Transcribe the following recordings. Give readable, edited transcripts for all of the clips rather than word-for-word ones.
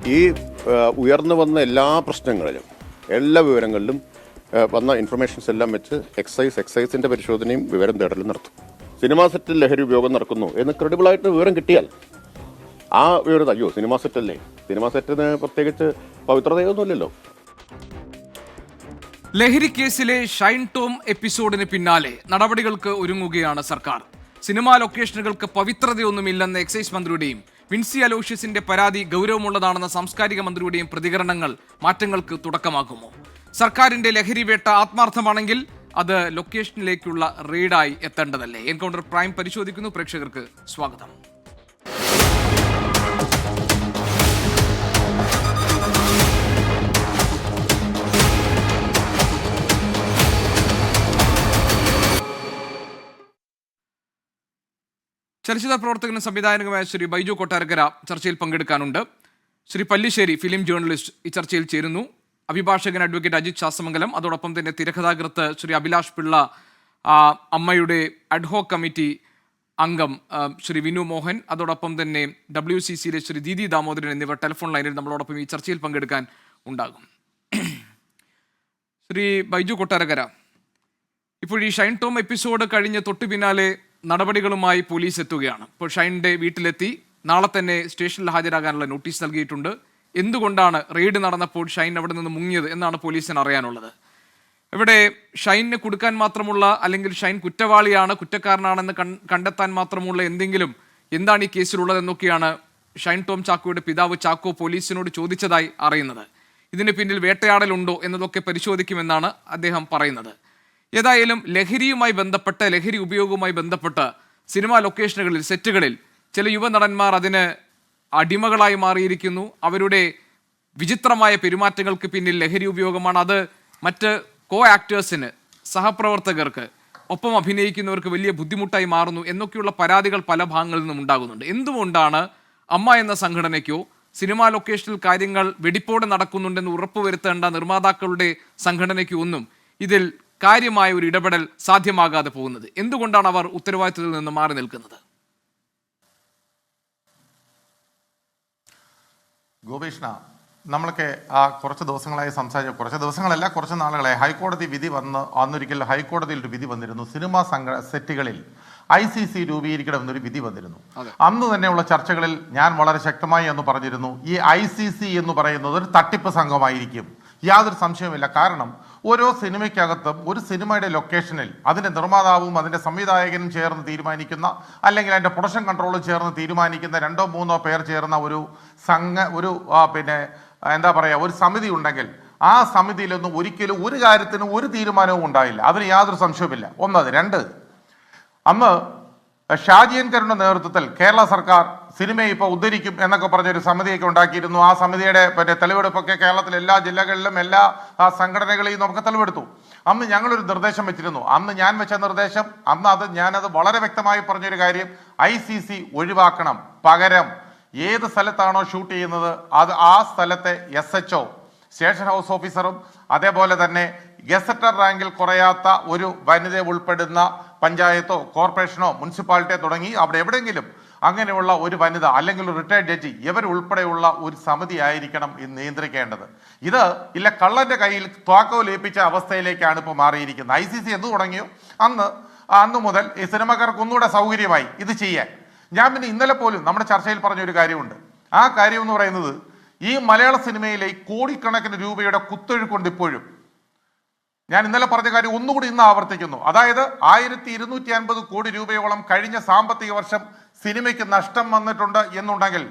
ഈ ഉയർന്നു വന്ന എല്ലാ പ്രശ്നങ്ങളിലും എല്ലാ വിവരങ്ങളിലും വന്ന ഇൻഫർമേഷൻസ് എല്ലാം വെച്ച് എക്സൈസിൻ്റെ പരിശോധനയും വിവരം തേടലും നടത്തും. സിനിമാ സെറ്റിൽ ലഹരി ഉപയോഗം നടക്കുന്നു എന്ന് ക്രെഡിബിളായിട്ട് വിവരം കിട്ടിയാൽ ആ വിവരം അയ്യോ സിനിമാ സെറ്റല്ലേ, സിനിമാ സെറ്റിന് പ്രത്യേകിച്ച് പവിത്രതയൊന്നുമില്ലല്ലോ. ലഹരി കേസിലെ ഷൈൻ ടോം എപ്പിസോഡിന് പിന്നാലെ നടപടികൾക്ക് ഒരുങ്ങുകയാണ് സർക്കാർ. സിനിമാ ലൊക്കേഷനുകൾക്ക് പവിത്രതയൊന്നുമില്ലെന്ന എക്സൈസ് മന്ത്രിയുടെയും വിൻസി അലോഷ്യസിന്റെ പരാതി ഗൗരവമുള്ളതാണെന്ന സാംസ്കാരിക മന്ത്രിയുടെയും പ്രതികരണങ്ങൾ മാറ്റങ്ങൾക്ക് തുടക്കമാകുമോ? സർക്കാരിന്റെ ലഹരി വേട്ട ആത്മാർത്ഥമാണെങ്കിൽ അത് ലൊക്കേഷനിലേക്കുള്ള റെയ്ഡായി എത്തേണ്ടതല്ലേ? എൻകൗണ്ടർ പ്രൈം പരിശോധിക്കുന്നു. പ്രേക്ഷകർക്ക് സ്വാഗതം. ചലച്ചിത്ര പ്രവർത്തകനും സംവിധായകനുമായ ശ്രീ ബൈജു കൊട്ടാരക്കര ചർച്ചയിൽ പങ്കെടുക്കാനുണ്ട്. ശ്രീ പല്ലിശ്ശേരി ഫിലിം ജേർണലിസ്റ്റ് ഈ ചർച്ചയിൽ ചേരുന്നു. അഭിഭാഷകൻ അഡ്വക്കേറ്റ് അജിത് ശാസ്തമംഗലം, അതോടൊപ്പം തന്നെ തിരക്കഥാകൃത്ത് ശ്രീ അഭിലാഷ് പിള്ള, അമ്മയുടെ അഡ്ഹോക് കമ്മിറ്റി അംഗം ശ്രീ വിനു മോഹൻ, അതോടൊപ്പം തന്നെ WCCയിലെ ശ്രീ ദീദി ദാമോദരൻ എന്നിവർ ടെലിഫോൺ ലൈനിൽ നമ്മളോടൊപ്പം ഈ ചർച്ചയിൽ പങ്കെടുക്കാൻ ഉണ്ടാകും. ശ്രീ ബൈജു കൊട്ടാരക്കര, ഇപ്പോൾ ഈ ഷൈൻ ടോം എപ്പിസോഡ് കഴിഞ്ഞ് തൊട്ടു പിന്നാലെ നടപടികളുമായി പോലീസ് എത്തുകയാണ്. ഇപ്പോൾ ഷൈനിന്റെ വീട്ടിലെത്തി നാളെ തന്നെ സ്റ്റേഷനിൽ ഹാജരാകാനുള്ള നോട്ടീസ് നൽകിയിട്ടുണ്ട്. എന്തുകൊണ്ടാണ് റെയ്ഡ് നടന്നപ്പോൾ ഷൈൻ അവിടെ നിന്ന് മുങ്ങിയത് എന്നാണ് പോലീസിന് അറിയാനുള്ളത്. ഇവിടെ ഷൈനിനെ കൊടുക്കാൻ മാത്രമുള്ള, അല്ലെങ്കിൽ ഷൈൻ കുറ്റവാളിയാണ്, കുറ്റക്കാരനാണെന്ന് കണ്ടെത്താൻ മാത്രമുള്ള എന്താണ് ഈ കേസിലുള്ളത് എന്നൊക്കെയാണ് ഷൈൻ ടോം ചാക്കോയുടെ പിതാവ് ചാക്കോ പോലീസിനോട് ചോദിച്ചതായി അറിയുന്നത്. ഇതിന് പിന്നിൽ വേട്ടയാടലുണ്ടോ എന്നതൊക്കെ പരിശോധിക്കുമെന്നാണ് അദ്ദേഹം പറയുന്നത്. ഏതായാലും ലഹരിയുമായി ബന്ധപ്പെട്ട്, ലഹരി ഉപയോഗവുമായി ബന്ധപ്പെട്ട് സിനിമാ ലൊക്കേഷനുകളിൽ, സെറ്റുകളിൽ ചില യുവനടന്മാർ അതിന് അടിമകളായി മാറിയിരിക്കുന്നു. അവരുടെ വിചിത്രമായ പെരുമാറ്റങ്ങൾക്ക് പിന്നിൽ ലഹരി ഉപയോഗമാണ്. അത് മറ്റ് ആക്ടേഴ്സിന്, സഹപ്രവർത്തകർക്ക്, ഒപ്പം അഭിനയിക്കുന്നവർക്ക് വലിയ ബുദ്ധിമുട്ടായി മാറുന്നു എന്നൊക്കെയുള്ള പരാതികൾ പല ഭാഗങ്ങളിൽ നിന്നും ഉണ്ടാകുന്നുണ്ട്. എന്തുകൊണ്ടാണ് അമ്മ എന്ന സംഘടനയ്ക്കോ സിനിമാ ലൊക്കേഷനിൽ കാര്യങ്ങൾ വെടിപ്പോടെ നടക്കുന്നുണ്ടെന്ന് ഉറപ്പുവരുത്തേണ്ട നിർമ്മാതാക്കളുടെ സംഘടനയ്ക്കോ ഒന്നും ഇതിൽ കാര്യമായ ഒരു ഇടപെടൽ സാധ്യമാകാതെ പോകുന്നത്? എന്തുകൊണ്ടാണ് അവർ ഉത്തരവാദിത്തത്തിൽ നിന്ന് മാറി നിൽക്കുന്നത്? ഗോപീഷ്ണ, നമ്മളൊക്കെ കുറച്ച് ദിവസങ്ങളായി കുറച്ച് ദിവസങ്ങളല്ല, കുറച്ച് നാളുകളായി ഹൈക്കോടതി വിധി അന്നൊരിക്കൽ ഹൈക്കോടതിയിൽ ഒരു വിധി വന്നിരുന്നു. സിനിമാ സെറ്റുകളിൽ ICC രൂപീകരിക്കണമെന്നൊരു വിധി വന്നിരുന്നു. അന്ന് തന്നെയുള്ള ചർച്ചകളിൽ ഞാൻ വളരെ ശക്തമായി എന്ന് പറഞ്ഞിരുന്നു, ഈ ICC എന്ന് പറയുന്നത് ഒരു തട്ടിപ്പ് സംഘമായിരിക്കും. യാതൊരു സംശയവുമില്ല. കാരണം ഓരോ സിനിമയ്ക്കകത്തും ഒരു സിനിമയുടെ ലൊക്കേഷനിൽ അതിൻ്റെ നിർമ്മാതാവും അതിൻ്റെ സംവിധായകനും ചേർന്ന് തീരുമാനിക്കുന്ന, അല്ലെങ്കിൽ അതിൻ്റെ പ്രൊഡക്ഷൻ കൺട്രോളും ചേർന്ന് തീരുമാനിക്കുന്ന 2-3 പേർ ചേർന്ന ഒരു സമിതി ഉണ്ടെങ്കിൽ ആ സമിതിയിലൊന്നും ഒരിക്കലും ഒരു കാര്യത്തിനും ഒരു തീരുമാനവും ഉണ്ടായില്ല. അതിന് യാതൊരു സംശയവുമില്ല. ഒന്നത്. രണ്ട്, അന്ന് ഷാജിയൻ കരുണിന്റെ നേതൃത്വത്തിൽ കേരള സർക്കാർ സിനിമയെ ഇപ്പോൾ ഉദ്ധരിക്കും എന്നൊക്കെ പറഞ്ഞൊരു സമിതിയൊക്കെ ഉണ്ടാക്കിയിരുന്നു. ആ സമിതിയുടെ തെളിവെടുപ്പൊക്കെ കേരളത്തിലെ എല്ലാ ജില്ലകളിലും എല്ലാ സംഘടനകളെയും നമുക്ക് തെളിവെടുത്തു. അന്ന് ഞങ്ങളൊരു നിർദ്ദേശം വെച്ചിരുന്നു. അന്ന് ഞാൻ വെച്ച നിർദ്ദേശം, ഞാനത് വളരെ വ്യക്തമായി പറഞ്ഞൊരു കാര്യം, ICC ഒഴിവാക്കണം. പകരം ഏത് സ്ഥലത്താണോ ഷൂട്ട് ചെയ്യുന്നത് ആ സ്ഥലത്തെ SHO, സ്റ്റേഷൻ ഹൗസ് ഓഫീസറും, അതേപോലെ തന്നെ ഗസറ്റർ റാങ്കിൽ കുറയാത്ത ഒരു വനിത ഉൾപ്പെടുന്ന പഞ്ചായത്തോ കോർപ്പറേഷനോ മുനിസിപ്പാലിറ്റിയോ തുടങ്ങി അവിടെ എവിടെയെങ്കിലും അങ്ങനെയുള്ള ഒരു വനിത, അല്ലെങ്കിൽ ഒരു റിട്ടയർഡ് ജഡ്ജി, ഇവരുൾപ്പെടെയുള്ള ഒരു സമിതി ആയിരിക്കണം ഇത് നിയന്ത്രിക്കേണ്ടത്. ഇല്ല കള്ളന്റെ കയ്യിൽ ത്വാക്കോലേൽപ്പിച്ച അവസ്ഥയിലേക്കാണ് ഇപ്പോൾ മാറിയിരിക്കുന്നത്. ICC എന്ന് തുടങ്ങിയോ അന്ന് മുതൽ ഈ സിനിമക്കാർക്ക് ഒന്നുകൂടെ സൗകര്യമായി ഇത് ചെയ്യാൻ. ഞാൻ പിന്നെ ഇന്നലെ പോലും നമ്മുടെ ചർച്ചയിൽ പറഞ്ഞൊരു കാര്യമുണ്ട്. ആ കാര്യം എന്ന് പറയുന്നത്, ഈ മലയാള സിനിമയിലെ കോടിക്കണക്കിന് രൂപയുടെ കുത്തൊഴുക്കുണ്ട് ഇപ്പോഴും. ഞാൻ ഇന്നലെ പറഞ്ഞ കാര്യം ഒന്നുകൂടി ഇന്ന് ആവർത്തിക്കുന്നു. അതായത് 1250 കോടി രൂപയോളം കഴിഞ്ഞ സാമ്പത്തിക വർഷം സിനിമയ്ക്ക് നഷ്ടം വന്നിട്ടുണ്ട് എന്നുണ്ടെങ്കിൽ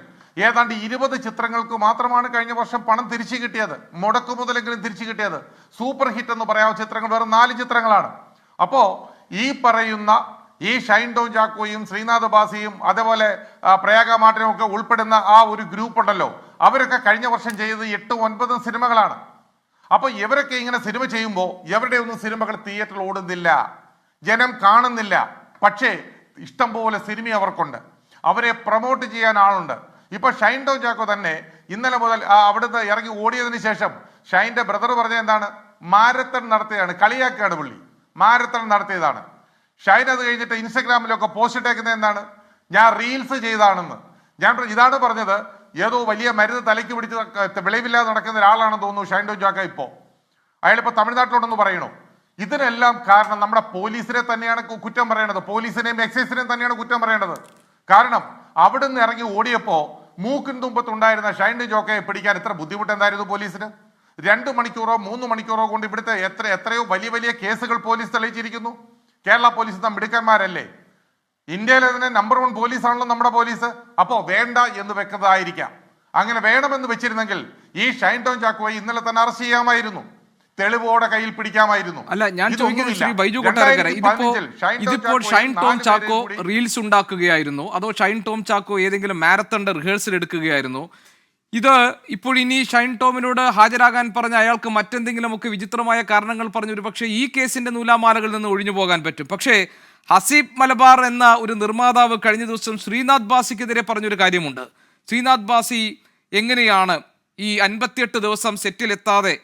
ഏതാണ്ട് 20 ചിത്രങ്ങൾക്ക് മാത്രമാണ് കഴിഞ്ഞ വർഷം പണം തിരിച്ചു കിട്ടിയത്, മുടക്കുമുതലെങ്കിലും തിരിച്ചു കിട്ടിയത്. സൂപ്പർ ഹിറ്റ് എന്ന് പറയാവുന്ന ചിത്രങ്ങൾ വെറും 4 ചിത്രങ്ങളാണ്. അപ്പോ ഈ പറയുന്ന ഈ ഷൈൻ ടോം ചാക്കോയും ശ്രീനാഥ് ബാസിയും അതേപോലെ പ്രയാഗ മാർട്ടിനും ഒക്കെ ഉൾപ്പെടുന്ന ആ ഒരു ഗ്രൂപ്പ് ഉണ്ടല്ലോ, അവരൊക്കെ കഴിഞ്ഞ വർഷം ചെയ്തത് 8-9 സിനിമകളാണ്. അപ്പൊ ഇവരൊക്കെ ഇങ്ങനെ സിനിമ ചെയ്യുമ്പോൾ ഇവരുടെ ഒന്നും സിനിമകൾ തിയേറ്ററിൽ ഓടുന്നില്ല, ജനം കാണുന്നില്ല. പക്ഷേ ഇഷ്ടം പോലെ സിനിമ അവർക്കുണ്ട്, അവരെ പ്രൊമോട്ട് ചെയ്യാൻ ആളുണ്ട്. ഇപ്പൊ ഷൈൻ ടോം ചാക്കോ തന്നെ ഇന്നലെ മുതൽ അവിടുന്ന് ഇറങ്ങി ഓടിയതിനു ശേഷം ഷൈൻ്റെ ബ്രദർ പറഞ്ഞ എന്താണ്, മാരത്തൺ നടത്തിയതാണ്, കളിയാക്കുകയാണ് പുള്ളി, മാരത്തൺ നടത്തിയതാണ്. ഷൈൻ അത് കഴിഞ്ഞിട്ട് ഇൻസ്റ്റഗ്രാമിലൊക്കെ പോസ്റ്റ് ഇട്ടേക്കുന്നത് എന്താണ്, ഞാൻ റീൽസ് ചെയ്താണെന്ന്. ഇതാണ് പറഞ്ഞത്, ഏതോ വലിയ മരുന്ന് തലയ്ക്ക് പിടിച്ച് വിളവില്ലാതെ നടക്കുന്ന ഒരാളാണെന്ന് തോന്നുന്നു ഷൈൻ ടോം ചാക്കോ. ഇപ്പോ അയാളിപ്പോ തമിഴ്നാട്ടിലോട്ടെന്ന് പറയണു. ഇതിനെല്ലാം കാരണം നമ്മുടെ പോലീസിനെ തന്നെയാണ് കുറ്റം പറയേണ്ടത്, പോലീസിനെയും എക്സൈസിനെയും തന്നെയാണ് കുറ്റം പറയേണ്ടത്. കാരണം അവിടുന്ന് ഇറങ്ങി ഓടിയപ്പോ മൂക്കിൻ തുമ്പത്തുണ്ടായിരുന്ന ഷൈൻ ടോം ചാക്കോയെ പിടിക്കാൻ എത്ര ബുദ്ധിമുട്ട് എന്തായിരുന്നു പോലീസിന്? 2 മണിക്കൂറോ 3 മണിക്കൂറോ കൊണ്ട് ഇവിടുത്തെ എത്രയോ വലിയ വലിയ കേസുകൾ പോലീസ് തെളിയിച്ചിരിക്കുന്നു. കേരള പോലീസ് മിടുക്കന്മാരല്ലേ? ഇന്ത്യയിലെ തന്നെ നമ്പർ 1 പോലീസാണല്ലോ നമ്മുടെ പോലീസ്. അപ്പോ വേണ്ട എന്ന് വെക്കുന്നതായിരിക്കാം. അങ്ങനെ വേണമെന്ന് വെച്ചിരുന്നെങ്കിൽ ഈ ഷൈൻ ടോം ചാക്കോയെ ഇന്നലെ തന്നെ അറസ്റ്റ് ചെയ്യാമായിരുന്നു, തെളിവോടെ കയ്യിൽ പിടിക്കാമായിരുന്നു. അല്ല, ഞാൻ ചോദിക്കുന്നത് ശ്രീ ബൈജു കൊട്ടാരക്കര, ഇതിപ്പോൾ ഷൈൻ ടോം ചാക്കോ റീൽസ് ഉണ്ടാക്കുകയായിരുന്നു, അതോ ഷൈൻ ടോം ചാക്കോ ഏതെങ്കിലും മാരത്തണിന്റെ റിഹേഴ്സൽ എടുക്കുകയായിരുന്നു? ഇത് ഇപ്പോൾ ഇനി ഷൈൻ ടോമിനോട് ഹാജരാകാൻ പറഞ്ഞ അയാൾക്ക് മറ്റെന്തെങ്കിലുമൊക്കെ വിചിത്രമായ കാരണങ്ങൾ പറഞ്ഞു ഒരു പക്ഷേ ഈ കേസിന്റെ നൂലാമാലകളിൽ നിന്ന് ഒഴിഞ്ഞു പോകാൻ പറ്റും. പക്ഷേ ഹസീബ് മലബാർ എന്ന ഒരു നിർമ്മാതാവ് കഴിഞ്ഞ ദിവസം ശ്രീനാഥ് ബാസിക്കെതിരെ പറഞ്ഞൊരു കാര്യമുണ്ട്. ശ്രീനാഥ് ബാസി എങ്ങനെയാണ് ഈ 58 ദിവസം സെറ്റിലെത്താതെ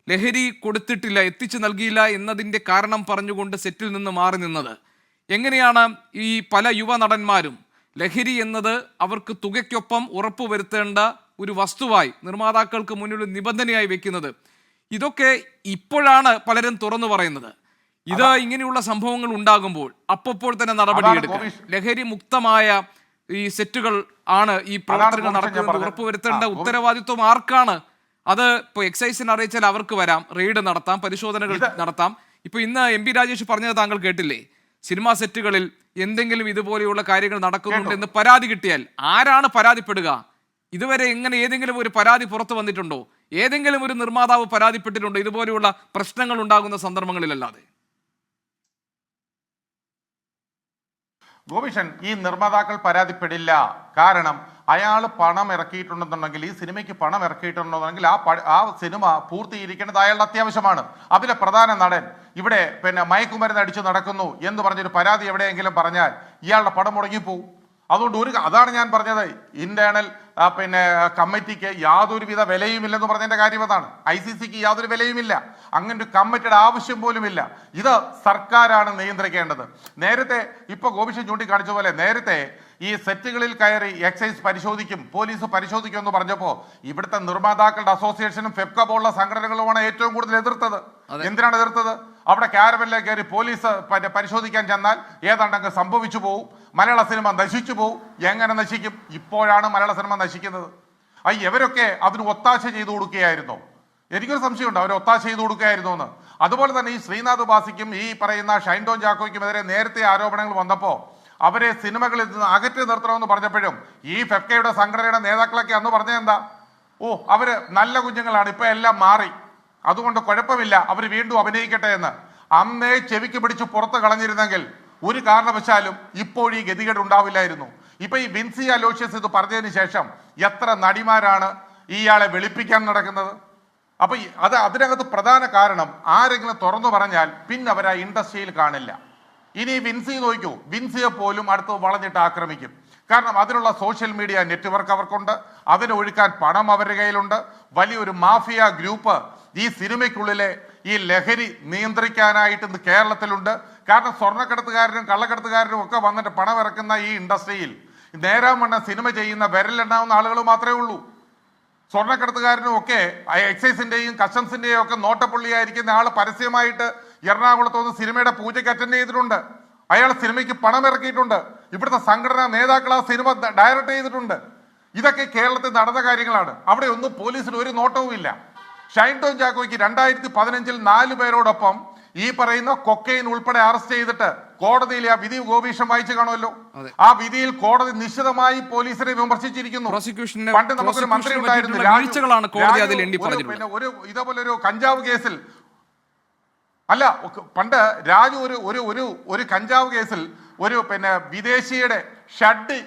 ലഹരി കൊടുത്തിട്ടില്ല, എത്തിച്ചു നൽകിയില്ല എന്നതിൻ്റെ കാരണം പറഞ്ഞുകൊണ്ട് സെറ്റിൽ നിന്ന് മാറി നിന്നത്? എങ്ങനെയാണ് ഈ പല യുവ നടന്മാരും ലഹരി എന്നത് അവർക്ക് തുകയ്ക്കൊപ്പം ഉറപ്പുവരുത്തേണ്ട ഒരു വസ്തുവായി നിർമ്മാതാക്കൾക്ക് മുന്നിൽ നിബന്ധനയായി വെക്കുന്നത്? ഇതൊക്കെ ഇപ്പോഴാണ് പലരും തുറന്നു പറയുന്നത്. ഇത് ഇങ്ങനെയുള്ള സംഭവങ്ങൾ ഉണ്ടാകുമ്പോൾ അപ്പോൾ തന്നെ നടപടിയെടുക്കുക. ലഹരി മുക്തമായ ഈ സെറ്റുകൾ ആണ് ഈ പ്രവർത്തനങ്ങൾ നടക്കുന്നത് ഉറപ്പുവരുത്തേണ്ട ഉത്തരവാദിത്വം ആർക്കാണ്? അത് ഇപ്പോൾ എക്സൈസിനെ അറിയിച്ചാൽ അവർക്ക് വരാം, റെയ്ഡ് നടത്താം, പരിശോധനകൾ നടത്താം. ഇപ്പൊ ഇന്ന് MP രാജേഷ് പറഞ്ഞത് താങ്കൾ കേട്ടില്ലേ? സിനിമാ സെറ്റുകളിൽ എന്തെങ്കിലും ഇതുപോലെയുള്ള കാര്യങ്ങൾ നടക്കുന്നുണ്ട് എന്ന് പരാതി കിട്ടിയാൽ ആരാണ് പരാതിപ്പെടുക? ഇതുവരെ എങ്ങനെ ഏതെങ്കിലും ഒരു പരാതി പുറത്തു വന്നിട്ടുണ്ടോ? ഏതെങ്കിലും ഒരു നിർമ്മാതാവ് പരാതിപ്പെട്ടിട്ടുണ്ടോ ഇതുപോലെയുള്ള പ്രശ്നങ്ങൾ ഉണ്ടാകുന്ന സന്ദർഭങ്ങളിലല്ലാതെ? ഗോപിഷൻ, ഈ നിർമ്മാതാക്കൾ പരാതിപ്പെടില്ല. കാരണം അയാൾ പണം ഇറക്കിയിട്ടുണ്ടെന്നുണ്ടെങ്കിൽ, ഈ സിനിമയ്ക്ക് പണം ഇറക്കിയിട്ടുണ്ടെന്നുണ്ടെങ്കിൽ ആ സിനിമ പൂർത്തീകരിക്കേണ്ടത് അയാളുടെ അത്യാവശ്യമാണ്. അതിലെ പ്രധാന നടൻ ഇവിടെ മയക്കുമരുന്ന് അടിച്ചു നടക്കുന്നു എന്ന് പറഞ്ഞൊരു പരാതി എവിടെയെങ്കിലും പറഞ്ഞാൽ ഇയാളുടെ പടം മുടങ്ങിപ്പോവും. അതുകൊണ്ട് അതാണ് ഞാൻ പറഞ്ഞത്, ഇന്റേണൽ കമ്മിറ്റിക്ക് യാതൊരുവിധ വിലയുമില്ലെന്ന് പറഞ്ഞതിന്റെ കാര്യം അതാണ്. ICCക്ക് യാതൊരു വിലയുമില്ല, അങ്ങനെ ഒരു കമ്മിറ്റിയുടെ ആവശ്യം പോലുമില്ല. ഇത് സർക്കാരാണ് നിയന്ത്രിക്കേണ്ടത്. നേരത്തെ ഇപ്പൊ ഗോപിഷൻ ചൂണ്ടിക്കാണിച്ച പോലെ നേരത്തെ ഈ സെറ്റുകളിൽ കയറി എക്സൈസ് പരിശോധിക്കും, പോലീസ് പരിശോധിക്കും എന്ന് പറഞ്ഞപ്പോ ഇവിടുത്തെ നിർമ്മാതാക്കളുടെ അസോസിയേഷനും ഫെഫ്ക പോലുള്ള സംഘടനകളുമാണ് ഏറ്റവും കൂടുതൽ എതിർത്തത്. എന്തിനാണ് എതിർത്തത്? അവിടെ ക്യാരവനിലേക്ക് കയറി പോലീസ് പരിശോധിക്കാൻ ചെന്നാൽ ഏതാണ്ടങ്ങ് സംഭവിച്ചു പോവും, മലയാള സിനിമ നശിച്ചു പോവും. എങ്ങനെ നശിക്കും? ഇപ്പോഴാണ് മലയാള സിനിമ നശിക്കുന്നത്. ഇവരൊക്കെ അതിന് ഒത്താശ ചെയ്തു കൊടുക്കുകയായിരുന്നു. എനിക്കൊരു സംശയമുണ്ട്, അവർ ഒത്താശ ചെയ്തു കൊടുക്കുകയായിരുന്നു എന്ന്. അതുപോലെ തന്നെ ഈ ശ്രീനാഥ് ബാസിക്കും ഈ പറയുന്ന ഷൈൻ ടോം ചാക്കോയ്ക്കുമെതിരെ നേരത്തെ ആരോപണങ്ങൾ വന്നപ്പോൾ അവരെ സിനിമകളിൽ നിന്ന് അകറ്റി നിർത്തണമെന്ന് പറഞ്ഞപ്പോഴും ഈ ഫെഫ്കയുടെ സംഘടനയുടെ നേതാക്കളൊക്കെ അന്ന് പറഞ്ഞത് എന്താ? അവര് നല്ല കുഞ്ഞുങ്ങളാണ്, ഇപ്പൊ എല്ലാം മാറി, അതുകൊണ്ട് കുഴപ്പമില്ല, അവർ വീണ്ടും അഭിനയിക്കട്ടെ എന്ന്. അന്നേ ചെവിക്ക് പിടിച്ച് പുറത്ത് കളഞ്ഞിരുന്നെങ്കിൽ ഒരു കാരണവശാലും ഇപ്പോൾ ഈ ഗതികേട് ഉണ്ടാവില്ലായിരുന്നു. ഇപ്പൊ ഈ വിൻസി അലോഷ്യസ് ഇത് പറഞ്ഞതിന് ശേഷം എത്ര നടിമാരാണ് ഇയാളെ വെളുപ്പിക്കാൻ നടക്കുന്നത്? അപ്പൊ അതിനകത്ത് പ്രധാന കാരണം ആരെങ്കിലും തുറന്നു പറഞ്ഞാൽ പിന്നെ അവർ ആ ഇൻഡസ്ട്രിയിൽ കാണില്ല. ഇനി വിൻസി നോക്കൂ, വിൻസിയെ പോലും അടുത്ത് വളഞ്ഞിട്ട് ആക്രമിക്കും. കാരണം അതിനുള്ള സോഷ്യൽ മീഡിയ നെറ്റ്വർക്ക് അവർക്കുണ്ട്, അതിനൊഴുക്കാൻ പണം അവരുടെ കയ്യിലുണ്ട്. വലിയൊരു മാഫിയ ഗ്രൂപ്പ് ഈ സിനിമയ്ക്കുള്ളിലെ ഈ ലഹരി നിയന്ത്രിക്കാനായിട്ട് ഇന്ന് കേരളത്തിലുണ്ട്. കാരണം സ്വർണ്ണക്കടത്തുകാരനും കള്ളക്കടത്തുകാരനും ഒക്കെ വന്നിട്ട് പണം ഇറക്കുന്ന ഈ ഇൻഡസ്ട്രിയിൽ നേരാമണ്ണ സിനിമ ചെയ്യുന്ന വിരലെണ്ണാവുന്ന ആളുകൾ മാത്രമേ ഉള്ളൂ. സ്വർണ്ണക്കടത്തുകാരനും ഒക്കെ എക്സൈസിന്റെയും കസ്റ്റംസിന്റെയും ഒക്കെ നോട്ടപ്പുള്ളിയായിരിക്കുന്ന ആൾ പരസ്യമായിട്ട് എറണാകുളത്ത് വന്ന് സിനിമയുടെ പൂജയ്ക്ക് അറ്റൻഡ് ചെയ്തിട്ടുണ്ട്. അയാൾ സിനിമയ്ക്ക് പണം ഇറക്കിയിട്ടുണ്ട്. ഇവിടുത്തെ സംഘടനാ നേതാക്കൾ ആ സിനിമ ഡയറക്റ്റ് ചെയ്തിട്ടുണ്ട്. ഇതൊക്കെ കേരളത്തിൽ നടന്ന കാര്യങ്ങളാണ്. അവിടെ ഒന്നും പോലീസിന് ഒരു നോട്ടവും ഇല്ല. ഷൈൻ ടോം ചാക്കോയ്ക്ക് 2015 4 പേരോടൊപ്പം ഈ പറയുന്ന കൊക്കൈൻ ഉൾപ്പെടെ അറസ്റ്റ് ചെയ്തിട്ട് കോടതിയിൽ ആ വിധി ഗോപീഷം വായിച്ചു കാണുമല്ലോ. ആ വിധിയിൽ കോടതി നിശ്ചിതമായി പോലീസിനെ വിമർശിച്ചിരിക്കുന്നു. പണ്ട് നമുക്കൊരു മന്ത്രി ഉണ്ടായിരുന്നു, ഇതേപോലെ ഒരു കഞ്ചാവ് കേസിൽ അല്ല, പണ്ട് രാജു ഒരു കഞ്ചാവ് കേസിൽ ഒരു വിദേശിയുടെ ഷഡ്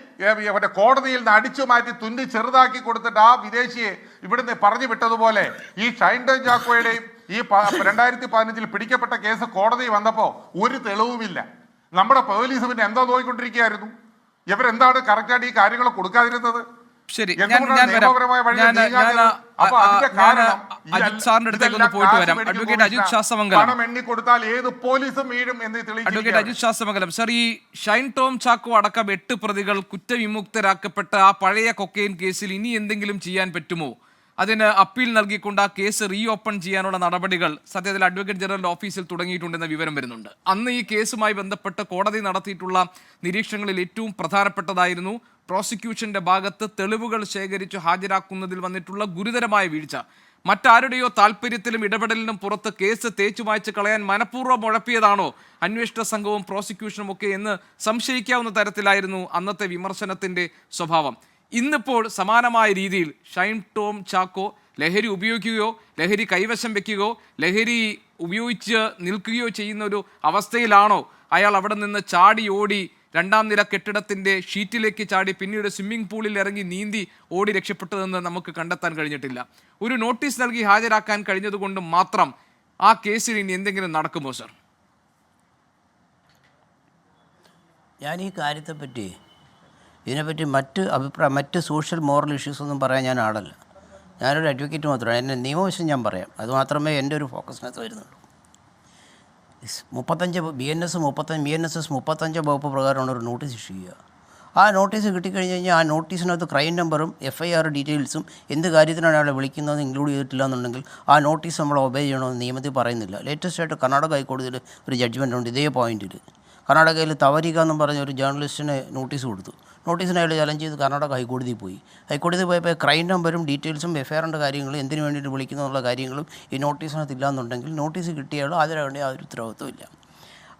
കോടതിയിൽ നിന്ന് അടിച്ചു മാറ്റി തുന്നി ചെറുതാക്കി കൊടുത്തിട്ട് ആ വിദേശിയെ ഇവിടുന്ന് പറഞ്ഞു വിട്ടതുപോലെ ഈ ഷൈൻ ടോം ചാക്കോയുടെയും ഈ 2015 പിടിക്കപ്പെട്ട കേസ് കോടതി വന്നപ്പോ ഒരു തെളിവുമില്ല. നമ്മുടെ പോലീസ് പിന്നെ എന്താ നോക്കിക്കൊണ്ടിരിക്കുകയായിരുന്നു? ഇവരെന്താണ് കറക്റ്റായിട്ട് ഈ കാര്യങ്ങൾ കൊടുക്കാതിരുന്നത്? ശരി, നിയമപരമായ വഴി അപ്പൊ അതിന്റെ കാരണം അജിത് സാറിന്റെ അടുത്തേക്ക് ഒന്ന് പോയിട്ട് വരാം. അഡ്വക്കേറ്റ് അജിത് ശാസ്ത്രമംഗലം, പണം എണ്ണി കൊടുത്താൽ ഏത് പോലീസും വീഴും എന്ന് അഡ്വക്കേറ്റ് അജിത് ശാസ്ത്രമംഗലം സർ, ഈ ഷൈൻ ടോം ചാക്കോ അടക്കം 8 പ്രതികൾ കുറ്റവിമുക്തരാക്കപ്പെട്ട ആ പഴയ കൊക്കെയിൻ കേസിൽ ഇനി എന്തെങ്കിലും ചെയ്യാൻ പറ്റുമോ? അതിന് അപ്പീൽ നൽകിക്കൊണ്ട് ആ കേസ് റീ ഓപ്പൺ ചെയ്യാനുള്ള നടപടികൾ സത്യത്തിൽ അഡ്വക്കേറ്റ് ജനറൽ ഓഫീസിൽ തുടങ്ങിയിട്ടുണ്ടെന്ന വിവരം വരുന്നുണ്ട്. അന്ന് ഈ കേസുമായി ബന്ധപ്പെട്ട് കോടതി നടത്തിയിട്ടുള്ള നിരീക്ഷണങ്ങളിൽ ഏറ്റവും പ്രധാനപ്പെട്ടതായിരുന്നു പ്രോസിക്യൂഷന്റെ ഭാഗത്ത് തെളിവുകൾ ശേഖരിച്ച് ഹാജരാക്കുന്നതിൽ വന്നിട്ടുള്ള ഗുരുതരമായ വീഴ്ച. മറ്റാരുടെയോ താല്പര്യത്തിലും ഇടപെടലിനും പുറത്ത് കേസ് തേച്ചുമായ്ച്ച് കളയാൻ മനഃപൂർവ്വം ഉഴപ്പിയതാണോ അന്വേഷണ സംഘവും പ്രോസിക്യൂഷനും ഒക്കെ എന്ന് സംശയിക്കാവുന്ന തരത്തിലായിരുന്നു അന്നത്തെ വിമർശനത്തിന്റെ സ്വഭാവം. ഇന്നിപ്പോൾ സമാനമായ രീതിയിൽ ഷൈൻ ടോം ചാക്കോ ലഹരി ഉപയോഗിക്കുകയോ ലഹരി കൈവശം വെക്കുകയോ ലഹരി ഉപയോഗിച്ച് നിൽക്കുകയോ ചെയ്യുന്ന ഒരു അവസ്ഥയിലാണോ അയാൾ അവിടെ നിന്ന് ചാടി ഓടി 2ാം നില കെട്ടിടത്തിന്റെ ഷീറ്റിലേക്ക് ചാടി പിന്നീട് സ്വിമ്മിംഗ് പൂളിൽ ഇറങ്ങി നീന്തി ഓടി രക്ഷപ്പെട്ടതെന്ന് നമുക്ക് കണ്ടെത്താൻ കഴിഞ്ഞിട്ടില്ല. ഒരു നോട്ടീസ് നൽകി ഹാജരാക്കാൻ കഴിഞ്ഞതുകൊണ്ട് മാത്രം ആ കേസിൽ ഇനി എന്തെങ്കിലും നടക്കുമോ സർ? ഞാൻ ഈ കാര്യത്തെപ്പറ്റി ഇതിനെപ്പറ്റി മറ്റ് സോഷ്യൽ മോറൽ ഇഷ്യൂസ് ഒന്നും പറയാൻ ഞാൻ ആളല്ല. ഞാനൊരു അഡ്വക്കേറ്റ് മാത്രമാണ്. എൻ്റെ നിയമവശം ഞാൻ പറയാം. അത് മാത്രമേ എൻ്റെ ഒരു ഫോക്കസിനകത്ത് വരുന്നുള്ളൂ. 35 BNSS 35 വകുപ്പ് പ്രകാരമാണ് ഒരു നോട്ടീസ് ഇഷ്യൂ ചെയ്യുക. ആ നോട്ടീസ് കിട്ടിക്കഴിഞ്ഞ് കഴിഞ്ഞാൽ ആ നോട്ടീസിനകത്ത് ക്രൈം നമ്പറും FIR ഡീറ്റെയിൽസും എന്ത് കാര്യത്തിനാണ് അയാളെ വിളിക്കുന്നതെന്ന് ഇൻക്ലൂഡ് ചെയ്തിട്ടില്ല എന്നുണ്ടെങ്കിൽ ആ നോട്ടീസ് നമ്മൾ ഒബേ ചെയ്യണമെന്ന് നിയമത്തിൽ പറയുന്നില്ല. ലേറ്റസ്റ്റ് ആയിട്ട് കർണാടക ഹൈക്കോടതിയിൽ ഒരു ജഡ്ജ്മെൻ്റ് ഉണ്ട് ഇതേ പോയിന്റിൽ. കർണാടകയിൽ തവരിക എന്നും പറഞ്ഞ ഒരു ജേർണലിസ്റ്റിന് നോട്ടീസ് കൊടുത്തു. നോട്ടീസിനെ അയാൾ ചലഞ്ച് ചെയ്ത് കർണാടക ഹൈക്കോടതിയിൽ പോയി. ഹൈക്കോടതിയിൽ പോയപ്പോൾ ക്രൈം നമ്പറും ഡീറ്റെയിൽസും FIRൻ്റെ കാര്യങ്ങളും എന്തിനു വേണ്ടിയിട്ട് വിളിക്കുന്നുള്ള കാര്യങ്ങളും ഈ നോട്ടീസിനകത്ത് ഇല്ലയെന്നുണ്ടെങ്കിൽ നോട്ടീസ് കിട്ടിയാൽ ഹാജരാകേണ്ട യാതൊരു ഉത്തരവാദിത്വം ഇല്ല.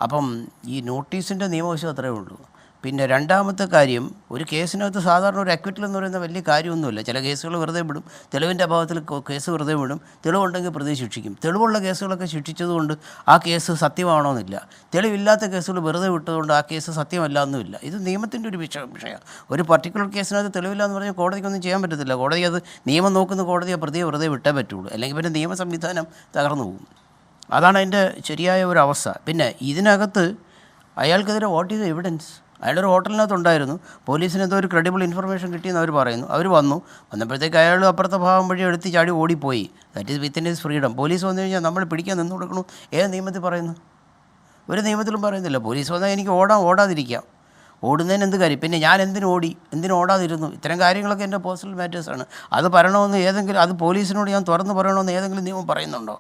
അപ്പം ഈ നോട്ടീസിൻ്റെ നിയമവശം അത്രയേ ഉള്ളൂ. പിന്നെ രണ്ടാമത്തെ കാര്യം, ഒരു കേസിനകത്ത് സാധാരണ ഒരു അക്വിറ്റൽ എന്ന് പറയുന്ന വലിയ കാര്യമൊന്നുമില്ല. ചില കേസുകൾ വെറുതെ വിടും, തെളിവിൻ്റെ അഭാവത്തിൽ കേസ് വെറുതെ വിടും, തെളിവുണ്ടെങ്കിൽ പ്രതി ശിക്ഷിക്കും. തെളിവുള്ള കേസുകളൊക്കെ ശിക്ഷിച്ചതുകൊണ്ട് ആ കേസ് സത്യമാണോന്നില്ല. തെളിവില്ലാത്ത കേസുകൾ വെറുതെ വിട്ടതുകൊണ്ട് ആ കേസ് സത്യമല്ല എന്നുമില്ല. ഇത് നിയമത്തിൻ്റെ ഒരു വിഷയമാണ്. ഒരു പർട്ടിക്കുലർ കേസിനകത്ത് തെളിവില്ല എന്ന് പറഞ്ഞാൽ കോടതിക്കൊന്നും ചെയ്യാൻ പറ്റത്തില്ല. കോടതി അത് നിയമം നോക്കുന്ന കോടതിയെ പ്രതിയെ വെറുതെ വിട്ടേ പറ്റുള്ളൂ. അല്ലെങ്കിൽ പിന്നെ നിയമ സംവിധാനം തകർന്നു പോകും. അതാണ് അതിൻ്റെ ശരിയായ ഒരു അവസ്ഥ. പിന്നെ ഇതിനകത്ത് അയാൾക്കെതിരെ വാട്ട് ഈസ് എവിഡൻസ്? അയാളൊരു ഹോട്ടലിനകത്തുണ്ടായിരുന്നു. പോലീസിന് എന്തോ ഒരു ക്രെഡിബിൾ ഇൻഫർമേഷൻ കിട്ടിയെന്ന് അവർ പറയുന്നു. അവർ വന്നപ്പോഴത്തേക്ക് അയാൾ അപ്പുറത്തെ ഭാഗം വഴി എടുത്ത് ചാടി ഓടിപ്പോയി. That is within his freedom. Police വന്നു കഴിഞ്ഞാൽ നമ്മൾ പിടിക്കാൻ നിന്ന് കൊടുക്കണു. ഏത് നിയമത്തിൽ പറയുന്നു? ഒരു നിയമത്തിലും പറയുന്നില്ല. പോലീസ് വന്നാൽ എനിക്ക് ഓടാതിരിക്കാം. ഓടുന്നതിന് എന്ത് കാര്യം? പിന്നെ ഞാൻ എന്തിനു ഓടാതിരുന്നു? ഇത്തരം കാര്യങ്ങളൊക്കെ എൻ്റെ പേഴ്സണൽ മാറ്റേഴ്സാണ്. അത് പറയണമെന്ന് ഏതെങ്കിലും, അത് പോലീസിനോട് ഞാൻ തുറന്ന് പറയണമെന്ന് ഏതെങ്കിലും നിയമം പറയുന്നുണ്ടോ?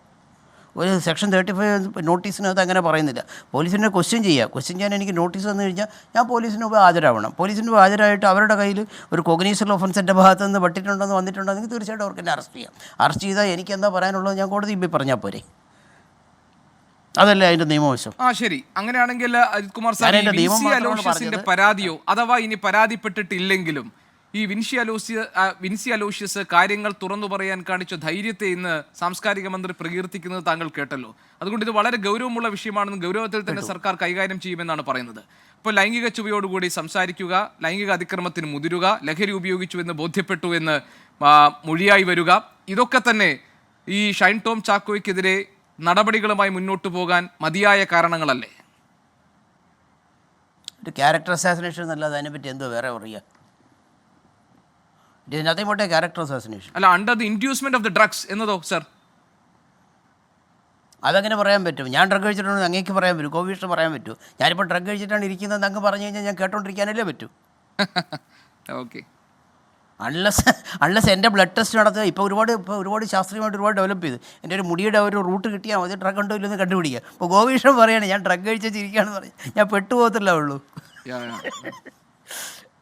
ഒരു സെക്ഷൻ 35 നോട്ടീസിനകത്ത് അങ്ങനെ പറയുന്നില്ല. പോലീസിനെ ക്വസ്റ്റ്യൻ ചെയ്യാൻ എനിക്ക് നോട്ടീസ് തന്നു കഴിഞ്ഞാൽ ഞാൻ പോലീസിന് മുമ്പ് ഹാജരാവണം. പോലീസിന് മുമ്പ് ഹാജരായിട്ട് അവരുടെ കയ്യിൽ ഒരു കൊഗ്നീഷ്യൽ ഒഫൻസ് എൻ്റെ ഭാഗത്ത് നിന്ന് വന്നിട്ടുണ്ടെങ്കിൽ തീർച്ചയായിട്ടും അവർക്ക് എന്നെ അറസ്റ്റ് ചെയ്യാം. അറസ്റ്റ് ചെയ്താൽ എനിക്ക് എന്താ പറയാനുള്ളത് ഞാൻ കോടതിയിൽ പോയി പറഞ്ഞാൽ പോരെ? അതല്ലേ അതിൻ്റെ നിയമവശം. ശരി, അങ്ങനെയാണെങ്കിൽ അജിത് കുമാർ സാർ, അലോഷ്യസിന്റെ പരാതിയോ അഥവാ ഇനി പരാതിപ്പെട്ടിട്ടില്ലെങ്കിലും ഈ വിൻസി അലോഷ്യസ് കാര്യങ്ങൾ തുറന്നു പറയാൻ കാണിച്ച ധൈര്യത്തെ ഇന്ന് സാംസ്കാരിക മന്ത്രി പ്രകീർത്തിക്കുന്നത് താങ്കൾ കേട്ടല്ലോ. അതുകൊണ്ട് ഇത് വളരെ ഗൗരവമുള്ള വിഷയമാണെന്ന് ഗൗരവത്തിൽ തന്നെ സർക്കാർ കൈകാര്യം ചെയ്യുമെന്നാണ് പറയുന്നത്. ഇപ്പോൾ ലൈംഗിക ചുവയോടുകൂടി സംസാരിക്കുക, ലൈംഗിക അതിക്രമത്തിന് മുതിരുക, ലഹരി ഉപയോഗിച്ചു എന്ന് ബോധ്യപ്പെട്ടു എന്ന് മൊഴിയായി വരിക, ഇതൊക്കെ തന്നെ ഈ ഷൈൻ ടോം ചാക്കോയ്ക്കെതിരെ നടപടികളുമായി മുന്നോട്ട് പോകാൻ മതിയായ കാരണങ്ങളല്ലേ? ഒരു ക്യാരക്ടർ അസാസിനേഷൻ എന്നല്ലാതെ അതിനെപ്പറ്റി എന്തോ വേറെ പറയുക? It is nothing but a character assassination. അല്ല, under the inducement of the drugs എന്നതോ സർ? അതങ്ങനെ പറയാൻ പറ്റും? ഞാൻ ഡ്രഗ് കഴിച്ചിട്ടുണ്ടെന്ന് അങ്ങേക്ക് പറയാൻ പറ്റും, കോവിഷ്ണ പറയാൻ പറ്റും. ഞാനിപ്പോൾ ഡ്രഗ് കഴിച്ചിട്ടാണ് ഇരിക്കുന്നത് അങ്ങ് പറഞ്ഞു കഴിഞ്ഞാൽ ഞാൻ കേട്ടോണ്ടിരിക്കാനല്ലേ പറ്റൂ? ഓക്കെ. അൺലെസ് എൻ്റെ ബ്ലഡ് ടെസ്റ്റ് നടത്തുക. ഇപ്പോൾ ഒരുപാട് ശാസ്ത്രീയമായിട്ട് ഒരുപാട് ഡെവലപ്പ് ചെയ്ത് എൻ്റെ ഒരു മുടിയുടെ ഒരു റൂട്ട് കിട്ടിയാൽ മതി ഡ്രഗ് ഉണ്ടോ ഇല്ലെന്ന് കണ്ടുപിടിക്കുക. ഇപ്പോൾ കോവിഷ്ണ പറയാണ് ഞാൻ ഡ്രഗ് കഴിച്ചിരിക്കുകയാണെന്ന് പറയും, ഞാൻ പെട്ടുപോകത്തില്ല ഉള്ളൂ.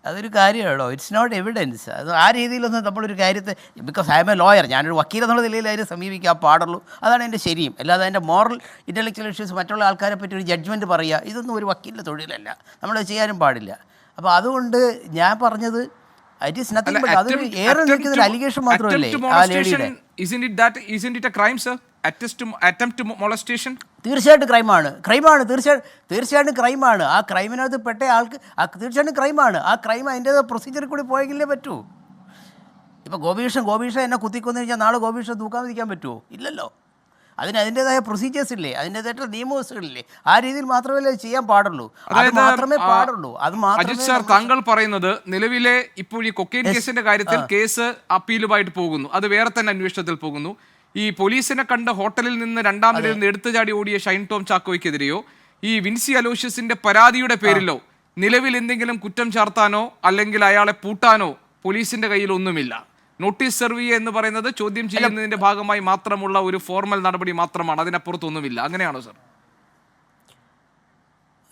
അതൊരു കാര്യമാണോ? It's not evidence. അത് ആ രീതിയിലൊന്നും നമ്മളൊരു കാര്യത്തെ, because I am a lawyer, ഞാനൊരു വക്കീൽ എന്നുള്ള നിലയിൽ അതിനെ സമീപിക്കാൻ പാടുള്ളൂ. അതാണ് എൻ്റെ ശരിയും. അല്ലാതെ അതിൻ്റെ മോറൽ ഇൻ്റലക്ച്വൽ ഇഷ്യൂസ് മറ്റുള്ള ആൾക്കാരെ പറ്റി ഒരു ജഡ്ജ്മെൻറ്റ് പറയുക, ഇതൊന്നും ഒരു വക്കീലിൻ്റെ തൊഴിലല്ല, നമ്മളത് ചെയ്യാനും പാടില്ല. അപ്പോൾ അതുകൊണ്ട് ഞാൻ പറഞ്ഞത് ഇറ്റ് ഈസ് നത്തിങ് ബട്ട് അതൊരു ഏറെ നിൽക്കുന്ന ഒരു അലിഗേഷൻ മാത്രമല്ലേ ആ ലേഡിയുടെ. തീർച്ചയായിട്ടും ക്രൈമാണ്. ആ ക്രൈമിനകത്ത് പെട്ട ആൾക്ക് തീർച്ചയായിട്ടും ക്രൈമാണ്. ആ ക്രൈം അതിൻ്റെ പ്രൊസീജിയറിൽ കൂടി പോയെങ്കിലേ പറ്റൂ. ഇപ്പോൾ ഗോപീഷ എന്നെ കുത്തിക്കൊന്നു കഴിഞ്ഞാൽ നാളെ ഗോപീഷ തൂക്കാൻ വിധിക്കാൻ പറ്റുമോ? ഇല്ലല്ലോ. അതിന് അതിൻ്റെതായ പ്രൊസീജിയേഴ്സ് ഇല്ലേ, അതിൻ്റെതായിട്ടുള്ള നിയമവ്യവസ്ഥകളില്ലേ, ആ രീതിയിൽ മാത്രമല്ലേ അത് ചെയ്യാൻ പാടുള്ളൂ. അത് അതായത് മാത്രമേ പാടുള്ളൂ. അത് അജിത് സാർ, താങ്കൾ പറയുന്നത് നിലവിലെ ഇപ്പോൾ ഈ കൊക്കെയിൻ കേസിന്റെ കാര്യത്തിൽ കേസ് അപ്പീലുമായിട്ട് പോകുന്നു, അത് വേറെ തന്നെ അന്വേഷണത്തിൽ പോകുന്നു. ഈ പോലീസിനെ കണ്ട് ഹോട്ടലിൽ നിന്ന് രണ്ടാം നിലയിൽ നിന്ന് എടുത്തു ചാടി ഓടിയ ഷൈൻ ടോം ചാക്കോയ്ക്കെതിരെയോ ഈ വിൻസി അലോഷ്യസിന്റെ പരാതിയുടെ പേരിലോ നിലവിൽ എന്തെങ്കിലും കുറ്റം ചാർത്താനോ അല്ലെങ്കിൽ അയാളെ പൂട്ടാനോ പോലീസിന്റെ കയ്യിൽ ഒന്നുമില്ല. നോട്ടീസ് സെർവ് ചെയ്യുക എന്ന് പറയുന്നത് ചോദ്യം ചെയ്യുന്നതിന്റെ ഭാഗമായി മാത്രമുള്ള ഒരു ഫോർമൽ നടപടി മാത്രമാണ്, അതിനപ്പുറത്തൊന്നുമില്ല. അങ്ങനെയാണോ സർ?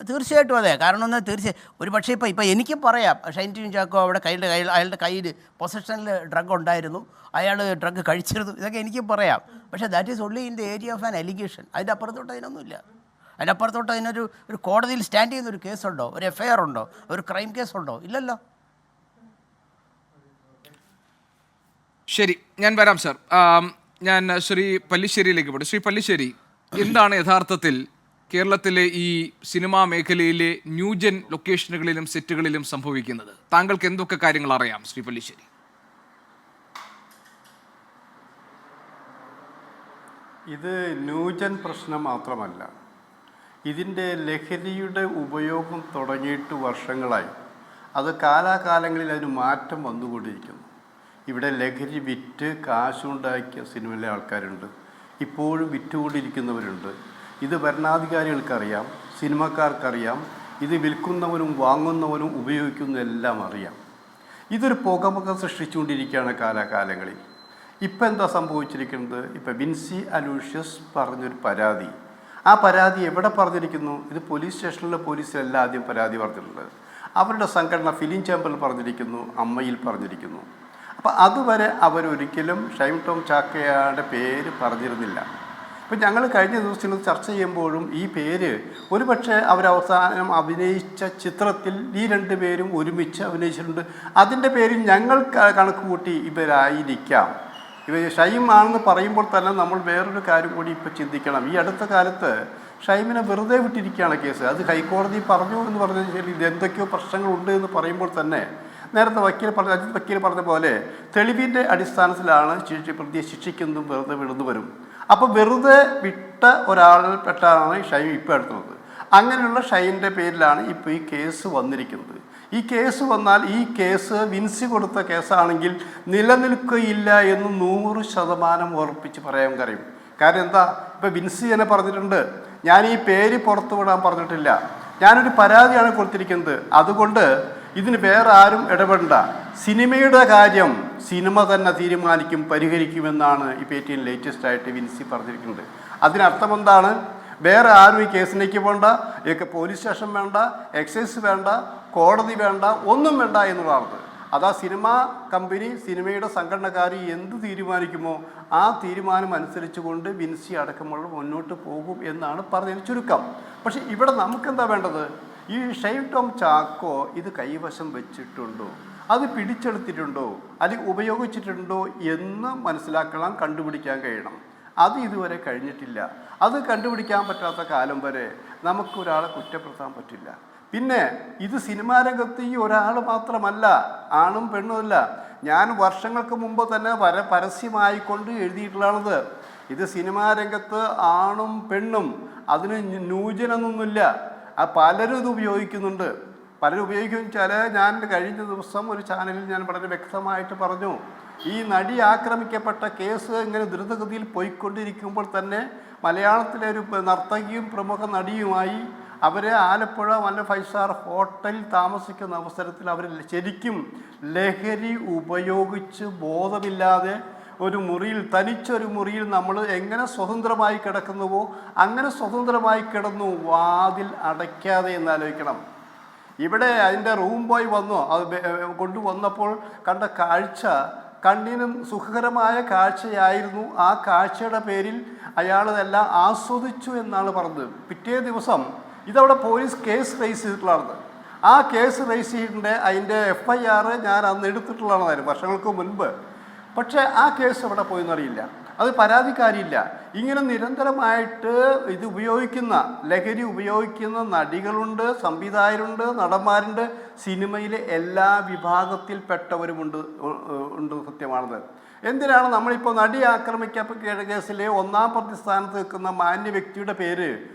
തീർച്ചയായിട്ടും അതെ. കാരണം ഒന്ന് ഒരു പക്ഷേ ഇപ്പോൾ എനിക്ക് പറയാം, ഷൈൻ ടോം ചാക്കോ അവിടെ അയാളുടെ കയ്യിൽ പൊസഷനിൽ ഡ്രഗ് ഉണ്ടായിരുന്നു, അയാൾ ഡ്രഗ് കഴിച്ചിരുന്നു, ഇതൊക്കെ എനിക്ക് പറയാം. പക്ഷേ that is only in the area of an allegation. അതിൻ്റെ അപ്പുറത്തോട്ട് അതിനൊന്നുമില്ല. അതിനപ്പുറത്തോട്ട് ഒരു കോടതിയിൽ സ്റ്റാൻഡ് ചെയ്യുന്ന ഒരു കേസുണ്ടോ, ഒരു FIR ഉണ്ടോ, ഒരു ക്രൈം കേസുണ്ടോ? ഇല്ലല്ലോ. ശരി, ഞാൻ വരാം സർ. ഞാൻ ശ്രീ പല്ലിശ്ശേരിയിലേക്ക് പോട്ടെ. ശ്രീ പല്ലിശ്ശേരി, എന്താണ് യഥാർത്ഥത്തിൽ കേരളത്തിലെ ഈ സിനിമാ മേഖലയിലെ ന്യൂജൻ ലൊക്കേഷനുകളിലും സെറ്റുകളിലും സംഭവിക്കുന്നത്? താങ്കൾക്ക് എന്തൊക്കെ കാര്യങ്ങൾ അറിയാം ശ്രീ പല്ലിശ്ശേരി? ഇത് ന്യൂജൻ പ്രശ്നം മാത്രമല്ല, ഇതിൻ്റെ ലഹരിയുടെ ഉപയോഗം തുടങ്ങിയിട്ട് വർഷങ്ങളായി. അത് കാലാകാലങ്ങളിൽ അതിന് മാറ്റം വന്നുകൊണ്ടിരിക്കുന്നു. ഇവിടെ ലഹരി വിറ്റ് കാശുണ്ടാക്കിയ സിനിമയിലെ ആൾക്കാരുണ്ട്, ഇപ്പോഴും വിറ്റുകൊണ്ടിരിക്കുന്നവരുണ്ട്. ഇത് ഭരണാധികാരികൾക്കറിയാം, സിനിമക്കാർക്കറിയാം, ഇത് വിൽക്കുന്നവനും വാങ്ങുന്നവനും ഉപയോഗിക്കുന്നതെല്ലാം അറിയാം. ഇതൊരു പുകമുഖം സൃഷ്ടിച്ചുകൊണ്ടിരിക്കുകയാണ് കാലാകാലങ്ങളിൽ. ഇപ്പം എന്താ സംഭവിച്ചിരിക്കുന്നത്? ഇപ്പം വിൻസി അലൂഷ്യസ് പറഞ്ഞൊരു പരാതി, ആ പരാതി എവിടെ പറഞ്ഞിരിക്കുന്നു? ഇത് പോലീസ് സ്റ്റേഷനിലെ പോലീസിലല്ല ആദ്യം പരാതി പറഞ്ഞിട്ടുണ്ട്. അവരുടെ സംഘടന ഫിലിം ചേമ്പറിൽ പറഞ്ഞിരിക്കുന്നു, അമ്മയിൽ പറഞ്ഞിരിക്കുന്നു. അപ്പോൾ അതുവരെ അവരൊരിക്കലും ഷൈൻ ടോം ചാക്കോയുടെ പേര് പറഞ്ഞിരുന്നില്ല. ഇപ്പം ഞങ്ങൾ കഴിഞ്ഞ ദിവസങ്ങൾ ചർച്ച ചെയ്യുമ്പോഴും ഈ പേര് ഒരുപക്ഷെ അവരവസാനം അഭിനയിച്ച ചിത്രത്തിൽ ഈ രണ്ട് പേരും ഒരുമിച്ച് അഭിനയിച്ചിട്ടുണ്ട്. അതിൻ്റെ പേരിൽ ഞങ്ങൾ കണക്ക് കൂട്ടി ഇവരായിരിക്കാം. ഇവർ ഷൈം ആണെന്ന് പറയുമ്പോൾ തന്നെ നമ്മൾ വേറൊരു കാര്യം കൂടി ഇപ്പോൾ ചിന്തിക്കണം. ഈ അടുത്ത കാലത്ത് ഷൈമിനെ വെറുതെ വിട്ടിരിക്കുകയാണ് കേസ്. അത് ഹൈക്കോടതി പറഞ്ഞു എന്ന് പറഞ്ഞാൽ ശരി, ഇത് എന്തൊക്കെയോ പ്രശ്നങ്ങളുണ്ട് എന്ന് പറയുമ്പോൾ തന്നെ നേരത്തെ അജിത് വക്കീൽ പറഞ്ഞ പോലെ തെളിവിൻ്റെ അടിസ്ഥാനത്തിലാണ് പ്രതിയെ ശിക്ഷിക്കുന്നതും വെറുതെ വിടുന്നു വരും. അപ്പോൾ വെറുതെ വിട്ട ഒരാളിൽപ്പെട്ടാണ് ഷൈൻ ഇപ്പോൾ എടുക്കുന്നത്. അങ്ങനെയുള്ള ഷൈൻ്റെ പേരിലാണ് ഇപ്പോൾ ഈ കേസ് വന്നിരിക്കുന്നത്. ഈ കേസ് വന്നാൽ ഈ കേസ് വിൻസി കൊടുത്ത കേസാണെങ്കിൽ നിലനിൽക്കുകയില്ല എന്ന് 100% ഉറപ്പിച്ച് പറയാൻ കഴിയും. കാരണം എന്താ? ഇപ്പോൾ വിൻസി തന്നെ പറഞ്ഞിട്ടുണ്ട്, ഞാൻ ഈ പേര് പുറത്തു വിടാൻ പറഞ്ഞിട്ടില്ല, ഞാനൊരു പരാതിയാണ് കൊടുത്തിരിക്കുന്നത്, അതുകൊണ്ട് ഇതിന് വേറെ ആരും ഇടപെടണ്ട, സിനിമയുടെ കാര്യം സിനിമ തന്നെ തീരുമാനിക്കും, പരിഹരിക്കുമെന്നാണ് ഇപ്പോൾ ഏറ്റവും ലേറ്റസ്റ്റ് ആയിട്ട് വിൻസി പറഞ്ഞിരിക്കുന്നത്. അതിനർത്ഥം എന്താണ്? വേറെ ആരും ഈ കേസിലേക്ക് വേണ്ട, പോലീസ് സ്റ്റേഷൻ വേണ്ട, എക്സൈസ് വേണ്ട, കോടതി വേണ്ട, ഒന്നും വേണ്ട എന്നുള്ളതാണ്. അതാ സിനിമാ കമ്പനി, സിനിമയുടെ സംഘടനക്കാർ എന്ത് തീരുമാനിക്കുമോ ആ തീരുമാനം അനുസരിച്ചുകൊണ്ട് വിൻസി അടക്കമുള്ള മുന്നോട്ട് പോകും എന്നാണ് പറഞ്ഞതിന് ചുരുക്കം. പക്ഷേ ഇവിടെ നമുക്കെന്താ വേണ്ടത്? ഈ ഷൈൻ ടോം ചാക്കോ ഇത് കൈവശം വെച്ചിട്ടുണ്ടോ, അത് പിടിച്ചെടുത്തിട്ടുണ്ടോ, അല്ലെങ്കിൽ ഉപയോഗിച്ചിട്ടുണ്ടോ എന്ന് മനസ്സിലാക്കണം, കണ്ടുപിടിക്കാൻ കഴിയണം. അത് ഇതുവരെ കഴിഞ്ഞിട്ടില്ല. അത് കണ്ടുപിടിക്കാൻ പറ്റാത്ത കാലം വരെ നമുക്കൊരാളെ കുറ്റപ്പെടുത്താൻ പറ്റില്ല. പിന്നെ ഇത് സിനിമാ രംഗത്ത് ഈ ഒരാൾ മാത്രമല്ല, ആണും പെണ്ണുമല്ല. ഞാൻ വർഷങ്ങൾക്ക് മുമ്പ് തന്നെ പരസ്യമായിക്കൊണ്ട് എഴുതിയിട്ടുള്ളതാണത്. ഇത് സിനിമാ രംഗത്ത് ആണും പെണ്ണും, അതിന് ന്യൂജനൊന്നുമില്ല. പലരും ഇത് ഉപയോഗിക്കുന്നുണ്ട്. പലരും ഉപയോഗിക്കും വെച്ചാൽ, ഞാൻ കഴിഞ്ഞ ദിവസം ഒരു ചാനലിൽ ഞാൻ വളരെ വ്യക്തമായിട്ട് പറഞ്ഞു, ഈ നടി ആക്രമിക്കപ്പെട്ട കേസ് ഇങ്ങനെ ദ്രുതഗതിയിൽ പോയിക്കൊണ്ടിരിക്കുമ്പോൾ തന്നെ മലയാളത്തിലെ ഒരു നർത്തകിയും പ്രമുഖ നടിയുമായി അവരെ ആലപ്പുഴ നല്ല 5 സ്റ്റാർ ഹോട്ടലിൽ താമസിക്കുന്ന അവസരത്തിൽ അവർ ശരിക്കും ലഹരി ഉപയോഗിച്ച് ബോധമില്ലാതെ ഒരു മുറിയിൽ, തനിച്ചൊരു മുറിയിൽ നമ്മൾ എങ്ങനെ സ്വതന്ത്രമായി കിടക്കുന്നുവോ അങ്ങനെ സ്വതന്ത്രമായി കിടന്നു, വാതിൽ അടയ്ക്കാതെ എന്നാലോചിക്കണം. ഇവിടെ അതിൻ്റെ റൂം ബോയ് വന്നോ, അത് കൊണ്ടുവന്നപ്പോൾ കണ്ട കാഴ്ച കണ്ണിന് സുഖകരമായ കാഴ്ചയായിരുന്നു. ആ കാഴ്ചയുടെ പേരിൽ അയാളതെല്ലാം ആസ്വദിച്ചു എന്നാണ് പറഞ്ഞത്. പിറ്റേ ദിവസം ഇതവിടെ പോലീസ് കേസ് രജിസ്റ്റർ ചെയ്തിട്ടുള്ളതാണ്. ആ കേസ് രജിസ്റ്റർ ചെയ്തിട്ടുണ്ട്. അതിൻ്റെ FIR ഞാൻ അന്ന് എടുത്തിട്ടുള്ളതായിരുന്നു വർഷങ്ങൾക്ക് മുൻപ്. പക്ഷേ ആ കേസ് എവിടെ പോയെന്നറിയില്ല, അത് പരാതിക്കാരിയില്ല. ഇങ്ങനെ നിരന്തരമായിട്ട് ഇത് ഉപയോഗിക്കുന്ന, ലഹരി ഉപയോഗിക്കുന്ന നടികളുണ്ട്, സംവിധായകരുണ്ട്, നടന്മാരുണ്ട്, സിനിമയിലെ എല്ലാ വിഭാഗത്തിൽപ്പെട്ടവരുമുണ്ട്. സത്യമാണത്. എന്തിനാണ് നമ്മളിപ്പോൾ നടി ആക്രമിക്കപ്പെട്ട കേസിലെ 1-ാം പ്രതി സ്ഥാനത്ത് നിൽക്കുന്ന മാന്യ വ്യക്തിയുടെ പേര്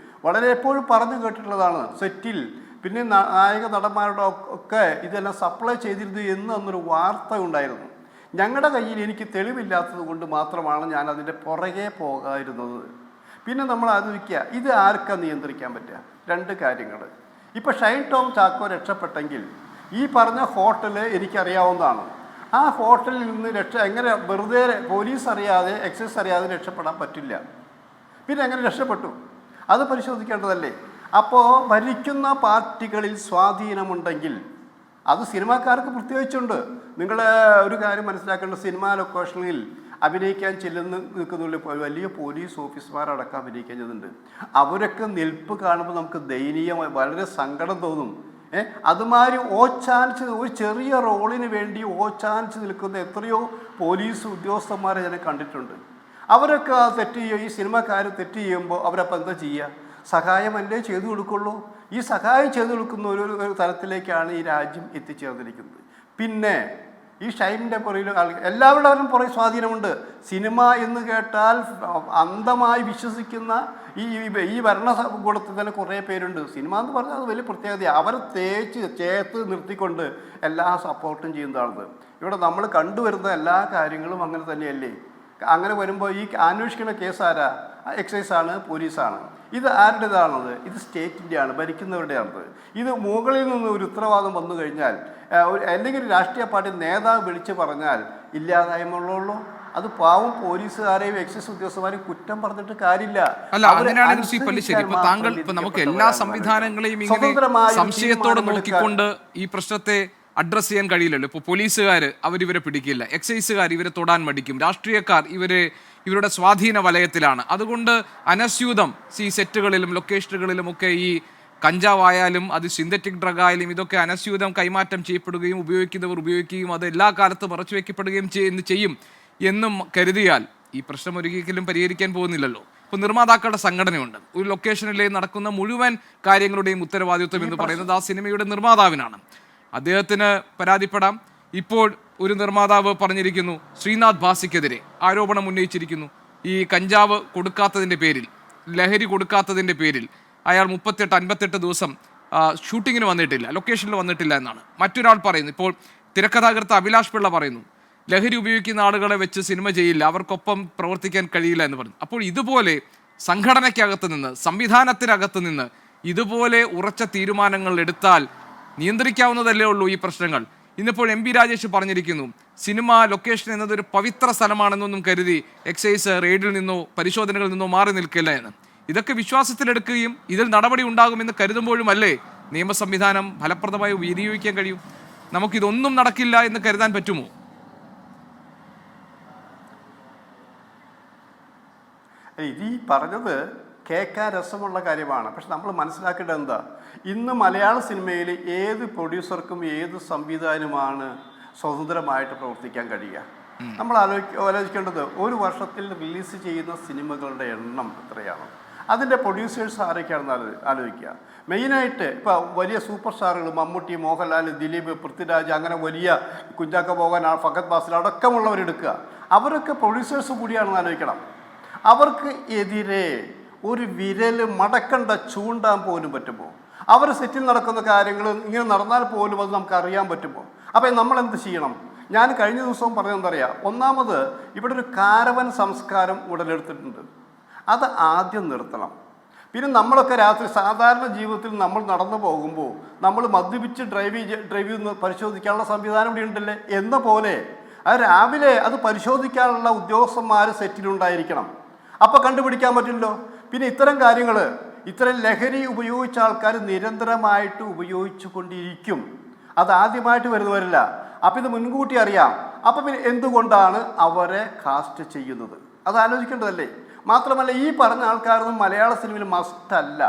വളരെ എപ്പോഴും പറഞ്ഞു കേട്ടിട്ടുള്ളതാണ്. സെറ്റിൽ പിന്നെ നായക നടന്മാരുടെ ഒക്കെ ഇതെല്ലാം സപ്ലൈ ചെയ്തിരുന്നു എന്ന് അന്നൊരു വാർത്ത ഉണ്ടായിരുന്നു. ഞങ്ങളുടെ കയ്യിൽ എനിക്ക് തെളിവില്ലാത്തത് കൊണ്ട് മാത്രമാണ് ഞാൻ അതിൻ്റെ പുറകെ പോകാതിരുന്നത്. പിന്നെ നമ്മൾ ആലോചിക്കുക, ഇത് ആർക്കാ നിയന്ത്രിക്കാൻ പറ്റുക? 2 കാര്യങ്ങൾ. ഇപ്പോൾ ഷൈൻ ടോം ചാക്കോ രക്ഷപ്പെട്ടെങ്കിൽ ഈ പറഞ്ഞ ഹോട്ടൽ എനിക്കറിയാവുന്നതാണ്. ആ ഹോട്ടലിൽ നിന്ന് എങ്ങനെ വെറുതെ പോലീസ് അറിയാതെ എക്സൈസ് അറിയാതെ രക്ഷപ്പെടാൻ പറ്റില്ല. പിന്നെ എങ്ങനെ രക്ഷപ്പെട്ടു? അത് പരിശോധിക്കേണ്ടതല്ലേ? അപ്പോൾ ഭരിക്കുന്ന പാർട്ടികളിൽ സ്വാധീനമുണ്ടെങ്കിൽ അത് സിനിമാക്കാർക്ക് പ്രത്യേകിച്ചുണ്ട്. നിങ്ങൾ ഒരു കാര്യം മനസ്സിലാക്കേണ്ട, സിനിമാ ലൊക്കേഷനിൽ അഭിനയിക്കാൻ നിൽക്കുന്നുള്ളിൽ വലിയ പോലീസ് ഓഫീസർമാരടക്കം അഭിനയിക്കാൻ ചെല്ലുന്നുണ്ട്. അവരൊക്കെ നിൽപ്പ് കാണുമ്പോൾ നമുക്ക് ദയനീയമായി വളരെ സങ്കടം തോന്നും. അതുമാതിരി ഓച്ചാനിച്ച് ഒരു ചെറിയ റോളിന് വേണ്ടി ഓച്ചാനിച്ച് നിൽക്കുന്ന എത്രയോ പോലീസ് ഉദ്യോഗസ്ഥന്മാരെ ഞാൻ കണ്ടിട്ടുണ്ട്. അവരൊക്കെ ആ തെറ്റ് ചെയ്യുക, ഈ സിനിമക്കാർ തെറ്റ് ചെയ്യുമ്പോൾ അവരപ്പോൾ എന്താ ചെയ്യുക? സഹായമല്ലേ ചെയ്തു കൊടുക്കുള്ളൂ. ഈ സഹായം ചെയ്തു കൊടുക്കുന്ന ഒരു തലത്തിലേക്കാണ് ഈ രാജ്യം എത്തിച്ചേർന്നിരിക്കുന്നത്. പിന്നെ ഈ ഷൈനിൻ്റെ പുറകിൽ എല്ലാവരുടെയും പുറകെ സ്വാധീനമുണ്ട്. സിനിമ എന്ന് കേട്ടാൽ അന്ധമായി വിശ്വസിക്കുന്ന ഈ ഭരണകൂടത്തിൽ തന്നെ കുറേ പേരുണ്ട്. സിനിമ എന്ന് പറഞ്ഞാൽ അത് വലിയ പ്രത്യേകത. അവരെ ചേർത്ത് നിർത്തിക്കൊണ്ട് എല്ലാ സപ്പോർട്ടും ചെയ്യുന്നതാണ്. ഇവിടെ നമ്മൾ കണ്ടുവരുന്ന എല്ലാ കാര്യങ്ങളും അങ്ങനെ തന്നെയല്ലേ? അങ്ങനെ വരുമ്പോൾ ഈ അന്വേഷിക്കുന്ന കേസ് ആരാ? എക്സൈസാണ്, പോലീസാണ്. ഇത് ആരുടേതാണത്? ഇത് സ്റ്റേറ്റിൻ്റെയാണ്, ഭരിക്കുന്നവരുടെയാണത്. ഇത് മുകളിൽ നിന്ന് ഒരു ഉത്തരവാദം വന്നു കഴിഞ്ഞാൽ അല്ലെങ്കിൽ ഒരു രാഷ്ട്രീയ പാർട്ടി നേതാവ് വിളിച്ച് പറഞ്ഞാൽ ഇല്ലാതായ്മയുള്ളൂ. അത് പാവം പോലീസുകാരെയും എക്സൈസ് ഉദ്യോഗസ്ഥന്മാരെയും കുറ്റം പറഞ്ഞിട്ട് കാര്യമില്ല. താങ്കൾ നമുക്ക് എല്ലാ സംവിധാനങ്ങളെയും ഇങ്ങനെ സംശയത്തോടെ നോക്കിക്കൊണ്ട് ഈ പ്രശ്നത്തെ അഡ്രസ്സ് ചെയ്യാൻ കഴിയില്ലല്ലോ. ഇപ്പോൾ പോലീസുകാർ അവരിവരെ പിടിക്കില്ല, എക്സൈസുകാർ ഇവരെ തൊടാൻ മടിക്കും, രാഷ്ട്രീയക്കാർ ഇവരുടെ സ്വാധീന വലയത്തിലാണ്. അതുകൊണ്ട് അനസ്യൂതം ഈ സെറ്റുകളിലും ലൊക്കേഷനുകളിലും ഒക്കെ ഈ കഞ്ചാവായാലും അത് സിന്തറ്റിക് ഡ്രഗ് ആയാലും ഇതൊക്കെ അനസ്യൂതം കൈമാറ്റം ചെയ്യപ്പെടുകയും ഉപയോഗിക്കുന്നവർ ഉപയോഗിക്കുകയും അത് എല്ലാ കാലത്തും മറച്ചു വയ്ക്കപ്പെടുകയും ചെയ്യും എന്നും കരുതിയാൽ ഈ പ്രശ്നം ഒരിക്കലും പരിഹരിക്കാൻ പോകുന്നില്ലല്ലോ. ഇപ്പോൾ നിർമ്മാതാക്കളുടെ സംഘടനയുണ്ട്. ഒരു ലൊക്കേഷനിലെ നടക്കുന്ന മുഴുവൻ കാര്യങ്ങളുടെയും ഉത്തരവാദിത്വം എന്ന് പറയുന്നത് ആ സിനിമയുടെ നിർമ്മാതാവിനാണ്. അദ്ദേഹത്തിന് പരാതിപ്പെടാം. ഇപ്പോൾ ഒരു നിർമ്മാതാവ് പറഞ്ഞിരിക്കുന്നു, ശ്രീനാഥ് ഭാസിക്കെതിരെ ആരോപണം ഉന്നയിച്ചിരിക്കുന്നു. ഈ കഞ്ചാവ് കൊടുക്കാത്തതിൻ്റെ പേരിൽ, ലഹരി കൊടുക്കാത്തതിൻ്റെ പേരിൽ അയാൾ 58 ദിവസം ഷൂട്ടിങ്ങിന് വന്നിട്ടില്ല, ലൊക്കേഷനിൽ വന്നിട്ടില്ല എന്നാണ്. മറ്റൊരാൾ പറയുന്നു, ഇപ്പോൾ തിരക്കഥാകൃത്ത് അഭിലാഷ് പിള്ള പറയുന്നു, ലഹരി ഉപയോഗിക്കുന്ന ആളുകളെ വെച്ച് സിനിമ ചെയ്യില്ല, അവർക്കൊപ്പം പ്രവർത്തിക്കാൻ കഴിയില്ല എന്ന് പറഞ്ഞു. അപ്പോൾ ഇതുപോലെ സംഘടനയ്ക്കകത്ത് നിന്ന്, സംവിധാനത്തിനകത്ത് നിന്ന് ഇതുപോലെ ഉറച്ച തീരുമാനങ്ങൾ എടുത്താൽ നിയന്ത്രിക്കാവുന്നതല്ലേ ഉള്ളൂ ഈ പ്രശ്നങ്ങൾ. ഇന്നിപ്പോൾ MP രാജേഷ് പറഞ്ഞിരിക്കുന്നു, സിനിമ ലൊക്കേഷൻ എന്നത് ഒരു പവിത്ര സ്ഥലമാണെന്നൊന്നും കരുതി എക്സൈസ് റെയ്ഡിൽ നിന്നോ പരിശോധനകളിൽ നിന്നോ മാറി നിൽക്കില്ല എന്ന്. ഇതൊക്കെ വിശ്വാസത്തിലെടുക്കുകയും ഇതിൽ നടപടി ഉണ്ടാകുമെന്ന് കരുതുമ്പോഴും അല്ലേ നിയമ സംവിധാനം ഫലപ്രദമായി വിനിയോഗിക്കാൻ കഴിയും? നമുക്കിതൊന്നും നടക്കില്ല എന്ന് കരുതാൻ പറ്റുമോ? ഇത് ഈ പറഞ്ഞത് കേൾക്കാൻ രസമുള്ള കാര്യമാണ്. പക്ഷെ നമ്മൾ മനസ്സിലാക്കേണ്ടത് എന്താ, ഇന്ന് മലയാള സിനിമയിൽ ഏത് പ്രൊഡ്യൂസർക്കും ഏത് സംവിധാനമാണ് സ്വതന്ത്രമായിട്ട് പ്രവർത്തിക്കാൻ കഴിയുക? നമ്മൾ ആലോചിക്കേണ്ടത് ഒരു വർഷത്തിൽ റിലീസ് ചെയ്യുന്ന സിനിമകളുടെ എണ്ണം എത്രയാണ്, അതിൻ്റെ പ്രൊഡ്യൂസേഴ്സ് ആരൊക്കെയാണെന്ന് ആലോചിക്കുക. മെയിനായിട്ട് ഇപ്പോൾ വലിയ സൂപ്പർ സ്റ്റാറുകൾ മമ്മൂട്ടി, മോഹൻലാൽ, ദിലീപ്, പൃഥ്വിരാജ്, അങ്ങനെ വലിയ കുഞ്ചാക്കോ ബോബൻ, ഫഹദ് ഫാസിൽ അടക്കമുള്ളവരെടുക്കുക. അവരൊക്കെ പ്രൊഡ്യൂസേഴ്സ് കൂടിയാണെന്ന് ആലോചിക്കണം. അവർക്ക് എതിരെ ഒരു വിരൽ മടക്കണ്ട ചൂണ്ടാൻ പോലും പറ്റുമോ? അവർ സെറ്റിൽ നടക്കുന്ന കാര്യങ്ങൾ ഇങ്ങനെ നടന്നാൽ പോലും അത് നമുക്ക് അറിയാൻ പറ്റുമോ? അപ്പോൾ നമ്മൾ എന്ത് ചെയ്യണം? ഞാൻ കഴിഞ്ഞ ദിവസവും പറഞ്ഞതെന്തറിയാം, ഒന്നാമത് ഇവിടെ ഒരു കാരവൻ സംസ്കാരം ഉടലെടുത്തിട്ടുണ്ട്. അത് ആദ്യം നിർത്തണം. പിന്നെ നമ്മളൊക്കെ രാത്രി സാധാരണ ജീവിതത്തിൽ നമ്മൾ നടന്നു പോകുമ്പോൾ നമ്മൾ മദ്യപിച്ച് ഡ്രൈവ് ചെയ്യുന്ന പരിശോധിക്കാനുള്ള സംവിധാനം ഇവിടെ ഉണ്ടല്ലേ എന്ന പോലെ അത് രാവിലെ അത് പരിശോധിക്കാനുള്ള ഉദ്യോഗസ്ഥന്മാർ സെറ്റിലുണ്ടായിരിക്കണം. അപ്പോൾ കണ്ടുപിടിക്കാൻ പറ്റില്ലോ. പിന്നെ ഇത്തരം കാര്യങ്ങൾ, ഇത്തരം ലഹരി ഉപയോഗിച്ച ആൾക്കാർ നിരന്തരമായിട്ട് ഉപയോഗിച്ചു കൊണ്ടിരിക്കും. അത് ആദ്യമായിട്ട് വരുന്നവരില്ല. അപ്പം ഇത് മുൻകൂട്ടി അറിയാം. അപ്പം പിന്നെ എന്തുകൊണ്ടാണ് അവരെ കാസ്റ്റ് ചെയ്യുന്നത്? അത് ആലോചിക്കേണ്ടതല്ലേ? മാത്രമല്ല, ഈ പറഞ്ഞ ആൾക്കാരൊന്നും മലയാള സിനിമയിൽ മസ്റ്റല്ല.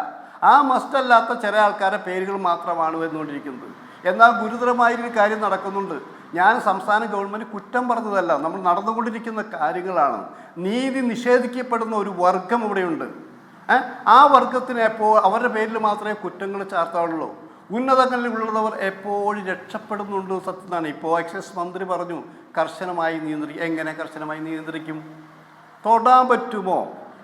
ആ മസ്റ്റല്ലാത്ത ചില ആൾക്കാരുടെ പേരുകൾ മാത്രമാണ് വരുന്നുകൊണ്ടിരിക്കുന്നത്. എന്നാൽ ഗുരുതരമായൊരു കാര്യം നടക്കുന്നുണ്ട്. ഞാൻ സംസ്ഥാന ഗവൺമെൻറ് കുറ്റം പറഞ്ഞതല്ല, നമ്മൾ നടന്നുകൊണ്ടിരിക്കുന്ന കാര്യങ്ങളാണ്. നീതി നിഷേധിക്കപ്പെടുന്ന ഒരു വർഗം ഇവിടെയുണ്ട്. ആ വർഗത്തിന് അവരുടെ പേരിൽ മാത്രമേ കുറ്റങ്ങൾ ചാർത്താവുള്ളൂ. ഉന്നതങ്ങളിലുള്ളവർ എപ്പോഴും രക്ഷപ്പെടുന്നുണ്ട്. സത്യമാണ്. ഇപ്പോൾ എക്സൈസ് മന്ത്രി പറഞ്ഞു, കർശനമായി എങ്ങനെ കർശനമായി നിയന്ത്രിക്കും? തൊടാൻ പറ്റുമോ?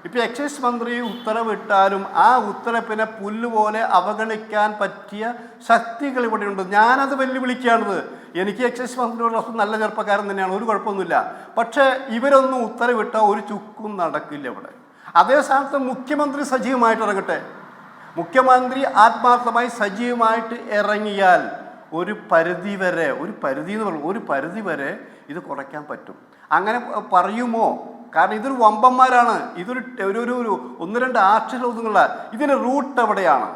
ഇപ്പോൾ എക്സൈസ് മന്ത്രി ഉത്തരവിട്ടാലും ആ ഉത്തരവിനെ പുല്ലുപോലെ അവഗണിക്കാൻ പറ്റിയ ശക്തികൾ ഇവിടെയുണ്ട്. ഞാനത് വെല്ലുവിളിക്കുകയാണത്. എനിക്ക് എക്സൈസ് മന്ത്രിയോട് നല്ല ചെറുപ്പക്കാരൻ തന്നെയാണ്, ഒരു കുഴപ്പമൊന്നുമില്ല. പക്ഷേ ഇവരൊന്നും ഉത്തരവിട്ടാൽ ഒരു ചുക്കും നടക്കില്ല ഇവിടെ. അതേ സ്ഥാനത്ത് മുഖ്യമന്ത്രി സജീവമായിട്ട് ഇറങ്ങട്ടെ. മുഖ്യമന്ത്രി ആത്മാർത്ഥമായി സജീവമായിട്ട് ഇറങ്ങിയാൽ ഒരു പരിധി വരെ ഇത് കുറയ്ക്കാൻ പറ്റും. അങ്ങനെ പറയുമോ? കാരണം ഇതൊരു വമ്പന്മാരാണ്. ഇതൊരു ഒരു 1-2 ആഴ്ചകളൊന്നുമില്ല. ഇതിൻ്റെ റൂട്ട് എവിടെയാണ്?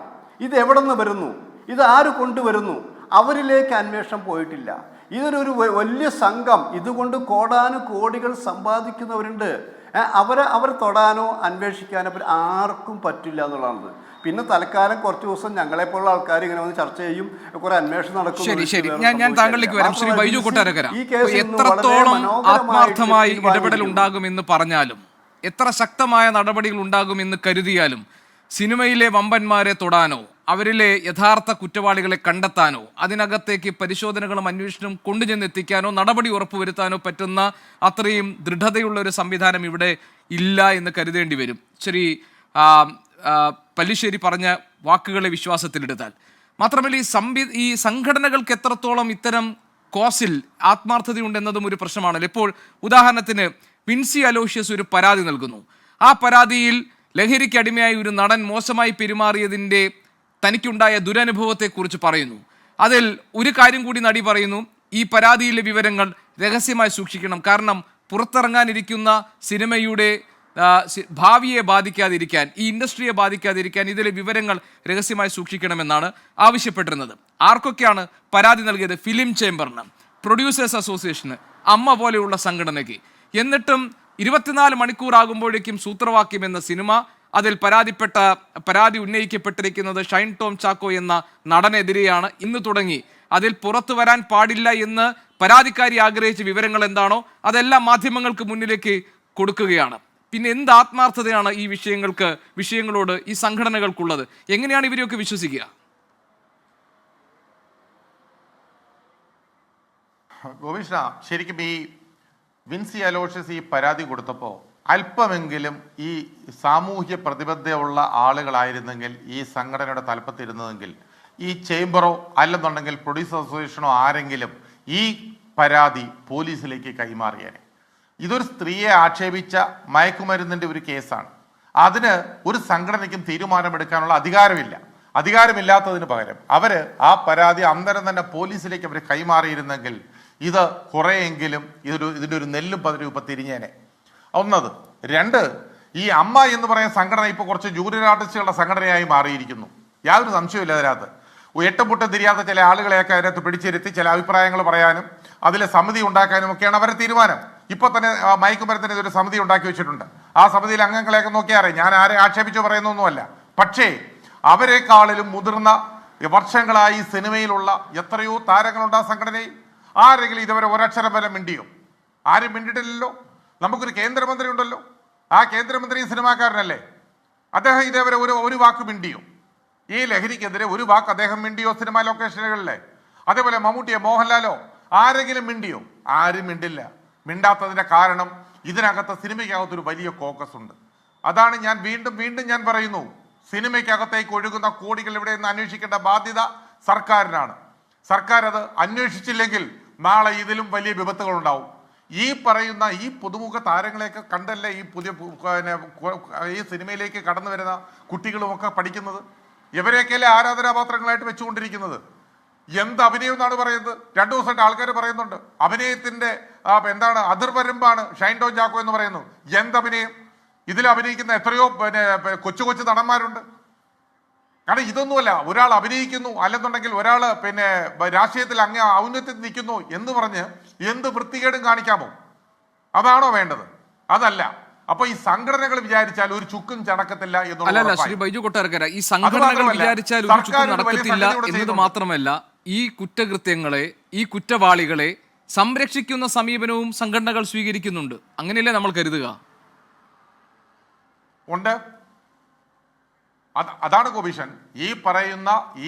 ഇത് എവിടെ നിന്ന് വരുന്നു? ഇത് ആര് കൊണ്ടുവരുന്നു? അവരിലേക്ക് അന്വേഷണം പോയിട്ടില്ല. ഇതൊരു വലിയ സംഘം, ഇതുകൊണ്ട് കോടാനുകോടികൾ സമ്പാദിക്കുന്നവരുണ്ട്. അവരെ തൊടാനോ അന്വേഷിക്കാനോ ആർക്കും പറ്റില്ല എന്നുള്ളതാണ്. പിന്നെ തൽക്കാലം കുറച്ച് ദിവസം ഞങ്ങളെപ്പോലുള്ള ആൾക്കാർ ഇങ്ങനെ വന്ന് ചർച്ച ചെയ്യും, കുറെ അന്വേഷണം നടക്കും. ശരി, ഞാൻ താങ്കളിലേക്ക് വരാം. ശ്രീ ബൈജു കൊട്ടാരക്കര, എത്രത്തോളം ആത്മാർത്ഥമായി ഇടപെടൽ ഉണ്ടാകുമെന്ന് പറഞ്ഞാലും, എത്ര ശക്തമായ നടപടികൾ ഉണ്ടാകുമെന്ന് കരുതിയാലും, സിനിമയിലെ വമ്പന്മാരെ തൊടാനോ അവരിലെ യഥാർത്ഥ കുറ്റവാളികളെ കണ്ടെത്താനോ അതിനകത്തേക്ക് പരിശോധനകളും അന്വേഷണവും കൊണ്ടുചെന്നെത്തിക്കാനോ നടപടി ഉറപ്പുവരുത്താനോ പറ്റുന്ന അത്രയും ദൃഢതയുള്ള ഒരു സംവിധാനം ഇവിടെ ഇല്ല എന്ന് കരുതേണ്ടി വരും. ശരി, പല്ലിശ്ശേരി പറഞ്ഞ വാക്കുകളെ വിശ്വാസത്തിലെടുത്താൽ മാത്രമല്ല ഈ സംഘടനകൾക്ക് എത്രത്തോളം ഇത്തരം കോസിൽ ആത്മാർത്ഥതയുണ്ടെന്നതും ഒരു പ്രശ്നമാണല്ലോ. ഇപ്പോൾ ഉദാഹരണത്തിന് വിൻസി അലോഷ്യസ് ഒരു പരാതി നൽകുന്നു. ആ പരാതിയിൽ ലഹരിക്ക് അടിമയായ ഒരു നടൻ മോശമായി പെരുമാറിയതിൻ്റെ തനിക്കുണ്ടായ ദുരനുഭവത്തെക്കുറിച്ച് പറയുന്നു. അതിൽ ഒരു കാര്യം കൂടി നടി പറയുന്നു, ഈ പരാതിയിലെ വിവരങ്ങൾ രഹസ്യമായി സൂക്ഷിക്കണം, കാരണം പുറത്തിറങ്ങാനിരിക്കുന്ന സിനിമയുടെ ഭാവിയെ ബാധിക്കാതിരിക്കാൻ, ഈ ഇൻഡസ്ട്രിയെ ബാധിക്കാതിരിക്കാൻ ഇതിലെ വിവരങ്ങൾ രഹസ്യമായി സൂക്ഷിക്കണമെന്നാണ് ആവശ്യപ്പെട്ടിരുന്നത്. ആർക്കൊക്കെയാണ് പരാതി നൽകിയത്? ഫിലിം ചേംബറിന്, പ്രൊഡ്യൂസേഴ്സ് അസോസിയേഷന്, അമ്മ പോലെയുള്ള സംഘടനയ്ക്ക്. എന്നിട്ടും 24 മണിക്കൂറാകുമ്പോഴേക്കും സൂത്രവാക്യം എന്ന സിനിമ, അതിൽ പരാതി ഉന്നയിക്കപ്പെട്ടിരിക്കുന്നത് ഷൈൻ ടോം ചാക്കോ എന്ന നടനെതിരെയാണ്. ഇന്ന് തുടങ്ങി അതിൽ പുറത്തു വരാൻ പാടില്ല എന്ന് പരാതിക്കാരി ആഗ്രഹിച്ച വിവരങ്ങൾ എന്താണോ അതെല്ലാം മാധ്യമങ്ങൾക്ക് മുന്നിലേക്ക് കൊടുക്കുകയാണ്. പിന്നെ എന്ത് ആത്മാർത്ഥതയാണ് ഈ വിഷയങ്ങളോട് ഈ സംഘടനകൾക്കുള്ളത്? എങ്ങനെയാണ് ഇവരെയൊക്കെ വിശ്വസിക്കുക? ഗോവിഷ്ണ, ശരിക്കും ഈ വിൻസി അലോഷ്യസ് ഈ പരാതി കൊടുത്തപ്പോൾ അല്പമെങ്കിലും ഈ സാമൂഹ്യ പ്രതിബദ്ധതയുള്ള ആളുകളായിരുന്നെങ്കിൽ, ഈ സംഘടനയുടെ തലപ്പത്തിരുന്നതെങ്കിൽ, ഈ ചേംബറോ അല്ലെന്നുണ്ടെങ്കിൽ പ്രൊഡ്യൂസർ അസോസിയേഷനോ ആരെങ്കിലും ഈ പരാതി പോലീസിലേക്ക് കൈമാറിയേനെ. ഇതൊരു സ്ത്രീയെ ആക്ഷേപിച്ച മയക്കുമരുന്നിൻ്റെ ഒരു കേസാണ്. അതിന് ഒരു സംഘടനയ്ക്കും തീരുമാനമെടുക്കാനുള്ള അധികാരമില്ലാത്തതിന് പകരം ആ പരാതി അന്നേരം തന്നെ പോലീസിലേക്ക് അവർ കൈമാറിയിരുന്നെങ്കിൽ ഇത് കുറേയെങ്കിലും ഇതിൻ്റെ ഒരു നെല്ലും പതിരും ഇപ്പം തിരിഞ്ഞേനെ. ഒന്നത്. രണ്ട്, ഈ അമ്മ എന്ന് പറയുന്ന സംഘടന ഇപ്പോൾ കുറച്ച് ജൂനിയർ ആർട്ടിസ്റ്റുകളുടെ സംഘടനയായി മാറിയിരിക്കുന്നു. യാതൊരു സംശയമില്ല. അതിനകത്ത് എട്ടുമുട്ടം തിരിയാത്ത ചില ആളുകളെയൊക്കെ അതിനകത്ത് പിടിച്ചിരുത്തി ചില അഭിപ്രായങ്ങൾ പറയാനും അതിലെ സമിതി ഉണ്ടാക്കാനും ഒക്കെയാണ് അവരുടെ തീരുമാനം. ഇപ്പോൾ തന്നെ മയക്കുമരുന്നിന് ഇതൊരു സമിതി ഉണ്ടാക്കി വെച്ചിട്ടുണ്ട്. ആ സമിതിയിൽ അംഗങ്ങളെയൊക്കെ നോക്കിയാറേ, ഞാൻ ആരെ ആക്ഷേപിച്ചു പറയുന്നൊന്നുമല്ല. പക്ഷേ അവരെക്കാളിലും മുതിർന്ന വർഷങ്ങളായി സിനിമയിലുള്ള എത്രയോ താരങ്ങളുണ്ട് ആ സംഘടനയിൽ. ആരെങ്കിലും ഇതുവരെ ഒരക്ഷരം വരെ മിണ്ടിയോ? ആരും മിണ്ടിട്ടില്ലല്ലോ. നമുക്കൊരു കേന്ദ്രമന്ത്രി ഉണ്ടല്ലോ, ആ കേന്ദ്രമന്ത്രി സിനിമാക്കാരനല്ലേ? അദ്ദേഹം ഇതേവരെ ഒരു വാക്ക് മിണ്ടിയോ? ഈ ലഹരിക്കെതിരെ ഒരു വാക്ക് അദ്ദേഹം മിണ്ടിയോ സിനിമാ ലൊക്കേഷനുകളിലെ? അതേപോലെ മമ്മൂട്ടിയോ മോഹൻലാലോ ആരെങ്കിലും മിണ്ടിയോ? ആരും മിണ്ടില്ല. മിണ്ടാത്തതിന്റെ കാരണം ഇതിനകത്ത് സിനിമയ്ക്കകത്തൊരു വലിയ കോക്കസ് ഉണ്ട്. അതാണ് ഞാൻ വീണ്ടും ഞാൻ പറയുന്നു, സിനിമയ്ക്കകത്തേക്ക് ഒഴുകുന്ന കോടികൾ ഇവിടെ നിന്ന് അന്വേഷിക്കേണ്ട ബാധ്യത സർക്കാരിനാണ്. സർക്കാർ അത് അന്വേഷിച്ചില്ലെങ്കിൽ നാളെ ഇതിലും വലിയ വിപത്തുകൾ ഉണ്ടാവും. ഈ പറയുന്ന ഈ പുതുമുഖ താരങ്ങളെയൊക്കെ കണ്ടല്ലേ ഈ സിനിമയിലേക്ക് കടന്നു വരുന്ന കുട്ടികളുമൊക്കെ പഠിക്കുന്നത്. ഇവരെയൊക്കെയല്ലേ ആരാധനാപാത്രങ്ങളായിട്ട് വെച്ചുകൊണ്ടിരിക്കുന്നത്. എന്ത് അഭിനയം എന്നാണ് പറയുന്നത്? 2 ദിവസമായിട്ട് ആൾക്കാർ പറയുന്നുണ്ട് അഭിനയത്തിന്റെ അതിർവരമ്പാണ് ഷൈൻ ടോം ചാക്കോ എന്ന് പറയുന്നു. എന്തഭിനയം! ഇതിൽ അഭിനയിക്കുന്ന എത്രയോ കൊച്ചു നടന്മാരുണ്ട്. കാരണം ഇതൊന്നുമല്ല, ഒരാൾ അഭിനയിക്കുന്നു അല്ലെന്നുണ്ടെങ്കിൽ ഒരാൾ രാഷ്ട്രീയത്തിൽ അങ്ങ് ഔന്നത്യത്തിൽ നിൽക്കുന്നു എന്ന് പറഞ്ഞ് എന്ത് വൃത്തികേടും കാണിക്കാമോ? അതാണോ വേണ്ടത്? അതല്ല. അപ്പൊ ഈ സംഘടനകൾ വിചാരിച്ചാൽ ഒരു ചുക്കും ചടക്കത്തില്ല എന്നുള്ളത്. ശ്രീ ബൈജു കൊട്ടാരക്കര, ഈ സംഘടനകൾ വിചാരിച്ചാൽ ഒരു ചുക്കും നടക്കത്തില്ല എന്നത് മാത്രമല്ല, ഈ കുറ്റകൃത്യങ്ങളെ, ഈ കുറ്റവാളികളെ സംരക്ഷിക്കുന്ന സമീപനവും സംഘടനകൾ സ്വീകരിക്കുന്നുണ്ട്. അങ്ങനെയല്ലേ നമ്മൾ കരുതുക? ഉണ്ട്. അതാണ് കോപീഷൻ. ഈ പറയുന്ന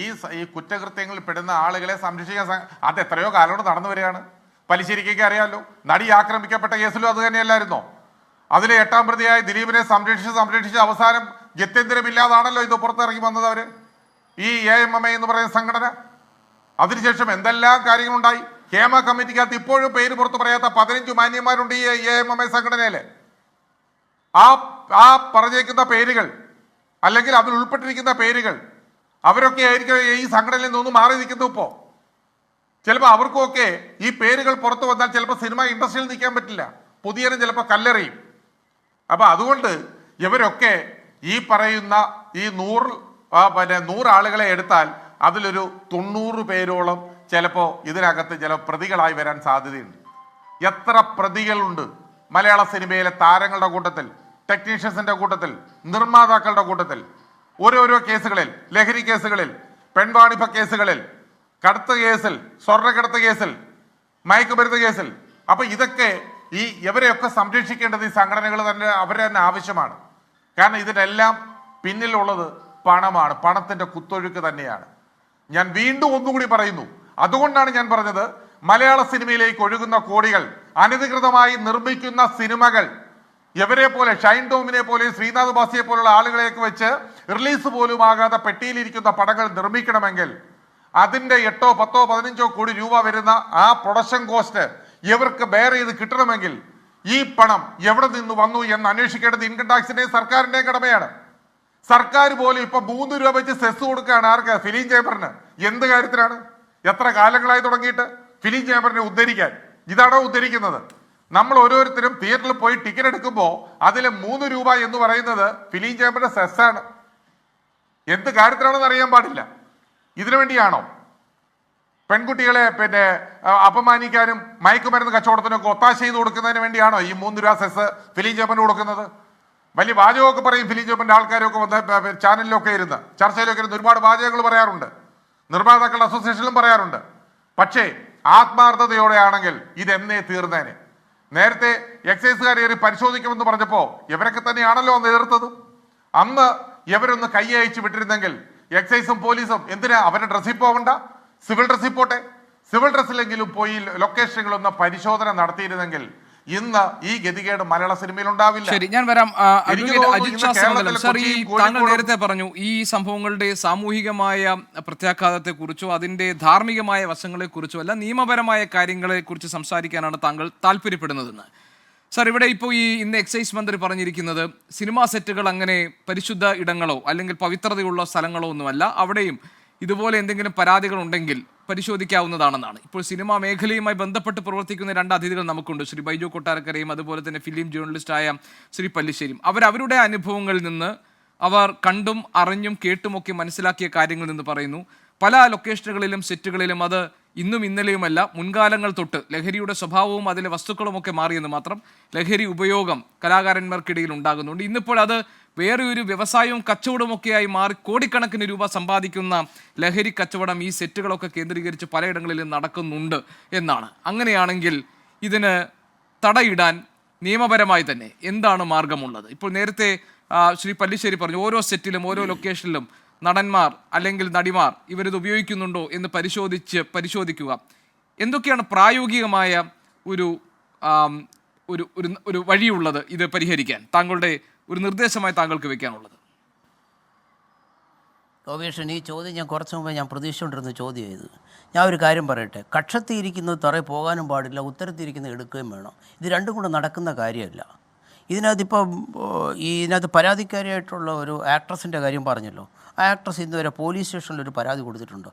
ഈ കുറ്റകൃത്യങ്ങളിൽ പെടുന്ന ആളുകളെ സംരക്ഷിക്കാൻ അത് എത്രയോ കാലം കൊണ്ട് നടന്നു വരികയാണ്. പലിശ്ശേരിക്കൊക്കെ അറിയാമല്ലോ. നടി ആക്രമിക്കപ്പെട്ട കേസിലും അത് തന്നെയല്ലായിരുന്നോ? അതിലെ 8ാം പ്രതിയായ ദിലീപിനെ സംരക്ഷിച്ച് അവസാനം ഗത്യന്തരമില്ലാതാണല്ലോ ഇത് പുറത്തിറങ്ങി വന്നത്. അവര് ഈ AMMA എന്ന് പറയുന്ന സംഘടന. അതിനുശേഷം എന്തെല്ലാം കാര്യങ്ങളുണ്ടായി. ഹേമ കമ്മിറ്റിക്കകത്ത് ഇപ്പോഴും പേര് പുറത്തു പറയാത്ത 15 മാന്യന്മാരുണ്ട് ഈ AMMA സംഘടനയില്. ആ പറഞ്ഞേക്കുന്ന പേരുകൾ അല്ലെങ്കിൽ അതിൽ ഉൾപ്പെട്ടിരിക്കുന്ന പേരുകൾ അവരൊക്കെ ആയിരിക്കും ഈ സംഘടനയിൽ നിന്നും മാറി നിൽക്കുന്നു. ഇപ്പോ ചിലപ്പോൾ അവർക്കൊക്കെ ഈ പേരുകൾ പുറത്തു വന്നാൽ ചിലപ്പോൾ സിനിമ ഇൻഡസ്ട്രിയിൽ നിൽക്കാൻ പറ്റില്ല, പുതിയനും ചിലപ്പോൾ കല്ലെറിയും. അപ്പൊ അതുകൊണ്ട് ഇവരൊക്കെ ഈ പറയുന്ന ഈ 100 ആളുകളെ എടുത്താൽ അതിലൊരു 90 പേരോളം ചിലപ്പോൾ ഇതിനകത്ത് ചില പ്രതികളായി വരാൻ സാധ്യതയുണ്ട്. എത്ര പ്രതികളുണ്ട് മലയാള സിനിമയിലെ താരങ്ങളുടെ കൂട്ടത്തിൽ, ടെക്നീഷ്യൻസിന്റെ കൂട്ടത്തിൽ, നിർമ്മാതാക്കളുടെ കൂട്ടത്തിൽ, ഓരോരോ കേസുകളിൽ, ലഹരി കേസുകളിൽ, പെൺവാണിഭ കേസുകളിൽ, കടത്ത് കേസിൽ, സ്വർണ്ണക്കടത്ത് കേസിൽ, മയക്കുമരുന്ന് കേസിൽ. അപ്പൊ ഇതൊക്കെ ഇവരെയൊക്കെ സംരക്ഷിക്കേണ്ടത് ഈ സംഘടനകൾ തന്നെ, അവരെ തന്നെ ആവശ്യമാണ്. കാരണം ഇതിനെല്ലാം പിന്നിലുള്ളത് പണമാണ്, പണത്തിന്റെ കുത്തൊഴുക്ക് തന്നെയാണ്. ഞാൻ വീണ്ടും ഒന്നുകൂടി പറയുന്നു, അതുകൊണ്ടാണ് ഞാൻ പറഞ്ഞത് മലയാള സിനിമയിലേക്ക് ഒഴുകുന്ന കോടികൾ, അനധികൃതമായി നിർമ്മിക്കുന്ന സിനിമകൾ, ഇവരെ പോലെ ഷൈൻ ടോമിനെ പോലെ ശ്രീനാഥ് ബാസിയെ പോലുള്ള ആളുകളെയൊക്കെ വെച്ച് റിലീസ് പോലും ആകാതെ പെട്ടിയിലിരിക്കുന്ന പടങ്ങൾ നിർമ്മിക്കണമെങ്കിൽ അതിന്റെ 8, 10, 15 കോടി രൂപ വരുന്ന ആ പ്രൊഡക്ഷൻ കോസ്റ്റ് ഇവർക്ക് ബെയർ ചെയ്ത് കിട്ടണമെങ്കിൽ ഈ പണം എവിടെ നിന്ന് വന്നു എന്ന് അന്വേഷിക്കേണ്ടത് ഇൻകം ടാക്സിന്റെയും സർക്കാരിന്റെയും കടമയാണ്. സർക്കാർ പോലും ഇപ്പൊ 3 രൂപ വെച്ച് സെസ് കൊടുക്കുകയാണ്. ആർക്ക്? ഫിലിം ചേംബറിന്. എന്ത് കാര്യത്തിനാണ്? എത്ര കാലങ്ങളായി തുടങ്ങിയിട്ട് ഫിലിം ചേംബറിനെ ഉദ്ധരിക്കാൻ. ഇതാണോ ഉദ്ധരിക്കുന്നത്? നമ്മൾ ഓരോരുത്തരും തിയേറ്ററിൽ പോയി ടിക്കറ്റ് എടുക്കുമ്പോൾ അതിൽ 3 രൂപ എന്ന് പറയുന്നത് ഫിലിം ചേംബറിന്റെ സെസ്സാണ്. എന്ത് കാര്യത്തിലാണെന്ന് അറിയാൻ പാടില്ല. ഇതിനു വേണ്ടിയാണോ പെൺകുട്ടികളെ അപമാനിക്കാനും മയക്കുമരുന്ന് കച്ചവടത്തിനൊക്കെ ഒത്താശ ചെയ്ത് കൊടുക്കുന്നതിന് വേണ്ടിയാണോ ഈ 3 രൂപ സെസ് ഫിലിം ചേംബറിന് കൊടുക്കുന്നത്? വലിയ വാചകമൊക്കെ പറയും ഫിലിം ചേംബറിന്റെ ആൾക്കാരൊക്കെ വന്ന് ചാനലിലൊക്കെ ഇരുന്ന്, ചർച്ചയിലൊക്കെ ഇരുന്ന് ഒരുപാട് വാചകങ്ങൾ പറയാറുണ്ട്, നിർമ്മാതാക്കളുടെ അസോസിയേഷനിലും പറയാറുണ്ട്. പക്ഷേ ആത്മാർത്ഥതയോടെ ആണെങ്കിൽ ഇതെന്നേ തീർന്നേനെ. നേരത്തെ എക്സൈസുകാർ കയറി പരിശോധിക്കുമെന്ന് പറഞ്ഞപ്പോൾ ഇവരൊക്കെ തന്നെയാണല്ലോ അന്ന് എതിർത്തത്. അന്ന് ഇവരൊന്ന് കൈ അയച്ചു വിട്ടിരുന്നെങ്കിൽ എക്സൈസും പോലീസും എന്തിനാ അവരുടെ ഡ്രസ്സിൽ പോകണ്ട, സിവിൽ ഡ്രസ്സിൽ പോട്ടെ, സിവിൽ ഡ്രസ്സിലെങ്കിലും പോയി ലൊക്കേഷനുകളൊന്ന് പരിശോധന നടത്തിയിരുന്നെങ്കിൽ ഇന്ന് ഈ ഗതികേട് മലയാള സിനിമയിൽ ഉണ്ടാവില്ല. ശരി, ഞാൻ വരാം. സർ, ഈ താങ്കൾ നേരത്തെ പറഞ്ഞു ഈ സംഭവങ്ങളുടെ സാമൂഹികമായ പ്രത്യാഘാതത്തെ കുറിച്ചോ അതിന്റെ ധാർമ്മികമായ വശങ്ങളെ കുറിച്ചോ അല്ല നിയമപരമായ കാര്യങ്ങളെ കുറിച്ച് സംസാരിക്കാനാണ് താങ്കൾ താല്പര്യപ്പെടുന്നതെന്ന്. സർ, ഇവിടെ ഇപ്പോൾ ഇന്ന് എക്സൈസ് മന്ത്രി പറഞ്ഞിരിക്കുന്നത് സിനിമാ സെറ്റുകൾ അങ്ങനെ പരിശുദ്ധ ഇടങ്ങളോ അല്ലെങ്കിൽ പവിത്രതയുള്ള സ്ഥലങ്ങളോ ഒന്നുമല്ല, അവിടെയും ഇതുപോലെ എന്തെങ്കിലും പരാതികൾ ഉണ്ടെങ്കിൽ പരിശോധിക്കാവുന്നതാണെന്നാണ്. ഇപ്പോൾ സിനിമാ മേഖലയുമായി ബന്ധപ്പെട്ട് പ്രവർത്തിക്കുന്ന 2 അതിഥികൾ നമുക്കുണ്ട്, ശ്രീ ബൈജു കൊട്ടാരക്കരയും അതുപോലെ തന്നെ ഫിലിം ജേർണലിസ്റ്റായ ശ്രീ പല്ലിശ്ശേരിയും. അവരുടെ അനുഭവങ്ങളിൽ നിന്ന് അവർ കണ്ടും അറിഞ്ഞും കേട്ടുമൊക്കെ മനസ്സിലാക്കിയ കാര്യങ്ങളിൽ നിന്ന് പറയുന്നു. പല ലൊക്കേഷനുകളിലും സെറ്റുകളിലും അത് ഇന്നും ഇന്നലെയുമല്ല മുൻകാലങ്ങൾ തൊട്ട് ലഹരിയുടെ സ്വഭാവവും അതിലെ വസ്തുക്കളുമൊക്കെ മാറിയെന്ന് മാത്രം ലഹരി ഉപയോഗം കലാകാരന്മാർക്കിടയിൽ ഉണ്ടാകുന്നുണ്ട്. ഇന്നിപ്പോൾ അത് വേറെ ഒരു വ്യവസായവും കച്ചവടമൊക്കെയായി മാറി കോടിക്കണക്കിന് രൂപ സമ്പാദിക്കുന്ന ലഹരി കച്ചവടം ഈ സെറ്റുകളൊക്കെ കേന്ദ്രീകരിച്ച് പലയിടങ്ങളിലും നടക്കുന്നുണ്ട് എന്നാണ്. അങ്ങനെയാണെങ്കിൽ ഇതിന് തടയിടാൻ നിയമപരമായി തന്നെ എന്താണ് മാർഗമുള്ളത്? ഇപ്പോൾ നേരത്തെ ശ്രീ പല്ലിശ്ശേരി പറഞ്ഞു ഓരോ സെറ്റിലും ഓരോ ലൊക്കേഷനിലും നടന്മാർ അല്ലെങ്കിൽ നടിമാർ ഇവരിത് ഉപയോഗിക്കുന്നുണ്ടോ എന്ന് പരിശോധിക്കുക. എന്തൊക്കെയാണ് പ്രായോഗികമായ ഒരു ഒരു വഴിയുള്ളത് ഇത് പരിഹരിക്കാൻ? താങ്കളുടെ ഒരു നിർദ്ദേശമായി താങ്കൾക്ക് വെക്കാനുള്ളത്? ലോകേഷൻ, ഈ ചോദ്യം ഞാൻ കുറച്ച് മുമ്പ് ഞാൻ പ്രതീക്ഷിച്ചുകൊണ്ടിരുന്ന ചോദ്യം ഇത്. ഞാൻ ഒരു കാര്യം പറയട്ടെ, കക്ഷത്തിയിരിക്കുന്നത് തറയിൽ പോകാനും പാടില്ല, ഉത്തരത്തിരിക്കുന്നത് എടുക്കുകയും വേണം. ഇത് രണ്ടും കൂടെ നടക്കുന്ന കാര്യമല്ല. ഇതിനകത്ത് പരാതിക്കാരിയായിട്ടുള്ള ഒരു ആക്ട്രസിൻ്റെ കാര്യം പറഞ്ഞല്ലോ. ആ ആക്ട്രസ് ഇന്നുവരെ പോലീസ് സ്റ്റേഷനിൽ ഒരു പരാതി കൊടുത്തിട്ടുണ്ടോ?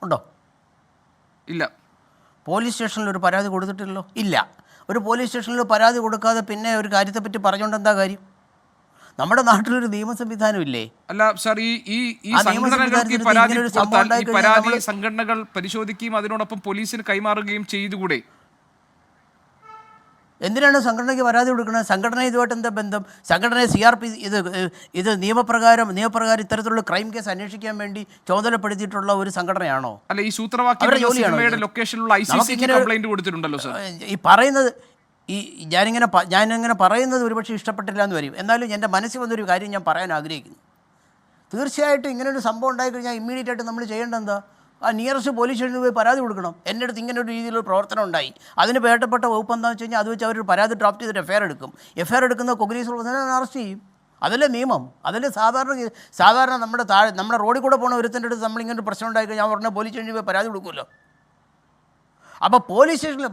ഉണ്ടോ? ഇല്ല. പോലീസ് സ്റ്റേഷനിൽ ഒരു പരാതി കൊടുത്തിട്ടില്ലല്ലോ. ഇല്ല. ഒരു പോലീസ് സ്റ്റേഷനിൽ പരാതി കൊടുക്കാതെ പിന്നെ ഒരു കാര്യത്തെപ്പറ്റി പറഞ്ഞുകൊണ്ട് എന്താ കാര്യം? നമ്മുടെ നാട്ടിലൊരു നിയമ സംവിധാനം ഇല്ലേ? അല്ല സാർ, സംഘടനകൾ പരിശോധിക്കുകയും അതിനോടൊപ്പം പോലീസിന് കൈമാറുകയും ചെയ്തുകൂടെ? എന്തിനാണ് സംഘടനയ്ക്ക് പരാതി കൊടുക്കുന്നത്? സംഘടന ഇതുമായിട്ട് എന്താ ബന്ധം? സംഘടനയെ CRP ഇത് നിയമപ്രകാരം ഇത്തരത്തിലുള്ള ക്രൈം കേസ് അന്വേഷിക്കാൻ വേണ്ടി ചുമതലപ്പെടുത്തിയിട്ടുള്ള ഒരു സംഘടനയാണോ? അല്ല, ഈ സൂത്രവാക്യം ലൊക്കേഷനിലുള്ള ICC കംപ്ലൈന്റ് കൊടുത്തിട്ടുണ്ടല്ലോ സാർ. ഈ പറയുന്നത് ഞാനിങ്ങനെ പറയുന്നത് ഒരുപക്ഷെ ഇഷ്ടപ്പെട്ടില്ല എന്ന് വരും. എന്നാലും എൻ്റെ മനസ്സിൽ വന്നൊരു കാര്യം ഞാൻ പറയാൻ ആഗ്രഹിക്കുന്നു. തീർച്ചയായിട്ടും ഇങ്ങനൊരു സംഭവം ഉണ്ടായിക്കഴിഞ്ഞാൽ ഇമ്മീഡിയറ്റ് ആയിട്ട് നമ്മൾ ചെയ്യേണ്ടത് എന്താ? ആ നിയറസ്റ്റ് പോലീസ് സ്റ്റേഷനിൽ പോയി പരാതി കൊടുക്കണം. എൻ്റെ അടുത്ത് ഇങ്ങനെ ഒരു രീതിയിലുള്ള പ്രവർത്തനം ഉണ്ടായി, അതിന് ഭേദപ്പെട്ട വകുപ്പ് എന്താണെന്ന് വെച്ച് കഴിഞ്ഞാൽ അത് വെച്ച് അവർ പരാതി ഡ്രാഫ്റ്റ് ചെയ്തിട്ട് എഫ്ഐആർ എടുക്കും. എഫ്ഐആർ എടുക്കുന്ന കൊഗ്നീസ് അറസ്റ്റ് ചെയ്യും. അതല്ലേ നിയമം, അതല്ലേ സാധാരണ നമ്മുടെ റോഡിൽ കൂടെ പോകുന്ന ഒരുത്തിൻ്റെ അടുത്ത് നമ്മളിങ്ങനെ ഒരു പ്രശ്നം ഉണ്ടായി കഴിഞ്ഞാൽ ഉടനെ പോലീസ് സ്റ്റേഷനിൽ പോയി പരാതി കൊടുക്കുമല്ലോ. അപ്പോൾ പോലീസ് സ്റ്റേഷനിൽ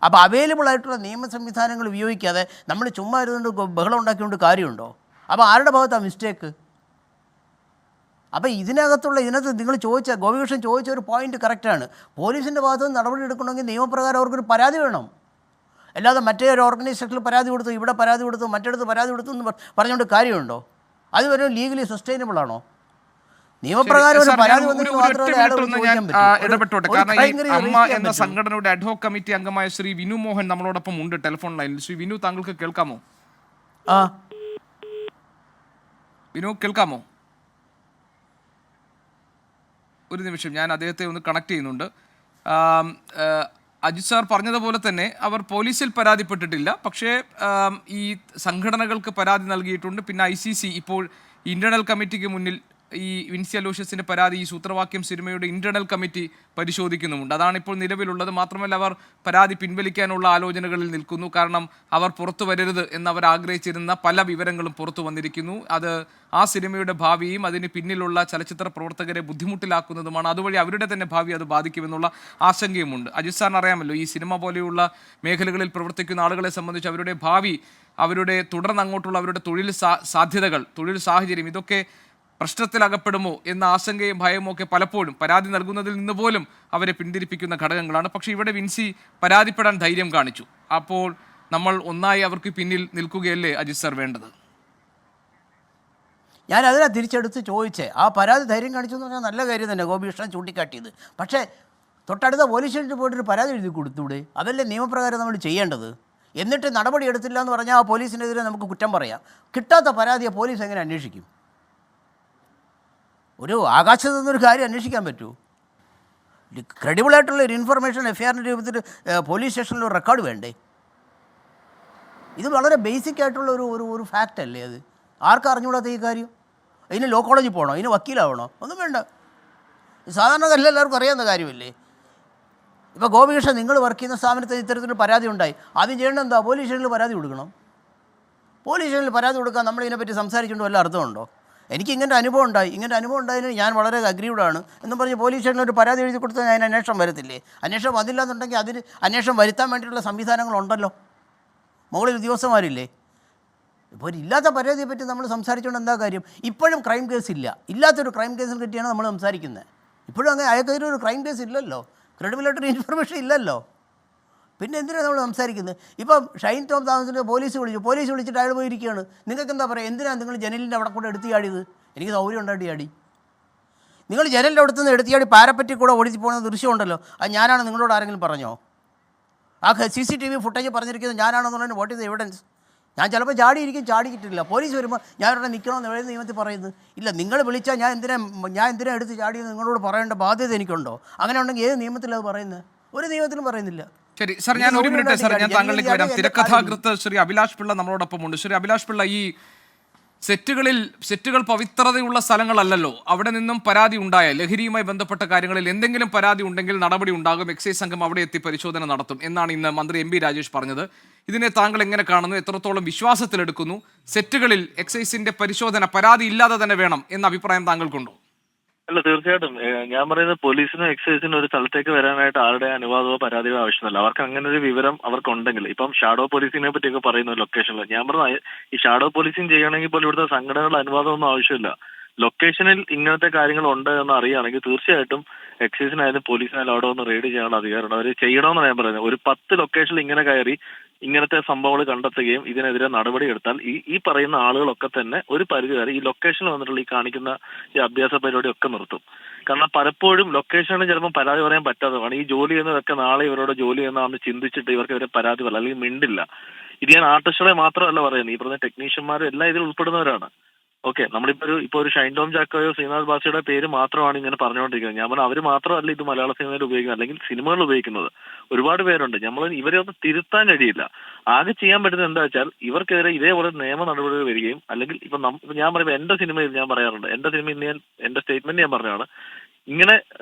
അപ്പോൾ അവൈലബിൾ ആയിട്ടുള്ള നിയമ സംവിധാനങ്ങൾ ഉപയോഗിക്കാതെ നമ്മൾ ചുമ്മാ ഇരുന്നുകൊണ്ട് ബഹളം ഉണ്ടാക്കിക്കൊണ്ട് കാര്യമുണ്ടോ? അപ്പോൾ ആരുടെ ഭാഗത്താണ് മിസ്റ്റേക്ക്? അപ്പോൾ ഇതിനകത്ത് നിങ്ങൾ ഗോപികൃഷ്ണൻ ചോദിച്ച ഒരു പോയിന്റ് കറക്റ്റാണ്. പോലീസിൻ്റെ ഭാഗത്ത് നിന്ന് നടപടി എടുക്കണമെങ്കിൽ നിയമപ്രകാരം അവർക്കൊരു പരാതി വേണം. അല്ലാതെ മറ്റേ ഒരു ഓർഗനൈസേഷനിൽ പരാതി കൊടുത്തു, ഇവിടെ പരാതി കൊടുത്തു, മറ്റിടത്ത് പരാതി കൊടുത്തു എന്ന് പറഞ്ഞുകൊണ്ട് കാര്യമുണ്ടോ? അത് വരെ ലീഗലി സസ്റ്റൈനബിൾ ആണോ? നിയമപ്രകാരം ഒരു പരാതി ഇടപെട്ടോട്ടെ. കാരണം ഈ അമ്മ എന്ന സംഘടനയുടെ അഡ്ഹോക് കമ്മിറ്റി അംഗമായ ശ്രീ വിനു മോഹൻ നമ്മളോടൊപ്പം ഉണ്ട് ടെലിഫോൺ ലൈനിൽ. ശ്രീ വിനു, താങ്കൾക്ക് കേൾക്കാമോ? വിനു, കേൾക്കാമോ? ഒരു നിമിഷം, ഞാൻ അദ്ദേഹത്തെ ഒന്ന് കണക്ട് ചെയ്യുന്നുണ്ട്. അജിത് സാർ പറഞ്ഞതുപോലെ തന്നെ അവർ പോലീസിൽ പരാതിപ്പെട്ടിട്ടില്ല, പക്ഷേ ഈ സംഘടനകൾക്ക് പരാതി നൽകിയിട്ടുണ്ട്. പിന്നെ ICC ഇപ്പോൾ ഇന്റേണൽ കമ്മിറ്റിക്ക് മുന്നിൽ ഈ വിൻസി അലോഷ്യസിന്റെ പരാതി ഈ സൂത്രവാക്യം സിനിമയുടെ ഇന്റേണൽ കമ്മിറ്റി പരിശോധിക്കുന്നുമുണ്ട്. അതാണ് ഇപ്പോൾ നിലവിലുള്ളത്. മാത്രമല്ല, അവർ പരാതി പിൻവലിക്കാനുള്ള ആലോചനകളിൽ നിൽക്കുന്നു. കാരണം അവർ പുറത്തു വരരുത് എന്നവർ ആഗ്രഹിച്ചിരുന്ന പല വിവരങ്ങളും പുറത്തു വന്നിരിക്കുന്നു. അത് ആ സിനിമയുടെ ഭാവിയും അതിന് പിന്നിലുള്ള ചലച്ചിത്ര പ്രവർത്തകരെ ബുദ്ധിമുട്ടിലാക്കുന്നതുമാണ്. അതുവഴി അവരുടെ തന്നെ ഭാവി അത് ബാധിക്കുമെന്നുള്ള ആശങ്കയുമുണ്ട്. അജിത് സാറിന് അറിയാമല്ലോ, ഈ സിനിമ പോലെയുള്ള മേഖലകളിൽ പ്രവർത്തിക്കുന്ന ആളുകളെ സംബന്ധിച്ച് അവരുടെ ഭാവി, അവരുടെ തുടർന്ന് അങ്ങോട്ടുള്ള അവരുടെ തൊഴിൽ സാധ്യതകൾ, തൊഴിൽ സാഹചര്യം, ഇതൊക്കെ പ്രശ്നത്തിലകപ്പെടുമോ എന്ന ആശങ്കയും ഭയവും ഒക്കെ പലപ്പോഴും പരാതി നൽകുന്നതിൽ നിന്ന് പോലും അവരെ പിന്തിരിപ്പിക്കുന്ന ഘടകങ്ങളാണ്. പക്ഷേ ഇവിടെ വിൻസി പരാതിപ്പെടാൻ ധൈര്യം കാണിച്ചു. അപ്പോൾ നമ്മൾ ഒന്നായി അവർക്ക് പിന്നിൽ നിൽക്കുകയല്ലേ അജിത് സർ വേണ്ടത്? ഞാൻ അതിനാ തിരിച്ചെടുത്ത് ചോദിച്ചേ. ആ പരാതി ധൈര്യം കാണിച്ചു എന്ന് പറഞ്ഞാൽ നല്ല കാര്യം തന്നെ ഗോപികൃഷ്ണൻ ചൂണ്ടിക്കാട്ടിയത്. പക്ഷേ തൊട്ടടുത്ത പോലീസ് സ്റ്റേഷനിൽ പോയിട്ടൊരു പരാതി എഴുതി കൊടുത്തൂടെ? അതല്ലേ നിയമപ്രകാരം നമ്മൾ ചെയ്യേണ്ടത്. എന്നിട്ട് നടപടി എടുത്തില്ല എന്ന് പറഞ്ഞാൽ ആ പോലീസിനെതിരെ നമുക്ക് കുറ്റം പറയാം. കിട്ടാത്ത പരാതിയെ പോലീസ് എങ്ങനെ അന്വേഷിക്കും? ഒരു ആകാശത്ത് നിന്നൊരു കാര്യം അന്വേഷിക്കാൻ പറ്റുമോ? ക്രെഡിബിളായിട്ടുള്ള ഒരു ഇൻഫർമേഷൻ എഫ്ഐആറിൻ്റെ രൂപത്തിൽ പോലീസ് സ്റ്റേഷനിൽ ഒരു റെക്കോർഡ് വേണ്ടേ? ഇത് വളരെ ബേസിക് ആയിട്ടുള്ള ഒരു ഫാക്റ്റ് അല്ലേ അത്? ആർക്കും അറിഞ്ഞുകൂടാത്ത ഈ കാര്യം? അതിന് ലോ കോളേജിൽ പോകണോ? അതിന് വക്കീലാവണോ? ഒന്നും വേണ്ട. സാധാരണ എല്ലാവർക്കും അറിയാവുന്ന കാര്യമല്ലേ. ഇപ്പോൾ ഗോപികൃഷ്ണൻ, നിങ്ങൾ വർക്ക് ചെയ്യുന്ന സ്ഥാപനത്തിൽ ഇത്തരത്തിലൊരു പരാതി ഉണ്ടായി, ആദ്യം ചെയ്യേണ്ടത് എന്താ? പോലീസ് സ്റ്റേഷനിൽ പരാതി കൊടുക്കണം. പോലീസ് സ്റ്റേഷനിൽ പരാതി കൊടുക്കാൻ നമ്മളിതിനെപ്പറ്റി സംസാരിച്ചുകൊണ്ട് വല്ല അർത്ഥമുണ്ടോ? എനിക്ക് ഇങ്ങനത്തെ അനുഭവം ഉണ്ടായതിന് ഞാൻ വളരെ അഗ്രീവ്ഡാണ് എന്നും പറഞ്ഞ് പോലീസ് സ്റ്റേഷനിൽ ഒരു പരാതി എഴുതി കൊടുത്താൽ അതിന് അന്വേഷണം വരത്തില്ലേ? അന്വേഷണം വന്നില്ല എന്നുണ്ടെങ്കിൽ അതിന് അന്വേഷണം വരുത്താൻ വേണ്ടിയിട്ടുള്ള സംവിധാനങ്ങളുണ്ടല്ലോ, മുകളിൽ ഉദ്യോഗസ്ഥന്മാരില്ലേ. ഇപ്പോൾ ഇല്ലാത്ത പരാതിയെ പറ്റി നമ്മൾ സംസാരിച്ചുകൊണ്ട് എന്താ കാര്യം? ഇപ്പോഴും ക്രൈം കേസ് ഇല്ല. ഇല്ലാത്തൊരു ക്രൈം കേസിനെ പറ്റിയാണ് നമ്മൾ സംസാരിക്കുന്നത്. ഇപ്പോഴും അങ്ങനെ അയാൾക്കെതിരെ ഒരു ക്രൈം കേസ് ഇല്ലല്ലോ, ക്രെഡിബിളായിട്ടൊരു ഇൻഫർമേഷൻ ഇല്ലല്ലോ. പിന്നെ എന്തിനാണ് നമ്മൾ സംസാരിക്കുന്നത്? ഇപ്പം ഷൈൻ ടോം തോമസിനെ പോലീസ് വിളിച്ചിട്ട് അയാൾ പോയിരിക്കുകയാണ്. നിങ്ങൾക്ക് എന്താ പറയുക? എന്തിനാണ് നിങ്ങൾ ജനലിൻ്റെ അവിടെ കൂടെ എടുത്ത് ചാടിയത്? എനിക്ക് സൗകര്യം ഉണ്ടായിട്ട് ചാടി. നിങ്ങൾ ജനലിൻ്റെ അടുത്ത് നിന്ന് എടുത്ത് ചാടി പാരപ്പറ്റി കൂടെ ഓടിച്ച് പോകുന്ന ദൃശ്യമുണ്ടല്ലോ, അത് ഞാനാണ് നിങ്ങളോട് ആരെങ്കിലും പറഞ്ഞോ? ആ CCTV ഫുട്ടേജ് പറഞ്ഞിരിക്കുന്നത് ഞാനാണെന്നുള്ളതിന് വാട്ട് ഈസ് ദ എവിഡൻസ്? ഞാൻ ചിലപ്പോൾ ചാടിയിട്ടില്ല. പോലീസ് വരുമ്പോൾ ഞാൻ ഇവിടെ നിൽക്കണമെന്ന് ഏത് നിയമത്തിൽ പറയുന്നത്? ഇല്ല. നിങ്ങൾ വിളിച്ചാൽ ഞാൻ എന്തിനാ എടുത്ത് ചാടിയെന്ന് നിങ്ങളോട് പറയേണ്ട ബാധ്യത എനിക്കുണ്ടോ? അങ്ങനെ ഉണ്ടെങ്കിൽ ഏത് നിയമത്തിലാണ് അത് പറയുന്നത്? ഒരു നിയമത്തിലും പറയുന്നില്ല. ശരി സാർ, ഞാൻ ഒരു മിനിറ്റ് സാർ, ഞാൻ താങ്കളിലേക്ക് വരാം. തിരക്കഥാകൃത്ത് ശ്രീ അഭിലാഷ് പിള്ള നമ്മളോടൊപ്പം ഉണ്ട്. ശ്രീ അഭിലാഷ് പിള്ള, ഈ സെറ്റുകൾ പവിത്രതയുള്ള സ്ഥലങ്ങളല്ലല്ലോ. അവിടെ നിന്നും പരാതി ഉണ്ടായ ലഹരിയുമായി ബന്ധപ്പെട്ട കാര്യങ്ങളിൽ എന്തെങ്കിലും പരാതി ഉണ്ടെങ്കിൽ നടപടി ഉണ്ടാകും, എക്സൈസ് സംഘം അവിടെ എത്തി പരിശോധന നടത്തും എന്നാണ് ഇന്ന് മന്ത്രി MB രാജേഷ് പറഞ്ഞത്. ഇതിനെ താങ്കൾ എങ്ങനെ കാണുന്നു? എത്രത്തോളം വിശ്വാസത്തിലെടുക്കുന്നു? സെറ്റുകളിൽ എക്സൈസിന്റെ പരിശോധന പരാതി ഇല്ലാതെ തന്നെ വേണം എന്ന അഭിപ്രായം താങ്കൾക്കുണ്ടോ? അല്ല, തീർച്ചയായിട്ടും. ഞാൻ പറയുന്നത് പോലീസിനും എക്സൈസിനും ഒരു സ്ഥലത്തേക്ക് വരാനായിട്ട് ആരുടെ അനുവാദമോ പരാതിയോ ആവശ്യമല്ല. അവർക്ക് അങ്ങനെ ഒരു വിവരം അവർക്കുണ്ടെങ്കിൽ, ഇപ്പം ഷാഡോ പോലീസിനെ പറ്റിയൊക്കെ പറയുന്നു ലൊക്കേഷനിൽ. ഞാൻ പറഞ്ഞ ഈ ഷാഡോ പോലീസിങ് ചെയ്യണമെങ്കിൽ പോലും ഇവിടുത്തെ സംഘടനകളുടെ അനുവാദമൊന്നും ആവശ്യമില്ല. ലൊക്കേഷനിൽ ഇങ്ങനത്തെ കാര്യങ്ങൾ ഉണ്ട് എന്ന് അറിയുകയാണെങ്കിൽ തീർച്ചയായിട്ടും എക്സൈസിനായാലും പോലീസിനായാലും അവിടെ ഒന്ന് റെയ്ഡ് ചെയ്യാനുള്ള അധികാരമുണ്ട്. അവർ ചെയ്യണമെന്നാണ് ഞാൻ പറയുന്നത്. ഒരു 10 ലൊക്കേഷനിൽ ഇങ്ങനെ കയറി ഇങ്ങനത്തെ സംഭവങ്ങൾ കണ്ടെത്തുകയും ഇതിനെതിരെ നടപടി എടുത്താൽ ഈ പറയുന്ന ആളുകളൊക്കെ തന്നെ ഒരു പരിധി വരെ ഈ ലൊക്കേഷനിൽ വന്നിട്ടുള്ള ഈ കാണിക്കുന്ന ഈ അഭ്യാസ പരിപാടി ഒക്കെ നിർത്തും. കാരണം പലപ്പോഴും ലൊക്കേഷനിൽ ചിലപ്പോൾ പരാതി പറയാൻ പറ്റാത്തതാണ്. ഈ ജോലി ചെയ്യുന്നതൊക്കെ നാളെ ഇവരോട് ജോലി ചെയ്യുന്നതാണെന്ന് ചിന്തിച്ചിട്ട് ഇവർക്ക് ഇവരെ പരാതി പറയില്ല, അല്ലെങ്കിൽ മിണ്ടില്ല. ഇത് ഞാൻ ആർട്ടിസ്റ്റുകളെ മാത്രമല്ല പറയുന്നത്, ഈ പറഞ്ഞ ടെക്നീഷ്യന്മാരും എല്ലാം ഇതിൽ ഉൾപ്പെടുന്നവരാണ്. ഓക്കെ, നമ്മളിപ്പോൾ ഒരു ഷൈൻ ടോം ചാക്കോയോ ശ്രീനാഥ് ബാസിയുടെ പേര് മാത്രമാണ് ഇങ്ങനെ പറഞ്ഞുകൊണ്ടിരിക്കുന്നത്. ഞാൻ പറഞ്ഞാൽ അവർ മാത്രമല്ല ഇത് മലയാള സിനിമയിൽ ഉപയോഗിക്കുന്നത്, അല്ലെങ്കിൽ സിനിമകളിൽ ഉപയോഗിക്കുന്നത് ഒരുപാട് പേരുണ്ട്. ഇവരെ ഒന്ന് തിരുത്താൻ കഴിയില്ല. ആകെ ചെയ്യാൻ പറ്റുന്നത് എന്താ വെച്ചാൽ ഇവർക്കെതിരെ ഇതേപോലെ നിയമ നടപടികൾ വരികയും, അല്ലെങ്കിൽ ഇപ്പൊ ഞാൻ പറയുമ്പോൾ എന്റെ സിനിമയിൽ ഞാൻ പറയാറുണ്ട്, എന്റെ സിനിമയിൽ എന്റെ സ്റ്റേറ്റ്മെന്റ് ഞാൻ പറഞ്ഞതാണ്, ഇങ്ങനെ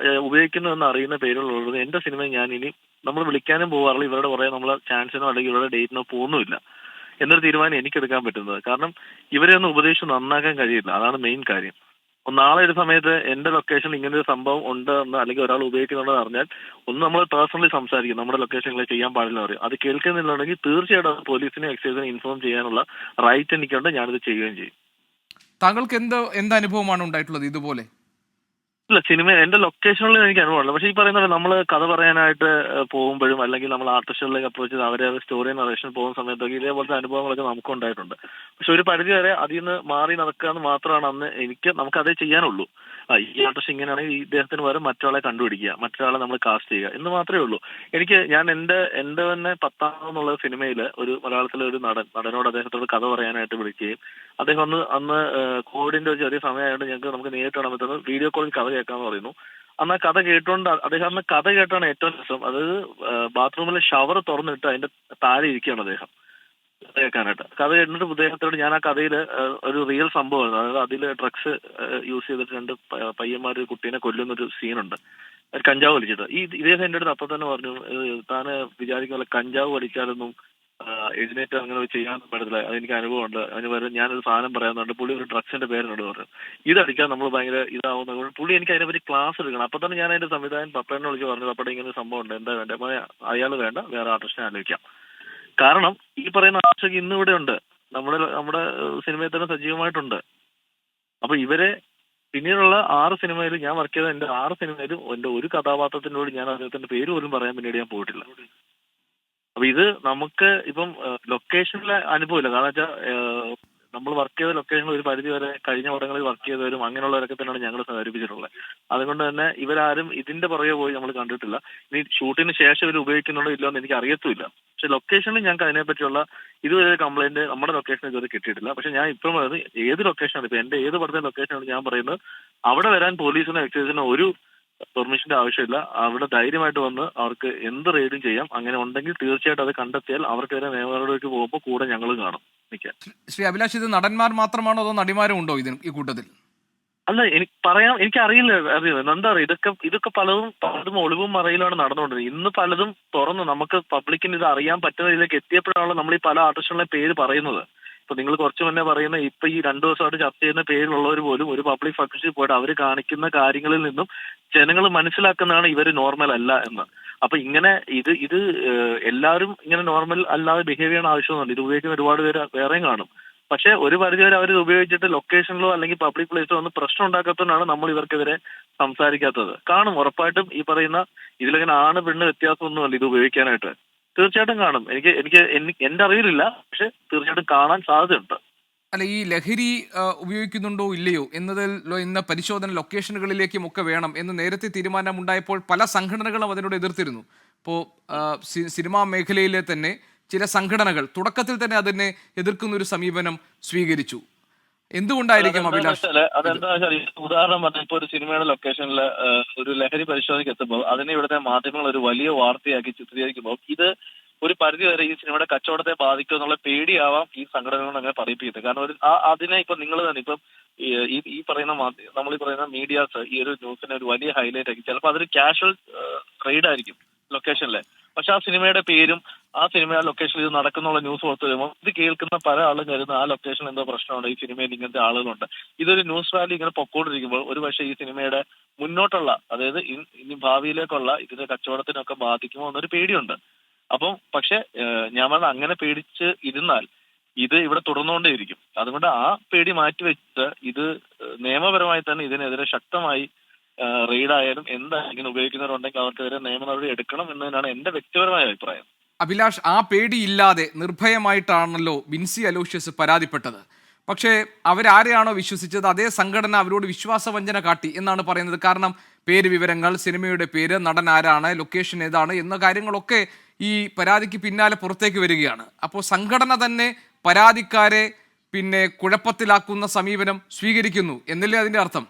ഉപയോഗിക്കുന്നു എന്ന് അറിയുന്ന പേരുകളുള്ളത് എന്റെ സിനിമ ഞാൻ ഇനി നമ്മൾ വിളിക്കാനും പോകാറില്ല, ഇവരുടെ പുറകെ നമ്മൾ ചാൻസിനോ അല്ലെങ്കിൽ ഇവരുടെ ഡേറ്റിനോ പോകുന്നുമില്ല എന്നൊരു തീരുമാനം എനിക്ക് എടുക്കാൻ പറ്റുന്നത്. കാരണം ഇവരെ ഒന്ന് ഉപദേശിച്ച് നന്നാക്കാൻ കഴിയില്ല, അതാണ് മെയിൻ കാര്യം. നാളെ ഒരു സമയത്ത് എന്റെ ലൊക്കേഷനിൽ ഇങ്ങനെ ഒരു സംഭവം ഉണ്ട് എന്ന് അല്ലെങ്കിൽ ഒരാൾ ഉപയോഗിക്കുന്നുണ്ടെന്ന് അറിഞ്ഞാൽ ഒന്ന് നമ്മൾ പേഴ്സണലി സംസാരിക്കും, നമ്മുടെ ലൊക്കേഷനിൽ ചെയ്യാൻ പാടില്ല പറയും. അത് കേൾക്കുന്നില്ലെങ്കിൽ തീർച്ചയായിട്ടും അത് പോലീസിനെ എക്സൈസിനെ ഇൻഫോം ചെയ്യാനുള്ള റൈറ്റ് എനിക്കുണ്ട്, ഞാനത് ചെയ്യുകയും ചെയ്യും. താങ്കൾക്ക് എന്ത് അനുഭവമാണ് ഉണ്ടായിട്ടുള്ളത് ഇതുപോലെ? ഇല്ല, സിനിമ എന്റെ ലൊക്കേഷനിൽ എനിക്ക് അനുഭവമുണ്ട്. പക്ഷേ ഈ പറയുന്ന പോലെ നമ്മൾ കഥ പറയാനായിട്ട് പോകുമ്പോഴും അല്ലെങ്കിൽ നമ്മൾ ആർട്ടിസ്റ്റുകളിലേക്ക് അപ്രോച്ച് ചെയ്ത് അവരെ സ്റ്റോറി നറേഷൻ പോകുന്ന സമയത്തൊക്കെ ഇതേപോലത്തെ അനുഭവങ്ങളൊക്കെ നമുക്ക് ഉണ്ടായിട്ടുണ്ട്. പക്ഷെ ഒരു പരിധി വരെ അതിൽ നിന്ന് മാറി നടക്കുക എന്ന് മാത്രമാണ് അന്ന് നമുക്ക് അതേ ചെയ്യാനുള്ളൂ. ഈ ആർട്ടിസ്റ്റ് ഇങ്ങനെയാണെങ്കിൽ ഇദ്ദേഹത്തിന് പകരം മറ്റൊരാളെ കണ്ടുപിടിക്കുക, മറ്റൊരാളെ നമ്മൾ കാസ്റ്റ് ചെയ്യുക എന്ന് മാത്രമേ ഉള്ളൂ. ഞാൻ എന്റെ തന്നെ 10 എന്നുള്ള സിനിമയിൽ ഒരു മലയാളത്തിലെ ഒരു നടനോട് അദ്ദേഹത്തോട് കഥ പറയാനായിട്ട് വിളിക്കുകയും അദ്ദേഹം അന്ന് കോവിഡിന്റെ ഒരു ചെറിയ സമയമായിട്ട് നമുക്ക് നേരിട്ട് കാണാൻ പറ്റുന്നത് വീഡിയോ കോളിൽ കഥ കേൾക്കാന്ന് പറയുന്നു. അന്ന് ആ കഥ കേട്ടുകൊണ്ട് അദ്ദേഹം അന്ന് കഥ കേട്ടാണ് ഏറ്റവും രസം. അതായത് ബാത്റൂമിലെ ഷവർ തുറന്നിട്ട് അതിന്റെ താഴെ ഇരിക്കുകയാണ് അദ്ദേഹം കേൾക്കാനായിട്ട്. കഥ കേട്ടിട്ട് അദ്ദേഹത്തോട് ഞാൻ ആ കഥയിൽ ഒരു റിയൽ സംഭവമാണ്, അതായത് അതിൽ ഡ്രഗ്സ് യൂസ് ചെയ്തിട്ട് 2 പയ്യന്മാർ ഒരു കുട്ടീനെ കൊല്ലുന്നൊരു സീനുണ്ട്, കഞ്ചാവ് വലിച്ചിട്ട്. ഇദ്ദേഹം എൻ്റെ അടുത്ത് അപ്പം തന്നെ പറഞ്ഞു, താന് വിചാരിക്കുന്ന കഞ്ചാവ് വലിച്ചാലൊന്നും എഴുന്നേറ്റ് അങ്ങനെ ചെയ്യാൻ പറ്റത്തില്ല, അതെനിക്ക് അനുഭവമുണ്ട്, അതിന് പകരം ഞാനൊരു സാധനം പറയാന്നുണ്ട്. പുള്ളി ഒരു ഡ്രഗ്സിന്റെ പേരിനോട് പറഞ്ഞു, ഇതടിക്കാൻ നമ്മൾ ഭയങ്കര ഇതാവുന്ന പുള്ളി എനിക്ക് അതിനെപ്പറ്റി ക്ലാസ് എടുക്കണം. അപ്പൊ തന്നെ ഞാൻ അതിന്റെ സംവിധായകൻ പപ്പേനെ വിളിച്ച് പറഞ്ഞു, പപ്പയുടെ ഇങ്ങനെ ഒരു സംഭവം ഉണ്ട്, എന്താ വേണ്ടത്? അയാൾ വേണ്ട, വേറെ ആർട്ടിസ്റ്റിനെ ആലോചിക്കാം. കാരണം ഈ പറയുന്ന ആർട്ടിസ്റ്റ് ഇന്ന് ഇവിടെ ഉണ്ട്, നമ്മുടെ സിനിമയിൽ തന്നെ സജീവമായിട്ടുണ്ട്. അപ്പൊ ഇവരെ പിന്നീടുള്ള 6 സിനിമയിൽ ഞാൻ വർക്ക് ചെയ്ത എന്റെ 6 സിനിമയിലും എന്റെ ഒരു കഥാപാത്രത്തിനോട് ഞാൻ അദ്ദേഹത്തിന്റെ പേര് പോലും പറയാൻ പിന്നീട് ഞാൻ പോയിട്ടില്ല. അപ്പൊ ഇത് നമുക്ക് ഇപ്പം ലൊക്കേഷനിലെ അനുഭവമില്ല. കാരണം വെച്ചാൽ നമ്മൾ വർക്ക് ചെയ്ത ലൊക്കേഷനിൽ ഒരു പരിധി വരെ കഴിഞ്ഞ പടങ്ങളിൽ വർക്ക് ചെയ്തവരും അങ്ങനെയുള്ളവരൊക്കെ തന്നെയാണ് ഞങ്ങൾ സഹകരിപ്പിച്ചിട്ടുള്ളത്. അതുകൊണ്ട് തന്നെ ഇവരാരും ഇതിന്റെ പുറകെ പോയി നമ്മൾ കണ്ടിട്ടില്ല. ഇനി ഷൂട്ടിന് ശേഷം ഇവർ ഉപയോഗിക്കുന്നുണ്ടോ ഇല്ലോ എന്ന് എനിക്ക് അറിയത്തുമില്ല. പക്ഷെ ലൊക്കേഷനിൽ ഞങ്ങൾക്ക് അതിനെപ്പറ്റിയുള്ള ഇതുവരെ കംപ്ലൈന്റ് നമ്മുടെ ലൊക്കേഷനിൽ ഇതുവരെ കിട്ടിയിട്ടില്ല. പക്ഷെ ഞാൻ ഇപ്പം പറയുന്നത് ഏത് ലൊക്കേഷനാണ്, ഇപ്പൊ എന്റെ ഏത് പടത്തിന്റെ ലൊക്കേഷനാണ് ഞാൻ പറയുന്നത്, അവിടെ വരാൻ പോലീസിനോ എക്സൈസിനോ ഒരു പെർമിഷന്റെ ആവശ്യമില്ല. അവിടെ ധൈര്യമായിട്ട് വന്ന് അവർക്ക് എന്ത് റെയ്ഡും ചെയ്യാം. അങ്ങനെ ഉണ്ടെങ്കിൽ തീർച്ചയായിട്ടും അത് കണ്ടെത്തിയാൽ അവർക്കെതിരെ നിയമനടപടിക്ക് പോകുമ്പോൾ കൂടെ ഞങ്ങളും കാണും. ശ്രീ അഭിലാഷ്, ഇത് നടന്മാർ മാത്രമാണോ അതോ നടിമാരും ഉണ്ടോ ഈ കൂട്ടത്തിൽ? അല്ല, എനിക്കറിയില്ല. എന്താ പറയുക, ഇതൊക്കെ പലതും ഒളിവും മറയിലാണ് നടന്നുകൊണ്ടിരുന്നത്. ഇന്ന് പലതും തുറന്ന് നമുക്ക് പബ്ലിക്കിന് ഇത് അറിയാൻ പറ്റുന്ന രീതിയിലേക്ക് എത്തിയപ്പോഴാണല്ലോ നമ്മൾ ഈ പല ആർട്ടിസ്റ്റുകളുടെ പേര് പറയുന്നത്. ഇപ്പൊ നിങ്ങൾ കുറച്ച് മുന്നേ പറയുന്ന ഇപ്പൊ ഈ 2 ദിവസമായിട്ട് ചർച്ച ചെയ്യുന്ന പേരിലുള്ളവർ പോലും ഒരു പബ്ലിക് ഫംഗ്ഷനിൽ പോയിട്ട് അവർ കാണിക്കുന്ന കാര്യങ്ങളിൽ നിന്നും ജനങ്ങൾ മനസ്സിലാക്കുന്നതാണ് ഇവർ നോർമൽ അല്ല എന്ന്. അപ്പൊ ഇങ്ങനെ ഇത് എല്ലാവരും ഇങ്ങനെ നോർമൽ അല്ലാതെ ബിഹേവ് ചെയ്യണ ആവശ്യമൊന്നുമില്ല. ഇത് ഉപയോഗിക്കുന്ന ഒരുപാട് പേര് വേറെയും കാണും. പക്ഷെ ഒരു പരിധിവരെ അവർ ഉപയോഗിച്ചിട്ട് ലൊക്കേഷനിലോ അല്ലെങ്കിൽ പബ്ലിക് പ്ലേസിലോ ഒന്നും പ്രശ്നം ഉണ്ടാക്കാത്തതുകൊണ്ടാണ് നമ്മൾ ഇവർക്കെതിരെ സംസാരിക്കാത്തത്. കാണും ഉറപ്പായിട്ടും ഈ പറയുന്ന ഇതിലങ്ങനെ ആണ് പെണ്ണ് വ്യത്യാസമൊന്നുമല്ല ഇത് ഉപയോഗിക്കാനായിട്ട്. തീർച്ചയായിട്ടും കാണും. എനിക്ക് എന്റെ അറിവിലില്ല, പക്ഷെ തീർച്ചയായിട്ടും കാണാൻ സാധ്യതയുണ്ട്. അല്ല, ഈ ലഹരി ഉപയോഗിക്കുന്നുണ്ടോ ഇല്ലയോ എന്നതിൽ ഇന്ന് പരിശോധന ലൊക്കേഷനുകളിലേക്കും ഒക്കെ വേണം എന്ന് നേരത്തെ തീരുമാനമുണ്ടായപ്പോൾ പല സംഘടനകളും അതിനോട് എതിർത്തിരുന്നു. ഇപ്പോൾ സിനിമാ മേഖലയിലെ തന്നെ ചില സംഘടനകൾ തുടക്കത്തിൽ തന്നെ അതിനെ എതിർക്കുന്ന ഒരു സമീപനം സ്വീകരിച്ചു. എന്തുകൊണ്ടായിരിക്കും അഭിലാഷ്? അതെന്താ വെച്ചാൽ, ഉദാഹരണം പറഞ്ഞാൽ ഇപ്പൊ ഒരു സിനിമയുടെ ലൊക്കേഷനിൽ ഒരു ലഹരി പരിശോധനയ്ക്ക് എത്തുമ്പോൾ അതിനെ ഇവിടുത്തെ മാധ്യമങ്ങൾ ഒരു വലിയ വാർത്തയാക്കി ചിത്രീകരിക്കുമ്പോൾ ഇത് ഒരു പരിധി വരെ ഈ സിനിമയുടെ കച്ചവടത്തെ ബാധിക്കും എന്നുള്ള പേടിയാവാം ഈ സംഘടനകൾ അങ്ങനെ പറയിപ്പിക്കുന്നത്. കാരണം അതിനെ ഇപ്പൊ നിങ്ങൾ തന്നെ ഇപ്പം ഈ പറയുന്ന നമ്മൾ ഈ പറയുന്ന മീഡിയാസ് ഈ ഒരു ന്യൂസിനെ ഒരു വലിയ ഹൈലൈറ്റ് ആക്കി ചിലപ്പോൾ അതൊരു കാഷ്വൽ റെയ്ഡ് ആയിരിക്കും ലൊക്കേഷനിലെ. പക്ഷെ ആ സിനിമയുടെ പേരും ആ സിനിമ ലൊക്കേഷനിൽ ഇത് നടക്കുന്നുള്ള ന്യൂസ് പുറത്തു വരുമ്പോൾ ഇത് കേൾക്കുന്ന പല ആളും കരുതുന്ന ആ ലൊക്കേഷനിൽ എന്തോ പ്രശ്നമുണ്ട്, ഈ സിനിമയിൽ ഇങ്ങനത്തെ ആളുകളുണ്ട്. ഇതൊരു ന്യൂസ് വാല്യൂ ഇങ്ങനെ പൊക്കോണ്ടിരിക്കുമ്പോൾ ഒരു പക്ഷേ ഈ സിനിമയുടെ മുന്നോട്ടുള്ള, അതായത് ഇനി ഭാവിയിലേക്കുള്ള ഇതിന്റെ കച്ചവടത്തിനൊക്കെ ബാധിക്കുമോ എന്നൊരു പേടിയുണ്ട്. അപ്പം പക്ഷെ ഞാൻ പറഞ്ഞ അങ്ങനെ പേടിച്ച് ഇരുന്നാൽ ഇത് ഇവിടെ തുടർന്നുകൊണ്ടേയിരിക്കും. അതുകൊണ്ട് ആ പേടി മാറ്റിവെച്ചിട്ട് ഇത് നിയമപരമായി തന്നെ ഇതിനെതിരെ ശക്തമായി റെയ്ഡായാലും എന്തായാലും ഇങ്ങനെ ഉപയോഗിക്കുന്നവരുണ്ടെങ്കിൽ അവർക്കെതിരെ നിയമ നടപടി എടുക്കണം എന്നതിനാണ് എന്റെ വ്യക്തിപരമായ അഭിപ്രായം. അഭിലാഷ്, ആ പേടിയില്ലാതെ നിർഭയമായിട്ടാണല്ലോ ബിൻസി അലോഷ്യസ് പരാതിപ്പെട്ടത്. പക്ഷേ അവരാരെയാണോ വിശ്വസിച്ചത് അതേ സംഘടന അവരോട് വിശ്വാസവഞ്ചന കാട്ടി എന്നാണ് പറയുന്നത്. കാരണം പേര് വിവരങ്ങൾ, സിനിമയുടെ പേര്, നടൻ ആരാണ്, ലൊക്കേഷൻ ഏതാണ് എന്ന കാര്യങ്ങളൊക്കെ ഈ പരാതിക്ക് പിന്നാലെ പുറത്തേക്ക് വരികയാണ്. അപ്പോൾ സംഘടന തന്നെ പരാതിക്കാരെ പിന്നെ കുഴപ്പത്തിലാക്കുന്ന സമീപനം സ്വീകരിക്കുന്നു എന്നല്ലേ അതിൻ്റെ അർത്ഥം?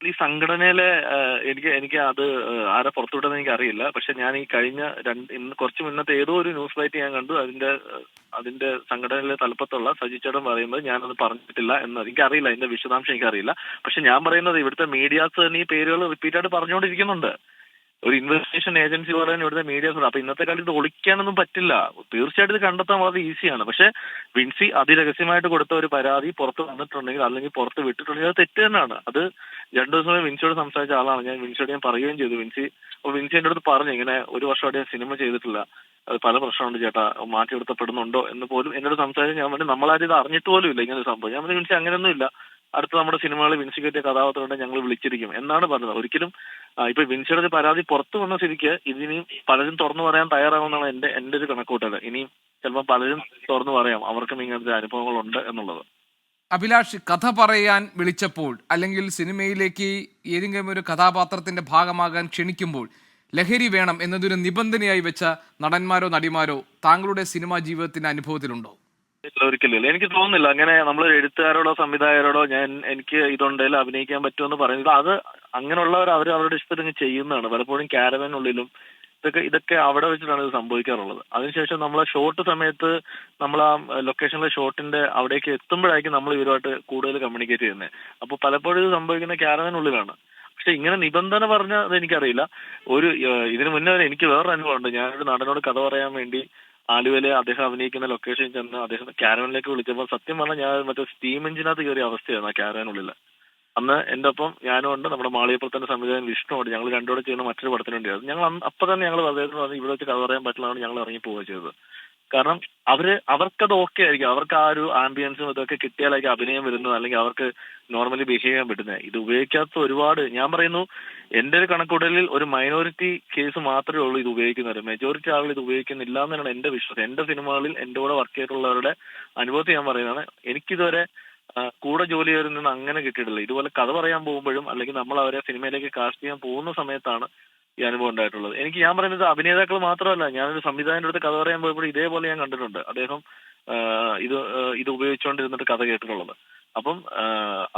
ഈ സംഘടനയിലെ എനിക്ക് അത് ആരെ പുറത്തുവിട്ടെന്ന് എനിക്ക് അറിയില്ല. പക്ഷെ ഞാൻ ഈ കഴിഞ്ഞ ഇന്ന് കുറച്ച് മുന്നത്തെ ഏതോ ഒരു ന്യൂസ് ബൈറ്റ് ഞാൻ കണ്ടു. അതിന്റെ സംഘടനയിലെ തലപ്പത്തുള്ള സജി ചേട്ടൻ പറയുന്നത് ഞാനത് പറഞ്ഞിട്ടില്ല എന്ന്. എനിക്കറിയില്ല, അതിന്റെ വിശദാംശം എനിക്കറിയില്ല. പക്ഷെ ഞാൻ പറയുന്നത് ഇവിടുത്തെ മീഡിയാസ് തന്നെ ഈ പേരുകൾ റിപ്പീറ്റ് ആയിട്ട് പറഞ്ഞുകൊണ്ടിരിക്കുന്നുണ്ട്. ഒരു ഇൻവെസ്റ്റിഗേഷൻ ഏജൻസി പോലെ തന്നെ ഇവിടുത്തെ മീഡിയാസ് ഉണ്ട്. അപ്പൊ ഇന്നത്തെ കാലത്ത് ഇത് ഒളിക്കാനൊന്നും പറ്റില്ല. തീർച്ചയായിട്ടും ഇത് കണ്ടെത്താൻ വളരെ ഈസിയാണ്. പക്ഷെ വിൻസി അതിരഹസ്യമായിട്ട് കൊടുത്ത ഒരു പരാതി പുറത്ത് വന്നിട്ടുണ്ടെങ്കിൽ അല്ലെങ്കിൽ പുറത്ത് വിട്ടിട്ടുണ്ടെങ്കിൽ അത് തെറ്റ് തന്നെയാണ്. അത് 2 ദിവസം മുമ്പ് വിൻസിയോട് സംസാരിച്ച ആളാണ് ഞാൻ. വിൻസിയോട് ഞാൻ പറയുകയും ചെയ്തു. വിൻസി എന്റെ അടുത്ത് പറഞ്ഞു, ഇങ്ങനെ 1 വർഷമായിട്ട് ഞാൻ സിനിമ ചെയ്തിട്ടില്ല, അത് പല പ്രശ്നമുണ്ട് ചേട്ടാ, മാറ്റിയെടുത്തപ്പെടുന്നുണ്ടോ എന്ന് പോലും എന്നോട് സംസാരിച്ച് ഞാൻ പറഞ്ഞു, നമ്മളാരും ഇത് അറിഞ്ഞിട്ട് പോലും ഇല്ല ഇങ്ങനെ ഒരു സംഭവം. ഞാൻ പറഞ്ഞു, വിൻസി അങ്ങനെയൊന്നും ഇല്ല, അടുത്ത നമ്മുടെ സിനിമകളിൽ വിൻസി കെട്ടിയ കഥാപാത്രമുണ്ട്, ഞങ്ങൾ വിളിച്ചിരിക്കും എന്നാണ് പറഞ്ഞത്. ഒരിക്കലും ഇപ്പൊ വിൻസിയുടെ ഒരു പരാതി പുറത്തു വന്ന സ്ഥിതിക്ക് ഇതിനി പലരും തുറന്നു പറയാൻ തയ്യാറാവുമെന്നാണ് എന്റെ ഒരു കണക്കൂട്ടൽ. ഇനിയും ചിലപ്പോൾ പലരും തുറന്നു പറയാം അവർക്കും ഇങ്ങനത്തെ അനുഭവങ്ങളുണ്ട് എന്നുള്ളത്. അഭിലാഷ്, കഥ പറയാൻ വിളിച്ചപ്പോൾ അല്ലെങ്കിൽ സിനിമയിലേക്ക് ഏതെങ്കിലും ഒരു കഥാപാത്രത്തിന്റെ ഭാഗമാകാൻ ക്ഷണിക്കുമ്പോൾ ലഹരി വേണം എന്നതൊരു നിബന്ധനയായി വെച്ച നടന്മാരോ നടിമാരോ താങ്കളുടെ സിനിമാ ജീവിതത്തിന്റെ അനുഭവത്തിലുണ്ടോ? ഒരിക്കലും എനിക്ക് തോന്നുന്നില്ല അങ്ങനെ നമ്മളൊരു എഴുത്തുകാരോടോ സംവിധായകരോടോ എനിക്ക് ഇതുണ്ടെങ്കിൽ അഭിനയിക്കാൻ പറ്റുമെന്ന് പറയുന്നത്. അത് അങ്ങനെയുള്ളവർ അവരുടെ ഇഷ്ടത്തിന് ചെയ്യുന്നതാണ്. പലപ്പോഴും ക്യാരവനുള്ളിലും ഇതൊക്കെ അവിടെ വെച്ചിട്ടാണ് ഇത് സംഭവിക്കാറുള്ളത്. അതിനുശേഷം നമ്മളെ ഷോട്ട് സമയത്ത് നമ്മൾ ആ ലൊക്കേഷനിലെ ഷോട്ടിന്റെ അവിടേക്ക് എത്തുമ്പോഴായിരിക്കും നമ്മൾ ഇവരുമായിട്ട് കൂടുതൽ കമ്മ്യൂണിക്കേറ്റ് ചെയ്യുന്നത്. അപ്പോൾ പലപ്പോഴും ഇത് സംഭവിക്കുന്ന ക്യാരവനുള്ളിലാണ്. പക്ഷെ ഇങ്ങനെ നിബന്ധന പറഞ്ഞത് എനിക്കറിയില്ല. ഇതിനു മുന്നേ എനിക്ക് വേറൊരു അനുഭവം ഉണ്ട്. ഞാനൊരു നടനോട് കഥ പറയാൻ വേണ്ടി ആലുവയിലെ അദ്ദേഹം അഭിനയിക്കുന്ന ലൊക്കേഷനിൽ ചെന്ന് അദ്ദേഹം ക്യാരവനിലേക്ക് വിളിച്ചപ്പോൾ സത്യം പറഞ്ഞാൽ ഞാൻ മറ്റേ സ്റ്റീം എഞ്ചിനകത്ത് കയറിയ അവസ്ഥയായിരുന്നു ആ ക്യാരവനുള്ളിൽ. അന്ന് എൻ്റെ ഒപ്പം ഞാനും ഉണ്ട്, നമ്മുടെ മാളികപ്പുറത്തിന്റെ സംവിധായകൻ വിഷ്ണുണ്ട്. ഞങ്ങൾ രണ്ടുകൂടെ ചെയ്യുന്ന മറ്റൊരു പടത്തിന് വേണ്ടിയായിരുന്നു. ഞങ്ങൾ അപ്പൊ തന്നെ ഞങ്ങൾ അദ്ദേഹത്തിന് പറഞ്ഞു ഇവിടെ വെച്ച് കഥ പറയാൻ പറ്റില്ലാണ് ഞങ്ങൾ ഇറങ്ങി പോവുക ചെയ്തത്. കാരണം അവർക്കത് ഓക്കെ ആയിരിക്കും, അവർക്ക് ആ ഒരു ആംബിയൻസും ഇതൊക്കെ കിട്ടിയാലായിരിക്കും അഭിനയം വരുന്നത്, അല്ലെങ്കിൽ അവർക്ക് നോർമലി ബിഹേവ് ചെയ്യാൻ പറ്റുന്നത്. ഇത് ഉപയോഗിക്കാത്ത ഒരുപാട്, ഞാൻ പറയുന്നു എന്റെ ഒരു കണക്കൂട്ടലിൽ ഒരു മൈനോറിറ്റി കേസ് മാത്രമേ ഉള്ളൂ ഇത് ഉപയോഗിക്കുന്നത്. മെജോറിറ്റി ആളുകൾ ഇത് ഉപയോഗിക്കുന്നില്ല എന്നാണ് എന്റെ വിശ്വാസം. എന്റെ സിനിമകളിൽ എന്റെ കൂടെ വർക്ക് ചെയ്തിട്ടുള്ളവരുടെ അനുഭവത്തിൽ ഞാൻ പറയുന്നതാണ്. എനിക്കിതുവരെ കൂടെ ജോലി ചെയ്തവരിൽ നിന്ന് അങ്ങനെ കിട്ടിയിട്ടില്ല. ഇതുപോലെ കഥ പറയാൻ പോകുമ്പോഴും അല്ലെങ്കിൽ നമ്മൾ അവരെ സിനിമയിലേക്ക് കാസ്റ്റ് ചെയ്യാൻ പോകുന്ന സമയത്താണ് ഈ അനുഭവം ഉണ്ടായിട്ടുള്ളത്. ഞാൻ പറയുന്നത് അഭിനേതാക്കൾ മാത്രമല്ല, ഞാനൊരു സംവിധായകന്റെ അടുത്ത് കഥ പറയാൻ പോയപ്പോൾ ഇതേപോലെ ഞാൻ കണ്ടിട്ടുണ്ട്. അദ്ദേഹം ഇത് ഉപയോഗിച്ചുകൊണ്ടിരുന്നിട്ട് കഥ കേട്ടിട്ടുള്ളത്. അപ്പം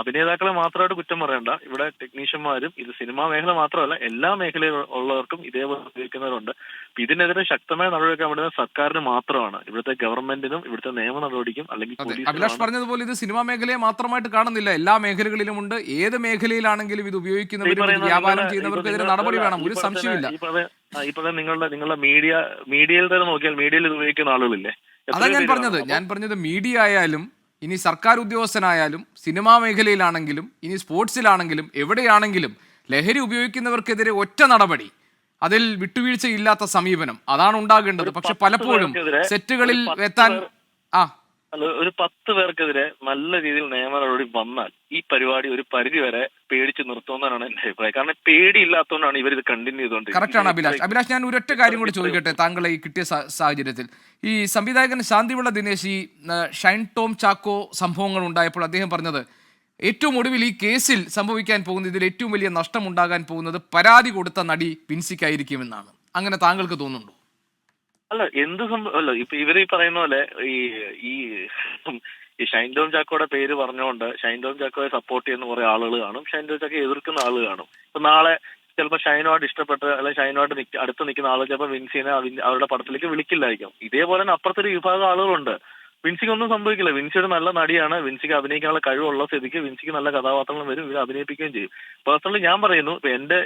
അഭിനേതാക്കളെ മാത്രമായിട്ട് കുറ്റം പറയണ്ട. ഇവിടെ ടെക്നീഷ്യന്മാരും ഇത് സിനിമാ മേഖല മാത്രമല്ല എല്ലാ മേഖലയിൽ ഉള്ളവർക്കും ഇതേപോലെ ഉപയോഗിക്കുന്നവരുണ്ട്. ഇതിനെതിരെ ശക്തമായ നടപടിയെടുക്കാൻ വേണ്ടത് സർക്കാരിന് മാത്രമാണ്, ഇവിടുത്തെ ഗവൺമെന്റിനും ഇവിടുത്തെ നിയമ നടപടിക്കും അല്ലെങ്കിൽ അഭിലാഷ് പറഞ്ഞതുപോലെ ഇത് സിനിമാ മേഖലയെ മാത്രമായിട്ട് കാണുന്നില്ല, എല്ലാ മേഖലകളിലുമുണ്ട്. ഏത് മേഖലയിലാണെങ്കിലും ഇത് ഉപയോഗിക്കുന്നവരും വ്യാപാരം ചെയ്യുന്നവർക്കെതിരെ നടപടി വേണം, ഒരു സംശയമില്ല. ഇപ്പൊ നിങ്ങളുടെ മീഡിയയിൽ തന്നെ നോക്കിയാൽ മീഡിയയിൽ ഇത് ഉപയോഗിക്കുന്ന ആളുകളില്ലേ? അതാ ഞാൻ പറഞ്ഞത് മീഡിയ ആയാലും ഇനി സർക്കാർ ഉദ്യോഗസ്ഥനായാലും സിനിമാ മേഖലയിലാണെങ്കിലും ഇനി സ്പോർട്സിലാണെങ്കിലും എവിടെയാണെങ്കിലും ലഹരി ഉപയോഗിക്കുന്നവർക്കെതിരെ ഒറ്റ നടപടി, അതിൽ വിട്ടുവീഴ്ചയില്ലാത്ത സമീപനം, അതാണ് ഉണ്ടാകേണ്ടത്. പക്ഷെ പലപ്പോഴും സെറ്റുകളിൽ എത്താൻ ഒരു 10 പേർക്കെതിരെ നല്ല രീതിയിൽ നിയമ നടപടി വന്നാൽ ഈ പരിപാടി ഒരു പരിധി വരെ പേടിച്ച് നിർത്തുമെന്നാണ് എന്റെ അഭിപ്രായം. കാരണം പേടിയില്ലാത്തതുകൊണ്ടാണ് ഇവർ ഇത് കണ്ടിന്യൂ ചെയ്തുകൊണ്ടിരിക്കുന്നത്. കറക്റ്റാണ് അഭിലാഷ്, ഞാൻ ഒരൊറ്റ കാര്യം കൂടി ചോദിക്കട്ടെ താങ്കളെ ഈ കിട്ടിയ സാഹചര്യത്തിൽ. ഈ സംവിധായകൻ ശാന്തിവിള ദിനേശ്, ഈ ഷൈൻ ടോം ചാക്കോ സംഭവങ്ങൾ ഉണ്ടായപ്പോൾ അദ്ദേഹം പറഞ്ഞത് ഏറ്റവും ഒടുവിൽ ഈ കേസിൽ സംഭവിക്കാൻ പോകുന്നത്, ഇതിൽ ഏറ്റവും വലിയ നഷ്ടം ഉണ്ടാകാൻ പോകുന്നത് പരാതി കൊടുത്ത നടി വിൻസിക്കായിരിക്കുമെന്നാണ്. അങ്ങനെ താങ്കൾക്ക് തോന്നുന്നുണ്ടോ? അല്ല, എന്ത് അല്ല, ഇപ്പൊ ഇവര് പറയുന്ന പോലെ ഈ ഷൈൻ ടോം ചാക്കോയുടെ പേര് പറഞ്ഞുകൊണ്ട് ഷൈൻ ടോം ചാക്കോയെ സപ്പോർട്ട് ചെയ്യുന്ന കുറെ ആളുകൾ കാണും, ഷൈൻ ടോം ചാക്കോയെ എതിർക്കുന്ന ആളുകൾ കാണും. ഇപ്പൊ നാളെ ചിലപ്പോൾ ഷൈനുമായിട്ട് ഇഷ്ടപ്പെട്ട് അല്ലെങ്കിൽ ഷൈനുമായിട്ട് അടുത്ത് നിൽക്കുന്ന ആളുകൾ ചിലപ്പോൾ വിൻസിനെ അവരുടെ പടത്തിലേക്ക് വിളിക്കില്ലായിരിക്കും. ഇതേപോലെ തന്നെ അപ്പുറത്തൊരു വിഭാഗം ആളുകളുണ്ട്. വിൻസിക്ക് ഒന്നും സംഭവിക്കില്ല. വിൻസി ഒരു നല്ല നടിയാണ്, വിൻസിക്ക് അഭിനയിക്കാനുള്ള കഴിവുള്ള സ്ഥിതിക്ക് വിൻസിക്ക് നല്ല കഥാപാത്രങ്ങൾ വരും, ഇവർ അഭിനയിപ്പിക്കുകയും ചെയ്യും. പേഴ്സണലി ഞാൻ പറയുന്നു,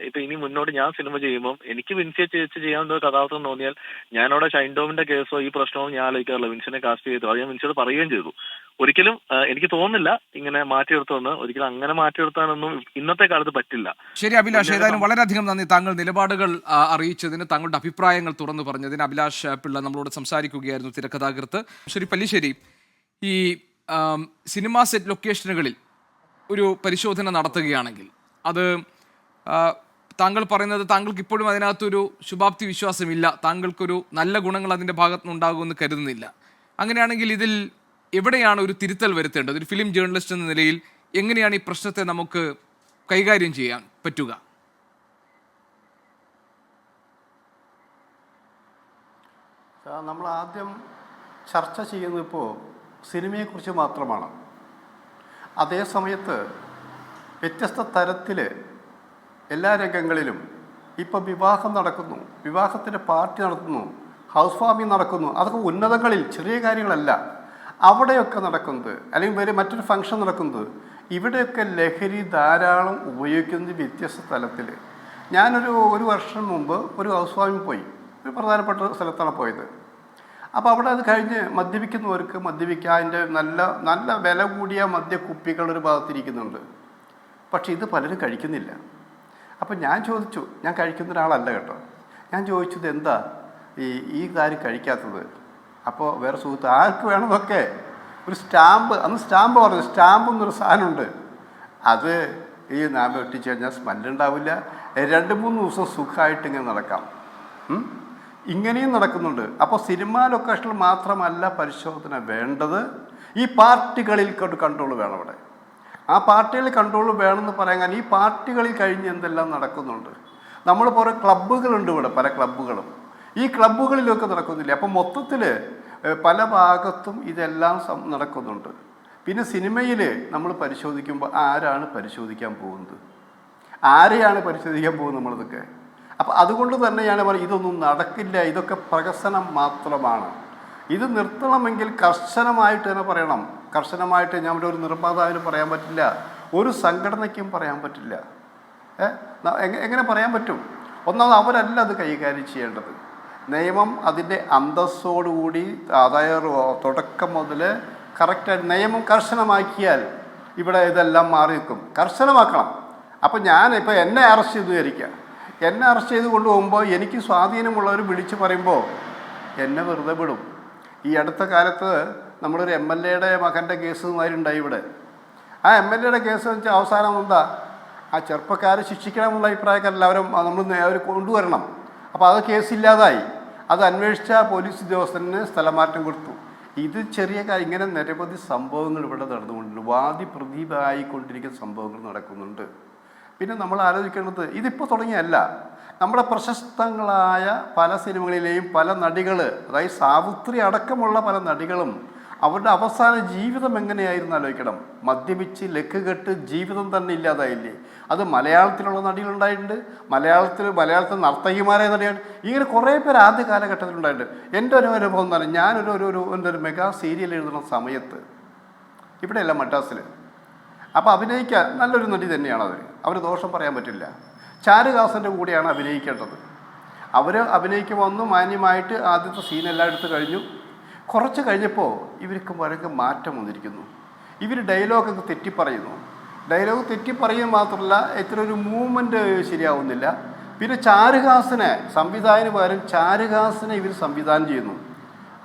ഇപ്പൊ ഇനി മുന്നോട്ട് ഞാൻ സിനിമ ചെയ്യുമ്പോൾ എനിക്ക് വിൻസിയെ ചെയ്യാവുന്ന ഒരു കഥാപാത്രം തോന്നിയാൽ ഞാനവിടെ ഷൈൻ ടോമിന്റെ കേസോ ഈ പ്രശ്നമോ ഞാൻ ആലോചിക്കാറില്ല. വിൻസിനെ കാസ്റ്റ് ചെയ്തു, അത് ഞാൻ വിൻസിയോട് പറയുകയും ചെയ്തു. ഒരിക്കലും എനിക്ക് തോന്നുന്നില്ല ഇങ്ങനെ മാറ്റിയെടുത്തുവന്ന്. ഒരിക്കലും അങ്ങനെ മാറ്റിയെടുത്താനൊന്നും ഇന്നത്തെ കാലത്ത് പറ്റില്ല. ശരി അഭിലാഷ്, ഏതായാലും വളരെയധികം നന്ദി താങ്കൾ നിലപാടുകൾ അറിയിച്ചതിന്, താങ്കളുടെ അഭിപ്രായങ്ങൾ തുറന്നു പറഞ്ഞതിന്. അഭിലാഷ് പിള്ള നമ്മളോട് സംസാരിക്കുകയായിരുന്നു, തിരക്കഥാകൃത്ത്. ശരി പല്ലിശ്ശേരി, ഈ സിനിമാ സെറ്റ് ലൊക്കേഷനുകളിൽ ഒരു പരിശോധന നടത്തുകയാണെങ്കിൽ അത് താങ്കൾ പറയുന്നത് താങ്കൾക്ക് ഇപ്പോഴും അതിനകത്തൊരു ശുഭാപ്തി വിശ്വാസമില്ല, താങ്കൾക്കൊരു നല്ല ഗുണങ്ങൾ അതിൻ്റെ ഭാഗത്തുനിന്നുണ്ടാകുമെന്ന് കരുതുന്നില്ല. അങ്ങനെയാണെങ്കിൽ ഇതിൽ എവിടെയാണ് ഒരു തിരുത്തൽ വരുത്തേണ്ടത്? ഒരു ഫിലിം ജേർണലിസ്റ്റ് എന്ന നിലയിൽ എങ്ങനെയാണ് ഈ പ്രശ്നത്തെ നമുക്ക് കൈകാര്യം ചെയ്യാൻ പറ്റുക? നമ്മൾ ആദ്യം ചർച്ച ചെയ്യുന്നത് ഇപ്പോൾ സിനിമയെക്കുറിച്ച് മാത്രമാണ്. അതേ സമയത്ത് വ്യത്യസ്ത തരത്തിൽ എല്ലാ രംഗങ്ങളിലും ഇപ്പം വിവാഹം നടക്കുന്നു, വിവാഹത്തിൻ്റെ പാർട്ടി നടത്തുന്നു, ഹൗസ് വാമിംഗ് നടക്കുന്നു. അതൊക്കെ ഉന്നതങ്ങളിൽ ചെറിയ കാര്യങ്ങളല്ല. അവിടെയൊക്കെ നടക്കുന്നത്, അല്ലെങ്കിൽ വേറെ മറ്റൊരു ഫംഗ്ഷൻ നടക്കുന്നത്, ഇവിടെയൊക്കെ ലഹരി ധാരാളം ഉപയോഗിക്കുന്നത് വ്യത്യസ്ത തലത്തിൽ. ഒരു വർഷം മുമ്പ് ഒരു ഹൗസ് വാമിംഗ് പോയി, ഒരു പ്രധാനപ്പെട്ട സ്ഥലത്താണ് പോയത്. അപ്പോൾ അവിടെ അത് കഴിഞ്ഞ് മദ്യപിക്കുന്നവർക്ക് മദ്യപിക്കാൻ അതിൻ്റെ നല്ല നല്ല വില കൂടിയ മദ്യക്കുപ്പികൾ ഒരു ഭാഗത്തിരിക്കുന്നുണ്ട്. പക്ഷേ ഇത് പലരും കഴിക്കുന്നില്ല. അപ്പോൾ ഞാൻ ചോദിച്ചു, ഞാൻ കഴിക്കുന്ന ഒരാളല്ല കേട്ടോ, ഞാൻ ചോദിച്ചത് എന്താ ഈ കാര്യം കഴിക്കാത്തത്? അപ്പോൾ വേറെ സുഹൃത്ത്, ആർക്ക് വേണമെന്നൊക്കെ ഒരു സ്റ്റാമ്പ്, അന്ന് സ്റ്റാമ്പ് പറഞ്ഞു, സ്റ്റാമ്പ് എന്നൊരു സാധനമുണ്ട്, അത് ഈ നാമ്പ് ഒട്ടിച്ച് കഴിഞ്ഞാൽ സ്മെല്ലുണ്ടാവില്ല, 2-3 ദിവസം സുഖമായിട്ട് ഇങ്ങനെ നടക്കാം. ഇങ്ങനെയും നടക്കുന്നുണ്ട്. അപ്പോൾ സിനിമാ ലൊക്കേഷനിൽ മാത്രമല്ല പരിശോധന വേണ്ടത്, ഈ പാർട്ടികളിൽ കൺട്രോൾ വേണം. അവിടെ ആ പാർട്ടികളിൽ കൺട്രോൾ വേണമെന്ന് പറയാൻ, ഈ പാർട്ടികളിൽ കഴിഞ്ഞ് എന്തെല്ലാം നടക്കുന്നുണ്ട്. നമ്മൾ കുറേ ക്ലബ്ബുകളുണ്ട് ഇവിടെ, പല ക്ലബ്ബുകളും. ഈ ക്ലബ്ബുകളിലൊക്കെ നടക്കുന്നില്ല. അപ്പം മൊത്തത്തിൽ പല ഭാഗത്തും ഇതെല്ലാം നടക്കുന്നുണ്ട്. പിന്നെ സിനിമയിൽ നമ്മൾ പരിശോധിക്കുമ്പോൾ ആരാണ് പരിശോധിക്കാൻ പോകുന്നത്, ആരെയാണ് പരിശോധിക്കാൻ പോകുന്നത് നമ്മളിതൊക്കെ? അപ്പം അതുകൊണ്ട് തന്നെയാണ് പറയുന്നത്, ഇതൊന്നും നടക്കില്ല, ഇതൊക്കെ പ്രഹസനം മാത്രമാണ്. ഇത് നിർത്തണമെങ്കിൽ കർശനമായിട്ട് തന്നെ പറയണം. കർശനമായിട്ട് ഞാൻ ഒരു നിർമ്മാതാവിന് പറയാൻ പറ്റില്ല, ഒരു സംഘടനയ്ക്കും പറയാൻ പറ്റില്ല. എങ്ങനെ പറയാൻ പറ്റും? ഒന്നാമത് അവരല്ല അത് കൈകാര്യം ചെയ്യേണ്ടത്. നിയമം അതിൻ്റെ അന്തസ്സോടുകൂടി, അതായത് തുടക്കം മുതൽ കറക്റ്റായിട്ട് നിയമം കർശനമാക്കിയാൽ ഇവിടെ ഇതെല്ലാം മാറി നിൽക്കും. കർശനമാക്കണം. അപ്പം ഞാനിപ്പോൾ എന്നെ അറസ്റ്റ് ചെയ്തു വിചാരിക്കുക, എന്നെ അറസ്റ്റ് ചെയ്ത് കൊണ്ടുപോകുമ്പോൾ എനിക്ക് സ്വാധീനമുള്ളവർ വിളിച്ച് പറയുമ്പോൾ എന്നെ വെറുതെ വിടും. ഈ അടുത്ത കാലത്ത് നമ്മളൊരു MLA-യുടെ മകൻ്റെ കേസ് ഉണ്ടായി ഇവിടെ. ആ MLA-യുടെ കേസ് എന്ന് വെച്ചാൽ അവസാനം എന്താ, ആ ചെറുപ്പക്കാരെ ശിക്ഷിക്കണമെന്നുള്ള അഭിപ്രായക്കാർ എല്ലാവരും അവർ കൊണ്ടുവരണം. അപ്പോൾ അത് കേസില്ലാതായി. അത് അന്വേഷിച്ച പോലീസ് ഉദ്യോഗസ്ഥന് സ്ഥലമാറ്റം കൊടുത്തു. ഇത് ചെറിയ കാര്യം. ഇങ്ങനെ നിരവധി സംഭവങ്ങൾ ഇവിടെ നടന്നുകൊണ്ടുണ്ട്. വാദി പ്രതിഭായിക്കൊണ്ടിരിക്കുന്ന സംഭവങ്ങൾ നടക്കുന്നുണ്ട്. പിന്നെ നമ്മൾ ആലോചിക്കേണ്ടത്, ഇതിപ്പോൾ തുടങ്ങിയല്ല. നമ്മുടെ പ്രശസ്തങ്ങളായ പല സിനിമകളിലെയും പല നടികൾ, അതായത് സാവിത്രി അടക്കമുള്ള പല നടികളും അവരുടെ അവസാന ജീവിതം എങ്ങനെയായിരുന്നു ആലോചിക്കണം. മദ്യപിച്ച് ലക്കുകെട്ട് ജീവിതം തന്നെ ഇല്ലാതായില്ലേ. അത് മലയാളത്തിലുള്ള നടികളുണ്ടായിട്ടുണ്ട്, മലയാളത്തിൽ നർത്തകിമാരായ നടിയാണ്. ഇങ്ങനെ കുറേ പേർ ആദ്യ കാലഘട്ടത്തിലുണ്ടായിട്ടുണ്ട്. എൻ്റെ ഒരു അനുഭവം എന്ന് പറഞ്ഞാൽ, ഞാനൊരു മെഗാ സീരിയൽ എഴുതുന്ന സമയത്ത് ഇവിടെയല്ല, മദ്രാസിൽ. അപ്പോൾ അഭിനയിക്കാൻ നല്ലൊരു നടി തന്നെയാണ് അവർ ദോഷം പറയാൻ പറ്റില്ല. ചാരുഹാസൻ്റെ കൂടെയാണ് അഭിനയിക്കേണ്ടത്. അവർ അഭിനയിക്കുമ്പോൾ ഒന്ന് മാന്യമായിട്ട് ആദ്യത്തെ സീനെല്ലാം എടുത്ത് കഴിഞ്ഞു. കുറച്ച് കഴിഞ്ഞപ്പോൾ ഇവർക്ക് വളരെ മാറ്റം വന്നിരിക്കുന്നു. ഇവർ ഡയലോഗൊക്കെ തെറ്റിപ്പറയുന്നു. ഡയലോഗ് തെറ്റിപ്പറയുക മാത്രമല്ല, ഇത്ര ഒരു മൂവ്മെൻറ്റ് ശരിയാവുന്നില്ല. പിന്നെ ചാരുഹാസനെ സംവിധായകന് പകരം ചാരുഹാസനെ ഇവർ സംവിധാനം ചെയ്യുന്നു.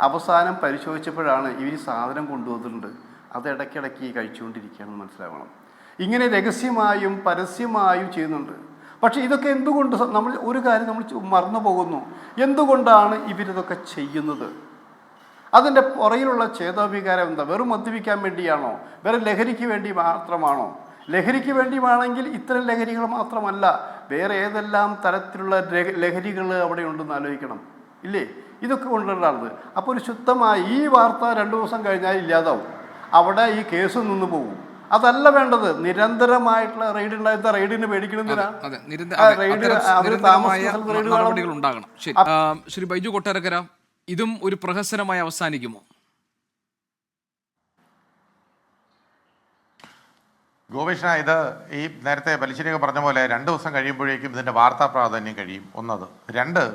അവസാനം പരിശോധിച്ചപ്പോഴാണ് ഇവർ സാധനം കൊണ്ടുവന്നിട്ടുണ്ട്, അത് ഇടയ്ക്കിടയ്ക്ക് കഴിച്ചുകൊണ്ടിരിക്കുകയാണെന്ന് മനസ്സിലാവണം. ഇങ്ങനെ രഹസ്യമായും പരസ്യമായും ചെയ്യുന്നുണ്ട്. പക്ഷേ ഇതൊക്കെ എന്തുകൊണ്ട് നമ്മൾ ഒരു കാര്യം നമ്മൾ മറന്നു പോകുന്നു, എന്തുകൊണ്ടാണ് ഇവരിതൊക്കെ ചെയ്യുന്നത്? അതിൻ്റെ പുറയിലുള്ള ചേതോവികാരം എന്താ? വെറും മദ്യപിക്കാൻ വേണ്ടിയാണോ? വെറും ലഹരിക്ക് വേണ്ടി മാത്രമാണോ? ലഹരിക്ക് വേണ്ടിയാണെങ്കിൽ ഇത്തരം ലഹരികൾ മാത്രമല്ല, വേറെ ഏതെല്ലാം തരത്തിലുള്ള ലഹരികൾ അവിടെ ഉണ്ടെന്ന് ആലോചിക്കണം, ഇല്ലേ? ഇതൊക്കെ കൊണ്ടുവരാറുണ്ട്. അപ്പോൾ ഒരു ശുദ്ധമായി ഈ വാർത്ത 2 ദിവസം കഴിഞ്ഞാൽ ഇല്ലാതാവും, അവിടെ ഈ കേസ് നിന്ന് പോകും. അതല്ല വേണ്ടത്. നിരന്തരമായിട്ടുള്ള റെയ്ഡ് ഉണ്ടായിരുന്ന റെയ്ഡിന് പേടിക്കണമെന്നില്ല. നടപടികൾ ഉണ്ടാകണം. ശരി, ശ്രീ ബൈജു കൊട്ടാരക്കര, ഇതും ഒരു പ്രഹസനമായി അവസാനിക്കുമോ? ഗോപീഷ്ണ, ഇത് ഈ നേരത്തെ പലിശ്ശേരിയൊക്കെ പറഞ്ഞ പോലെ 2 ദിവസം കഴിയുമ്പോഴേക്കും ഇതിൻ്റെ വാർത്താ പ്രാധാന്യം കഴിയും. ഒന്നത്. 2,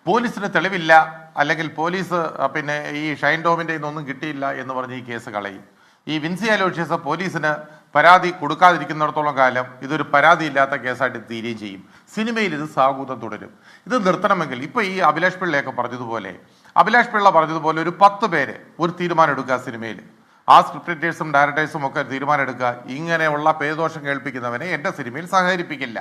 പോലീസിന് തെളിവില്ല, അല്ലെങ്കിൽ പോലീസ് പിന്നെ ഈ ഷൈൻ ടോമിൻ്റെ ഇതൊന്നും കിട്ടിയില്ല എന്ന് പറഞ്ഞ് ഈ കേസ് കളയും. ഈ വിൻസി അലോഷ്യസ് പോലീസിന് പരാതി കൊടുക്കാതിരിക്കുന്നിടത്തോളം കാലം ഇതൊരു പരാതിയില്ലാത്ത കേസായിട്ട് തീരുകയും ചെയ്യും. സിനിമയിൽ ഇത് സാഹൂതം തുടരും. ഇത് നിർത്തണമെങ്കിൽ ഇപ്പോൾ ഈ അഭിലാഷ് പിള്ളയൊക്കെ പറഞ്ഞതുപോലെ, ഒരു 10 പേര് ഒരു തീരുമാനം എടുക്കുക സിനിമയിൽ. ആ സ്ക്രിപ്റ്റ് റൈറ്റേഴ്സും ഡയറക്ടേഴ്സും ഒക്കെ തീരുമാനം എടുക്കുക, ഇങ്ങനെയുള്ള പേദോഷം കേൾപ്പിക്കുന്നവനെ എൻ്റെ സിനിമയിൽ സഹകരിപ്പിക്കില്ല,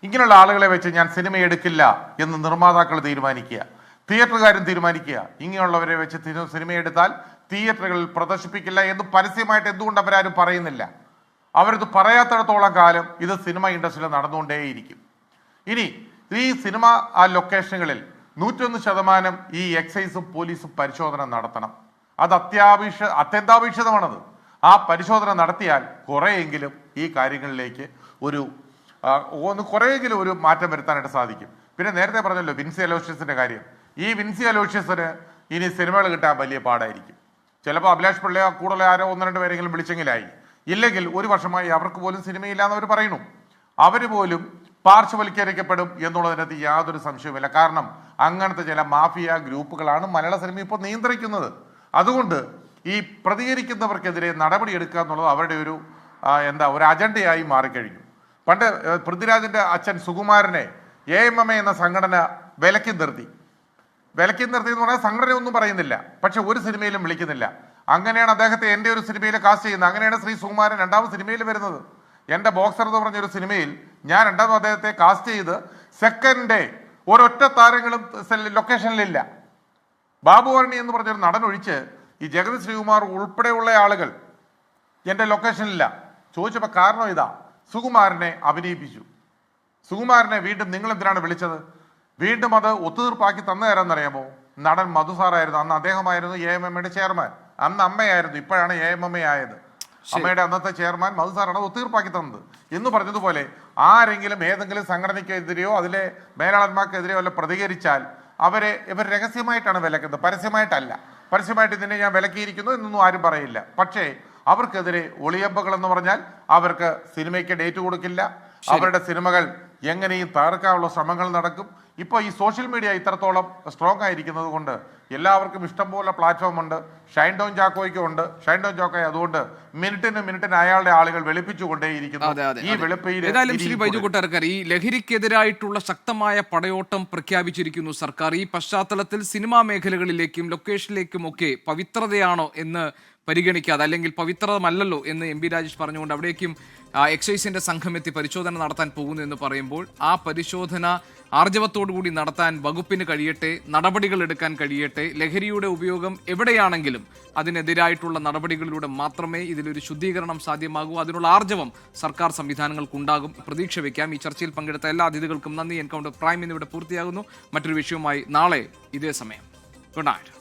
ഇങ്ങനെയുള്ള ആളുകളെ വെച്ച് ഞാൻ സിനിമ എടുക്കില്ല എന്ന് നിർമ്മാതാക്കൾ തീരുമാനിക്കുക, തിയേറ്ററുകാരും തീരുമാനിക്കുക, ഇങ്ങനെയുള്ളവരെ വെച്ച് സിനിമ എടുത്താൽ തിയേറ്ററുകളിൽ പ്രദർശിപ്പിക്കില്ല എന്ന് പരസ്യമായിട്ട് എന്തുകൊണ്ട് അവരാരും പറയുന്നില്ല? അവരത് പറയാത്തിടത്തോളം കാലം ഇത് സിനിമ ഇൻഡസ്ട്രിയിൽ നടന്നുകൊണ്ടേയിരിക്കും. ഇനി ഈ സിനിമ ആ ലൊക്കേഷനുകളിൽ 101% ഈ എക്സൈസും പോലീസും പരിശോധന നടത്തണം. അത് അത്യന്താപേക്ഷിതമാണത്. ആ പരിശോധന നടത്തിയാൽ കുറേയെങ്കിലും ഈ കാര്യങ്ങളിലേക്ക് ഒരു ഒന്ന് കുറേയെങ്കിലും ഒരു മാറ്റം വരുത്താനായിട്ട് സാധിക്കും. പിന്നെ നേരത്തെ പറഞ്ഞല്ലോ വിൻസി അലോഷ്യസിന്റെ കാര്യം. ഈ വിൻസി അലോഷ്യസിന് ഇനി സിനിമകൾ കിട്ടാൻ വലിയ പാടായിരിക്കും. ചിലപ്പോൾ അഭിലാഷ് പിള്ളയോ കൂടുതൽ ആരോ 1-2 പേരെങ്കിലും വിളിച്ചെങ്കിലായി. ഇല്ലെങ്കിൽ 1 വർഷമായി അവർക്ക് പോലും സിനിമയില്ലാന്ന് അവർ പറയുന്നു. അവർ പോലും പാർശ്വവൽക്കരിക്കപ്പെടും എന്നുള്ളതിനകത്ത് യാതൊരു സംശയവുമില്ല. കാരണം അങ്ങനത്തെ ചില മാഫിയ ഗ്രൂപ്പുകളാണ് മലയാള സിനിമ ഇപ്പോൾ നിയന്ത്രിക്കുന്നത്. അതുകൊണ്ട് ഈ പ്രതികരിക്കുന്നവർക്കെതിരെ നടപടിയെടുക്കുക എന്നുള്ളത് അവരുടെ ഒരു ഒരു അജണ്ടയായി മാറിക്കഴിഞ്ഞു. പണ്ട് പൃഥ്വിരാജിന്റെ അച്ഛൻ സുകുമാരനെ AMMA എന്ന സംഘടന വിലക്കി നിർത്തി എന്ന് പറഞ്ഞാൽ സംഘടന ഒന്നും പറയുന്നില്ല, പക്ഷെ ഒരു സിനിമയിലും വിളിക്കുന്നില്ല. അങ്ങനെയാണ് അദ്ദേഹത്തെ എൻ്റെ ഒരു സിനിമയിൽ കാസ്റ്റ് ചെയ്യുന്നത്. അങ്ങനെയാണ് ശ്രീ സുകുമാരൻ 2ാമത് സിനിമയിൽ വരുന്നത്. എൻ്റെ ബോക്സർ എന്ന് പറഞ്ഞൊരു സിനിമയിൽ ഞാൻ 2ാമത് അദ്ദേഹത്തെ കാസ്റ്റ് ചെയ്ത് സെക്കൻഡ് ഡേ ഒരൊറ്റ താരങ്ങളും ലൊക്കേഷനിലില്ല. ബാബുവർണി എന്ന് പറഞ്ഞൊരു നടൻ ഒഴിച്ച് ഈ ജഗതി ശ്രീകുമാർ ഉൾപ്പെടെയുള്ള ആളുകൾ എൻ്റെ ലൊക്കേഷനിലില്ല. ചോദിച്ചപ്പോൾ കാരണം ഇതാ, സുകുമാരനെ അഭിനയിപ്പിച്ചു. സുകുമാരനെ വീണ്ടും നിങ്ങൾ എന്തിനാണ് വിളിച്ചത്? വീണ്ടും അത് ഒത്തുതീർപ്പാക്കി തന്നു തരാമെന്നറിയാമോ? നടൻ മധുസാറായിരുന്നു അന്ന്, അദ്ദേഹമായിരുന്നു AMMയുടെ ചെയർമാൻ. അന്ന് അമ്മയായിരുന്നു, ഇപ്പോഴാണ് AMMA ആയത്. അമ്മയുടെ അന്നത്തെ ചെയർമാൻ മധുസാറാണ് ഒത്തുതീർപ്പാക്കി തന്നത്. എന്ന് പറഞ്ഞതുപോലെ ആരെങ്കിലും ഏതെങ്കിലും സംഘടനയ്ക്കെതിരെയോ അതിലെ മേലാളന്മാർക്കെതിരെയോ അല്ല പ്രതികരിച്ചാൽ ഇവർ രഹസ്യമായിട്ടാണ് വിലക്കുന്നത്, പരസ്യമായിട്ടല്ല. പരസ്യമായിട്ട് ഇതിനെ ഞാൻ വിലക്കിയിരിക്കുന്നു എന്നൊന്നും ആരും പറയില്ല. പക്ഷേ അവർക്കെതിരെ ഒളിയമ്പകൾ എന്ന് പറഞ്ഞാൽ അവർക്ക് സിനിമയ്ക്ക് ഡേറ്റ് കൊടുക്കില്ല. അവരുടെ സിനിമകൾ എങ്ങനെയും തകർക്കാനുള്ള ശ്രമങ്ങൾ നടക്കും. ഇപ്പോൾ ഈ സോഷ്യൽ മീഡിയ ഇത്രത്തോളം സ്ട്രോങ് ആയിരിക്കുന്നത് കൊണ്ട് എല്ലാവർക്കും ഇഷ്ടംപോലെ പ്ലാറ്റ്ഫോം ഉണ്ട്. ഷൈൻ ടോം ചാക്കോയ്ക്കും ഉണ്ട്. ഷൈൻ ടോം ചാക്കോ അതുകൊണ്ട് മിനിറ്റിന് അയാളുടെ ആളുകൾ വെളുപ്പിച്ചുകൊണ്ടേയിരിക്കുന്നു. ഈ വെളുപ്പയിൽ ശ്രീ ബൈജു കൊട്ടാരക്കർ, ഈ ലഹരിക്കെതിരായിട്ടുള്ള ശക്തമായ പടയോട്ടം പ്രഖ്യാപിച്ചിരിക്കുന്നു സർക്കാർ. ഈ പശ്ചാത്തലത്തിൽ സിനിമാ മേഖലകളിലേക്കും ലൊക്കേഷനിലേക്കും ഒക്കെ പവിത്രതയാണോ എന്ന് പരിഗണിക്കാതെ, അല്ലെങ്കിൽ പവിത്രമല്ലല്ലോ എന്ന് MP രാജേഷ് പറഞ്ഞുകൊണ്ട് അവിടേക്കും എക്സൈസിന്റെ സംഘം എത്തി പരിശോധന നടത്താൻ പോകുന്നു എന്ന് പറയുമ്പോൾ ആ പരിശോധന ആർജവത്തോടുകൂടി നടത്താൻ വകുപ്പിന് കഴിയട്ടെ, നടപടികൾ എടുക്കാൻ കഴിയട്ടെ. ലഹരിയുടെ ഉപയോഗം എവിടെയാണെങ്കിലും അതിനെതിരായിട്ടുള്ള നടപടികളിലൂടെ മാത്രമേ ഇതിലൊരു ശുദ്ധീകരണം സാധ്യമാകൂ. അതിനുള്ള ആർജവം സർക്കാർ സംവിധാനങ്ങൾക്കുണ്ടാകും, പ്രതീക്ഷ വയ്ക്കാം. ഈ ചർച്ചയിൽ പങ്കെടുത്ത എല്ലാ അതിഥികൾക്കും നന്ദി. എൻകൗണ്ടർ പ്രൈം എന്നിവിടെ പൂർത്തിയാകുന്നു. മറ്റൊരു വിഷയവുമായി നാളെ ഇതേ സമയം. Good night.